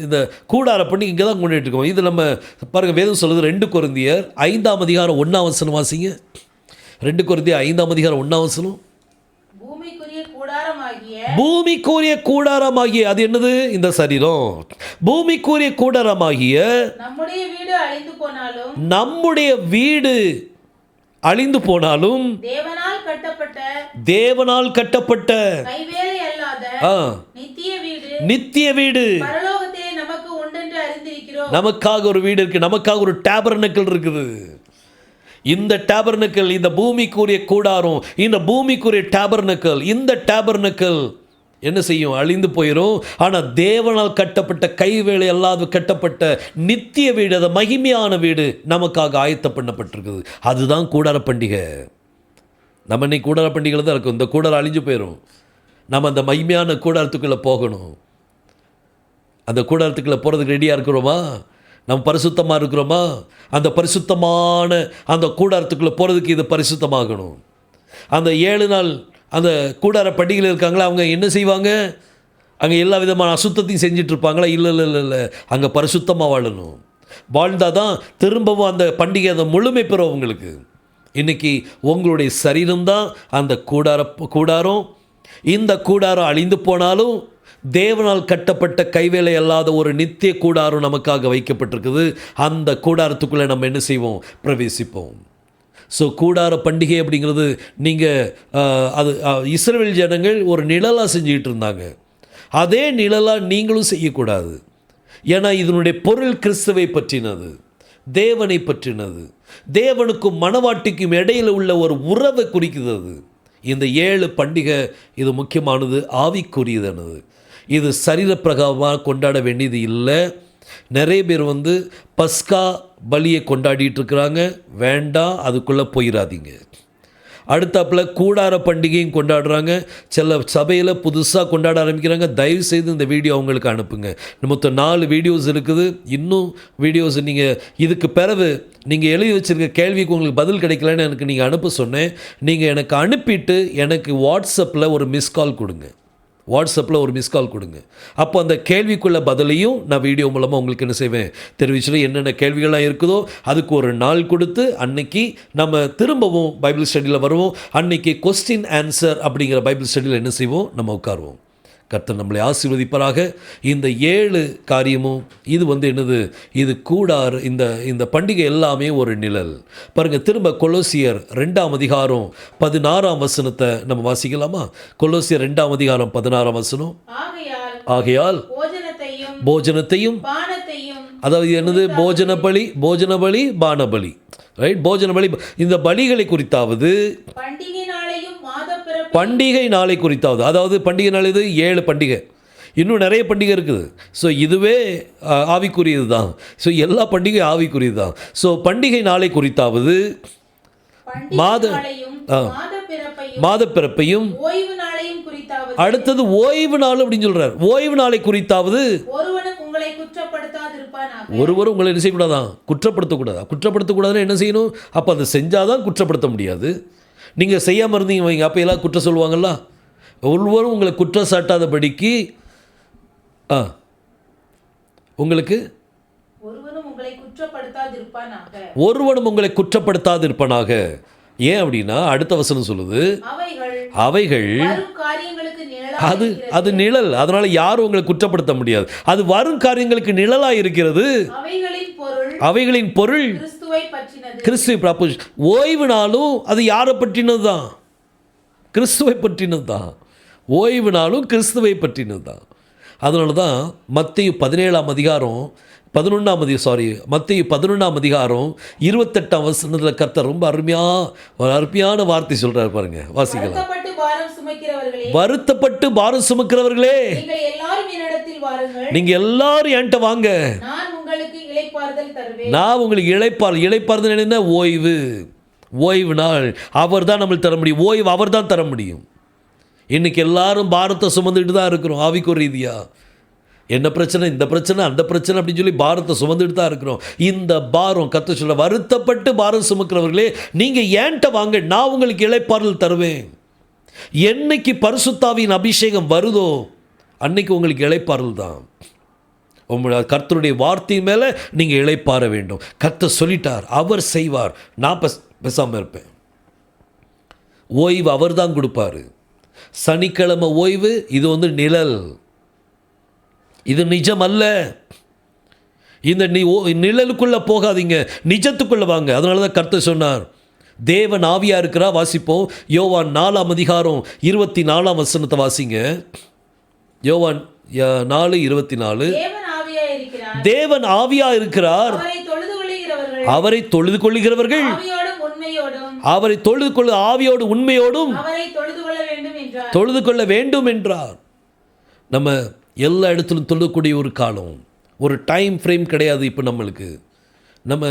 இந்த கூடார பண்ணி இங்கே தான் கொண்டுட்டு இருக்கோம். இது நம்ம பாருங்கள், வேதம் சொல்லுது 2 கொரிந்தியர் 5ஆம் அதிகாரம் 1ஆம் வசனம் வாசிங்க. 2 கொரிந்தியர் 5ஆம் அதிகாரம் 1ஆம் வசனம். பூமிக்குரிய கூடாரமாகிய அது என்னது? இந்த சரீரம். பூமிக்குரிய கூடாரமாகிய நம்முடைய வீடு அழிந்து போனாலும் தேவனால் கட்டப்பட்ட நித்திய வீடு நமக்காக ஒரு வீடு இருக்கு. நமக்காக ஒரு டேபர்னக்கிள் இருக்குது. இந்த டேபர்னக்கிள், இந்த பூமிக்குரிய கூடாரம், இந்த பூமிக்குரிய டேபர்னக்கிள், இந்த டேபர்னக்கிள் என்ன செய்யும்? அழிந்து போயிடும். ஆனால் தேவனால் கட்டப்பட்ட கைவேலை அல்லாது கட்டப்பட்ட நித்திய வீடு, அது மகிமையான வீடு நமக்காக ஆயத்த பண்ணப்பட்டிருக்குது. அதுதான் கூடார பண்டிகை. நம்ம இன்னைக்கு கூடார பண்டிகையில் தான் இருக்கும். இந்த கூடாரம் அழிஞ்சு போயிடும். நம்ம அந்த மகிமையான கூடாரத்துக்குள்ளே போகணும். அந்த கூடாரத்துக்குள்ளே போகிறதுக்கு ரெடியாக இருக்கிறோமா? நம்ம பரிசுத்தமாக இருக்கிறோமா? அந்த பரிசுத்தமான அந்த கூடாரத்துக்குள்ளே போகிறதுக்கு இது பரிசுத்தமாகணும். அந்த 7 நாள் அந்த கூடார பண்டிகையில் இருக்காங்களா, அவங்க என்ன செய்வாங்க? அங்கே எல்லா விதமான அசுத்தத்தையும் செஞ்சிட்ருப்பாங்களா? இல்லை. அங்கே பரிசுத்தமாக வாழணும். வாழ்ந்தால் தான் திரும்பவும் அந்த பண்டிகை அந்த முழுமை பெறும் உங்களுக்கு. இன்றைக்கி உங்களுடைய சரீரம்தான் அந்த கூடாரம். இந்த கூடாரம் அழிந்து போனாலும் தேவனால் கட்டப்பட்ட கைவேலை அல்லாத ஒரு நித்திய கூடாரம் நமக்காக வைக்கப்பட்டிருக்குது. அந்த கூடாரத்துக்குள்ளே நம்ம என்ன செய்வோம்? பிரவேசிப்போம். ஸோ கூடார பண்டிகை அப்படிங்கிறது அது இஸ்ரவேல் ஜனங்கள் ஒரு நிழலாக செஞ்சுக்கிட்டு இருந்தாங்க. அதே நிழலாக நீங்களும் செய்யக்கூடாது. ஏன்னா இதனுடைய பொருள் கிறிஸ்துவை பற்றினது, தேவனை பற்றினது, தேவனுக்கும் மணவாட்டிக்கும் இடையில் உள்ள ஒரு உறவை குறிக்கிறது. இந்த 7 பண்டிகை இது முக்கியமானது, ஆவிக்குரியதானது. இது சரீர பிரகாரமாக கொண்டாட வேண்டியது இல்லை. நிறைய பேர் பஸ்கா பலியை கொண்டாடிட்டு இருக்கிறாங்க. வேண்டாம், அதுக்குள்ளே போயிடாதீங்க. அடுத்தாப்பில் கூடார பண்டிகையும் கொண்டாடுறாங்க. சில சபையில் புதுசாக கொண்டாட ஆரம்பிக்கிறாங்க. தயவுசெய்து இந்த வீடியோ அவங்களுக்கு அனுப்புங்க. மொத்தம் 4 வீடியோஸ் இருக்குது. இன்னும் வீடியோஸ் நீங்கள் இதுக்கு பிறகு நீங்கள் எழுதி வச்சுருக்க கேள்விக்கு உங்களுக்கு பதில் கிடைக்கலன்னு எனக்கு நீங்கள் அனுப்ப சொன்னேன். நீங்கள் எனக்கு அனுப்பிட்டு எனக்கு வாட்ஸ்அப்பில் ஒரு மிஸ் கால் கொடுங்க. வாட்ஸ்அப்பில் ஒரு மிஸ் கால் கொடுங்க. அப்போ அந்த கேள்விக்குள்ள பதிலையும் நான் வீடியோ மூலமாக உங்களுக்கு என்ன செய்வேன் தெரிவிச்சுட்டு, என்னென்ன கேள்விகள்லாம் இருக்குதோ அதுக்கு ஒரு நாள் கொடுத்து அன்னைக்கு நம்ம திரும்பவும் பைபிள் ஸ்டடியில் வருவோம். அன்னைக்கு கொஸ்டின் ஆன்சர் அப்படிங்கிற பைபிள் ஸ்டடியில் என்ன செய்வோம், நம்ம உட்காருவோம். கர்த்தர் நம்மளை ஆசீர்வதிப்பராக. இந்த 7 காரியமும் இது என்னது, இது கூடார். இந்த பண்டிகை எல்லாமே ஒரு நிழல். பாருங்கள், திரும்ப கொலோசியர் 2ஆம் அதிகாரம் 16ஆம் வசனத்தை நம்ம வாசிக்கலாமா? கொலோசியர் 2ஆம் அதிகாரம் 16ஆம் வசனம். ஆகையால் போஜனத்தையும் அதாவது என்னது, போஜன பலி பானபலி, ரைட்? போஜன பலி, இந்த பலிகளை குறித்தாவது பண்டிகை நாளை குறித்தாவது, அதாவது பண்டிகை நாள் இது 7 பண்டிகை, இன்னும் நிறைய பண்டிகை இருக்குது. ஸோ இதுவே ஆவிக்குரியது தான். ஸோ எல்லா பண்டிகை ஆவிக்குரியது தான். ஸோ பண்டிகை நாளை குறித்தாவது மாத பிறப்பையும் அடுத்தது ஓய்வு நாள் அப்படின்னு சொல்றார். ஓய்வு நாளை குறித்தாவது ஒருவரும் உங்களை என்ன செய்யக்கூடாதான், குற்றப்படுத்தக்கூடாதா? குற்றப்படுத்தக்கூடாதுன்னு என்ன செய்யணும்? அப்போ அதை செஞ்சாதான் குற்றப்படுத்த முடியாது. நீங்கள் செய்யாமல் இருந்தீங்க வைங்க, அப்போ எல்லாம் குற்றம் சொல்லுவாங்கள்ல. ஒருவரும் உங்களை குற்றம் சாட்டாதபடிக்கு உங்களுக்கு ஒருவனும் உங்களை குற்றப்படுத்தாதிருப்பானாக. ஏன் அப்படின்னா அடுத்த வசனம் சொல்லுது, அவைகள் அது நிழல், அதனால யாரும் உங்களை குற்றப்படுத்த முடியாது. அது வரும் காரியங்களுக்கு நிழலாக இருக்கிறது. அவைகளின் பொருள் கிறிஸ்துவை ப்ராப்போஸ். ஓய்வு நாளும் அது யாரை பற்றினது தான்? கிறிஸ்துவை பற்றினது தான். ஓய்வு நாளும் கிறிஸ்துவை பற்றினது தான். அதனால தான் மத்தேயு 17ஆம் அதிகாரம் 11ஆம் மத்தேயு 11ஆம் அதிகாரம் 28ஆம் வசனத்தில் கர்த்தர் ரொம்ப அருமையான வார்த்தை சொல்றாரு பாருங்க, வாசிக்கலாம். வருத்தப்பட்டு பாரம் சுமக்கிறவர்களே, நீங்க எல்லாரும் என்கிட்ட வாங்க, நான் உங்களுக்கு இளைப்பாறுதல் என்ன? ஓய்வு நாள் அவர் தான் நம்மளுக்கு தர முடியும். ஓய்வு அவர் தான் தர முடியும். இன்னைக்கு எல்லாரும் பாரத்தை சுமந்துட்டு தான் இருக்கிறோம். ஆவிக்குரிய ரீதியா என்ன பிரச்சனை, இந்த பிரச்சனை, அந்த பிரச்சனை அப்படின்னு சொல்லி பாரத்தை சுமந்துட்டு தான் இருக்கிறோம். இந்த பாரம் கர்த்தர் சொல்ல, வருத்தப்பட்டு பாரம் சுமக்கிறவர்களே நீங்க என்கிட்ட வாங்க, நான் உங்களுக்கு இளைப்பாறுதல் தருவேன். என்னைக்கு பரிசுத்தாவின் அபிஷேகம் வருதோ அன்னைக்கு உங்களுக்கு இளைப்பாறுதல் தான். உங்களுடைய கர்த்தருடைய வார்த்தை மேலே நீங்கள் இளைப்பாற வேண்டும். கர்த்தர் சொல்லிட்டார், அவர் செய்வார், நான் பேசாமல் இருப்பேன். ஓய்வு அவர் தான் கொடுப்பார். சனிக்கிழமை ஓய்வு, இது நிழல், இது நிஜம் அல்ல. இந்த நிழலுக்குள்ளே போகாதீங்க, நிஜத்துக்குள்ளே வாங்க. அதனால தான் கர்த்தர் சொன்னார், தேவன் ஆவியாக இருக்கிறா. வாசிப்போம், யோவான் 4ஆம் அதிகாரம் 24ஆம் வசனத்தை வாசிங்க. யோவான் 4:24. தேவன் ஆவியா இருக்கிறார், அவரை தொழுது கொள்ளுகிறவர்கள் அவரை தொழுது கொள்ள ஆவியோடு உண்மையோடும் தொழுது கொள்ள வேண்டும் என்றார். நம்ம எல்லா இடத்திலும் தொழக்கூடிய ஒரு காலம், ஒரு டைம் ஃப்ரேம் கிடையாது. இப்போ நம்மளுக்கு நம்ம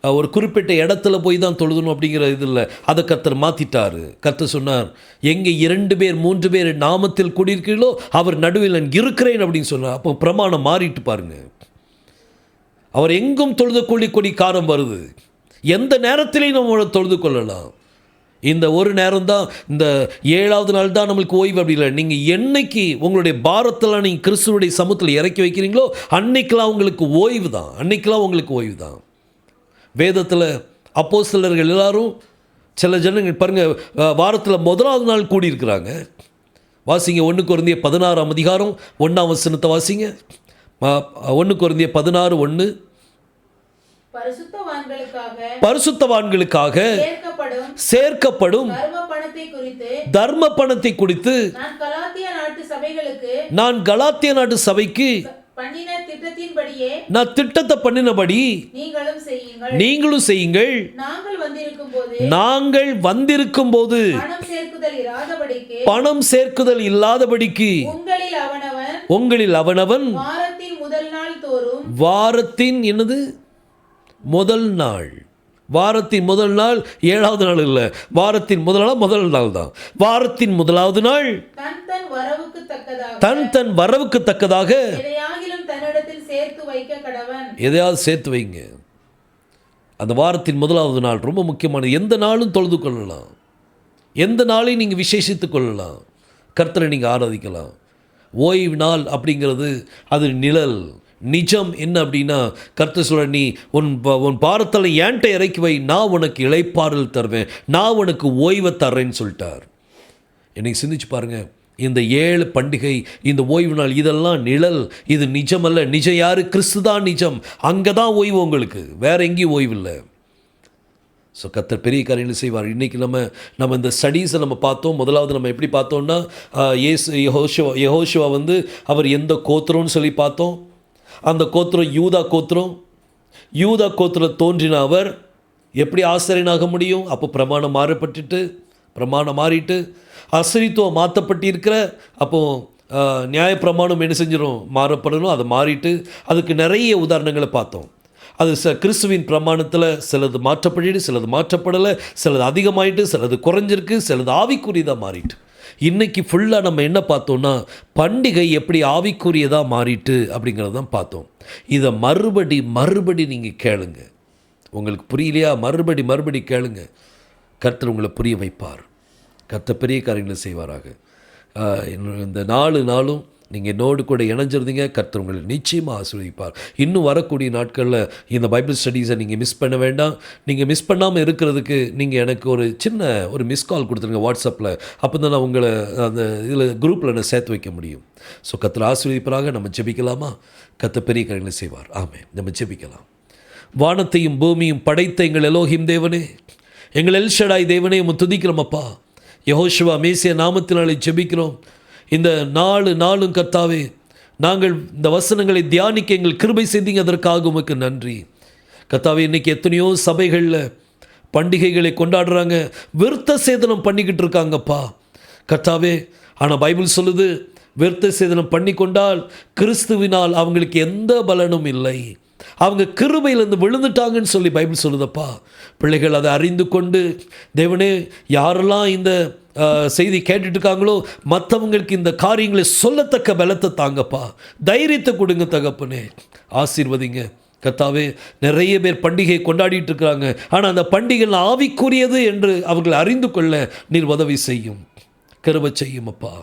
ஒரு குறிப்பிட்ட இடத்துல போய் தான் தொழுதணும் அப்படிங்கிற இது இல்லை. அதை கர்த்தர் மாற்றிட்டார். கர்த்தர் சொன்னார், எங்கே 2 பேர் 3 பேர் நாமத்தில் கூடியிருக்கிறீர்களோ அவர் நடுவில் நான் இருக்கிறேன் அப்படின்னு சொன்னார். அப்போ பிரமாணம் மாறிட்டு பாருங்க. அவர் எங்கும் தொழுது கொடி காரம் வருது. எந்த நேரத்திலையும் நம்ம தொழுது கொள்ளலாம். இந்த ஒரு நேரம் தான், இந்த 7வது நாள் தான் நம்மளுக்கு ஓய்வு அப்படி இல்லை. நீங்கள் என்னைக்கு உங்களுடைய பாரத்தெல்லாம் நீங்கள் கிறிஸ்துவனுடைய சமூகத்தில் இறக்கி வைக்கிறீங்களோ அன்னைக்கெல்லாம் உங்களுக்கு ஓய்வு தான். அன்னைக்கெல்லாம் உங்களுக்கு ஓய்வு தான். வேதத்தில் அப்போஸ்தலர்கள் எல்லாரும், சில ஜனங்கள் பாருங்கள், வாரத்தில் முதலாவது நாள் கூடியிருக்கிறாங்க. வாசிங்க 1 கொரிந்தியர் 16ஆம் அதிகாரம் 1ஆம் வசனத்தை வாசிங்க. 1 கொரிந்தியர் 16:1. பரிசுத்தவான்களுக்காக சேர்க்கப்படும் தர்ம பணத்தை குறித்து நான் கலாத்தியா நாட்டு சபைக்கு நான் திட்டத்தை பண்ணினபடி நீங்களும் செய்யுங்கள். நாங்கள் வந்திருக்கும் போது பணம் சேர்க்குதல் இல்லாதபடிக்கு உங்களில் அவனவன் வாரத்தின் என்னது முதல் நாள், வாரத்தின் முதல் நாள் 7வது நாள் இல்லை, வாரத்தின் முதல் நாள் தான். வாரத்தின் முதலாவது நாள் தன் வரவுக்கு தக்கதாக எதையாவது சேர்த்து வைங்க. அந்த வாரத்தின் முதலாவது நாள் ரொம்ப முக்கியமானது. எந்த நாளும் தொழுது கொள்ளலாம், எந்த நாளையும் நீங்கள் விசேஷித்து கொள்ளலாம், கர்த்தரை நீங்கள் ஆராதிக்கலாம். ஓய்வு நாள் அப்படிங்கிறது அது நிழல். நிஜம் என்ன அப்படின்னா, கர்த்தர் சொல்ற, நீ உன் பாரத்தில் ஏன்ட்ட இறக்கி வை, நான் உனக்கு இளைப்பாறுதல் தருவேன், நான் உனக்கு ஓய்வை தர்றேன்னு சொல்லிட்டார். இன்னைக்கு சிந்திச்சு பாருங்கள், இந்த 7 பண்டிகை, இந்த ஓய்வு நாள், இதெல்லாம் நிழல், இது நிஜமல்ல. நிஜம் யார்? கிறிஸ்து தான் நிஜம். அங்கே தான் ஓய்வு உங்களுக்கு, வேறு எங்கேயும் ஓய்வு இல்லை. ஸோ கர்த்தர் பெரிய காரியங்களை செய்வார். இன்றைக்கி நம்ம இந்த ஸ்டடீஸை நம்ம பார்த்தோம். முதலாவது நம்ம எப்படி பார்த்தோம்னா, யெகோஷுவா வந்து அவர் எந்த கோத்திரம்னு சொல்லி பார்த்தோம். அந்த கோத்திரம் யூதா கோத்திரம். யூதா கோத்திரம் தோன்றின அவர் எப்படி ஆசாரியனாக முடியும்? அப்போ பிரமாணம் மாறிட்டு அசரித்துவம் மாற்றப்பட்டிருக்கிற, அப்போது நியாய பிரமாணம் என்ன செஞ்சிடும்? மாறப்படணும். அதை மாறிட்டு அதுக்கு நிறைய உதாரணங்களை பார்த்தோம். அது கிறிஸ்துவின் பிரமாணத்தில் சிலது மாற்றப்பட்டு, சிலது மாற்றப்படலை, சிலது அதிகமாயிட்டு, சிலது குறைஞ்சிருக்கு, சிலது ஆவிக்குரியதாக மாறிட்டு. இன்றைக்கி ஃபுல்லாக நம்ம என்ன பார்த்தோன்னா, பண்டிகை எப்படி ஆவிக்குரியதாக மாறிட்டு அப்படிங்கிறத தான் பார்த்தோம். இதை மறுபடி நீங்கள் கேளுங்க. உங்களுக்கு புரியலையா? மறுபடி கேளுங்க. கர்த்தர் உங்களை புரிய வைப்பார். கர்த்தர் பெரிய காரியங்களை செய்வாராக. இந்த 4 நாளும் நீங்கள் என்னோடு கூட இணைஞ்சிருந்தீங்க. கர்த்தர் உங்களை நிச்சயமாக ஆசீர்வதிப்பார். இன்னும் வரக்கூடிய நாட்களில் இந்த பைபிள் ஸ்டடீஸை நீங்கள் மிஸ் பண்ண வேண்டாம். நீங்கள் மிஸ் பண்ணாமல் இருக்கிறதுக்கு நீங்கள் எனக்கு ஒரு மிஸ் கால் கொடுத்துருங்க வாட்ஸ்அப்பில். அப்போ தான் நான் உங்களை அந்த இதில் குரூப்பில் நான் சேர்த்து வைக்க முடியும். ஸோ கர்த்தர் ஆசீர்வதிப்பராக. நம்ம ஜெபிக்கலாமா? கர்த்தர் பெரிய காரியங்களை செய்வார். ஆமென். நம்ம ஜெபிக்கலாம். வானத்தையும் பூமியும் படைத்த எங்கள் எலோஹிம் தேவனே, எங்கள் எல்ஷடாய் தேவனே, துதிக்கிறோமப்பா. யெகோஷுவா மேசியா நாமத்தினாலே ஜெபிக்கிறோம். இந்த 4 நாளும் கர்த்தாவே, நாங்கள் இந்த வசனங்களை தியானிக்க எங்கள் கிருபை செய்தீங்க, அதற்காக உமக்கு நன்றி. கர்த்தாவே, இன்றைக்கி எத்தனையோ சபைகளில் பண்டிகைகளை கொண்டாடுறாங்க, விருத்த சேதனம் பண்ணிக்கிட்டு இருக்காங்கப்பா கர்த்தாவே. ஆனால் பைபிள் சொல்லுது, விருத்த சேதனம் பண்ணி கொண்டால் கிறிஸ்துவினால் அவங்களுக்கு எந்த பலனும் இல்லை, அவங்க கிருபையிலேருந்து விழுந்துட்டாங்கன்னு சொல்லி பைபிள் சொல்லுதப்பா. பிள்ளைகள் அதை அறிந்து கொண்டு, தேவனே, யாரெல்லாம் இந்த செய்தி கேட்டுட்டு இருக்காங்களோ மற்றவங்களுக்கு இந்த காரியங்களை சொல்லத்தக்க பலத்தை தாங்கப்பா, தைரியத்தை கொடுங்க தகப்பனே. ஆசீர்வதிங்க கர்த்தாவே. நிறைய பேர் பண்டிகை கொண்டாடிட்டு இருக்கிறாங்க, ஆனால் அந்த பண்டிகைகள் ஆவிக்குரியது என்று அவர்கள் அறிந்து கொள்ள நீர் உதவி செய்யும், கிருபை செய்யும் அப்பா.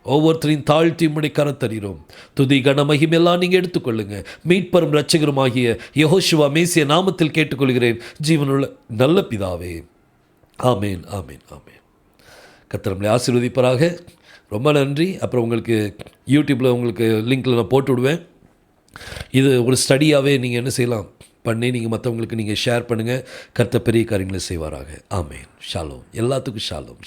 ஒவ்வொருத்தரையும் தாழ்த்தி உம்முடைய கரத்தறிகிறோம். துதி கன மகிமையெல்லாம் நீங்கள் எடுத்துக்கொள்ளுங்க. மீட்பரும் இரட்சகரும் ஆகிய யெகோஷுவா மேசியா நாமத்தில் கேட்டுக்கொள்கிறேன், ஜீவனுள்ள நல்ல பிதாவே. ஆமேன், ஆமேன், ஆமேன். கர்த்தர் நம்மளை ஆசீர்வதிப்பராக. ரொம்ப நன்றி. அப்புறம் உங்களுக்கு யூடியூப்பில் உங்களுக்கு லிங்க்கில் நான் போட்டு விடுவேன். இது ஒரு ஸ்டடியாகவே நீங்கள் என்ன செய்யலாம் பண்ணி நீங்கள் மற்றவங்களுக்கு நீங்கள் ஷேர் பண்ணுங்கள். கர்த்தர் பெரிய காரியங்களை செய்வாராக. ஆமேன். ஷாலோம். எல்லாத்துக்கும் ஷாலோம்.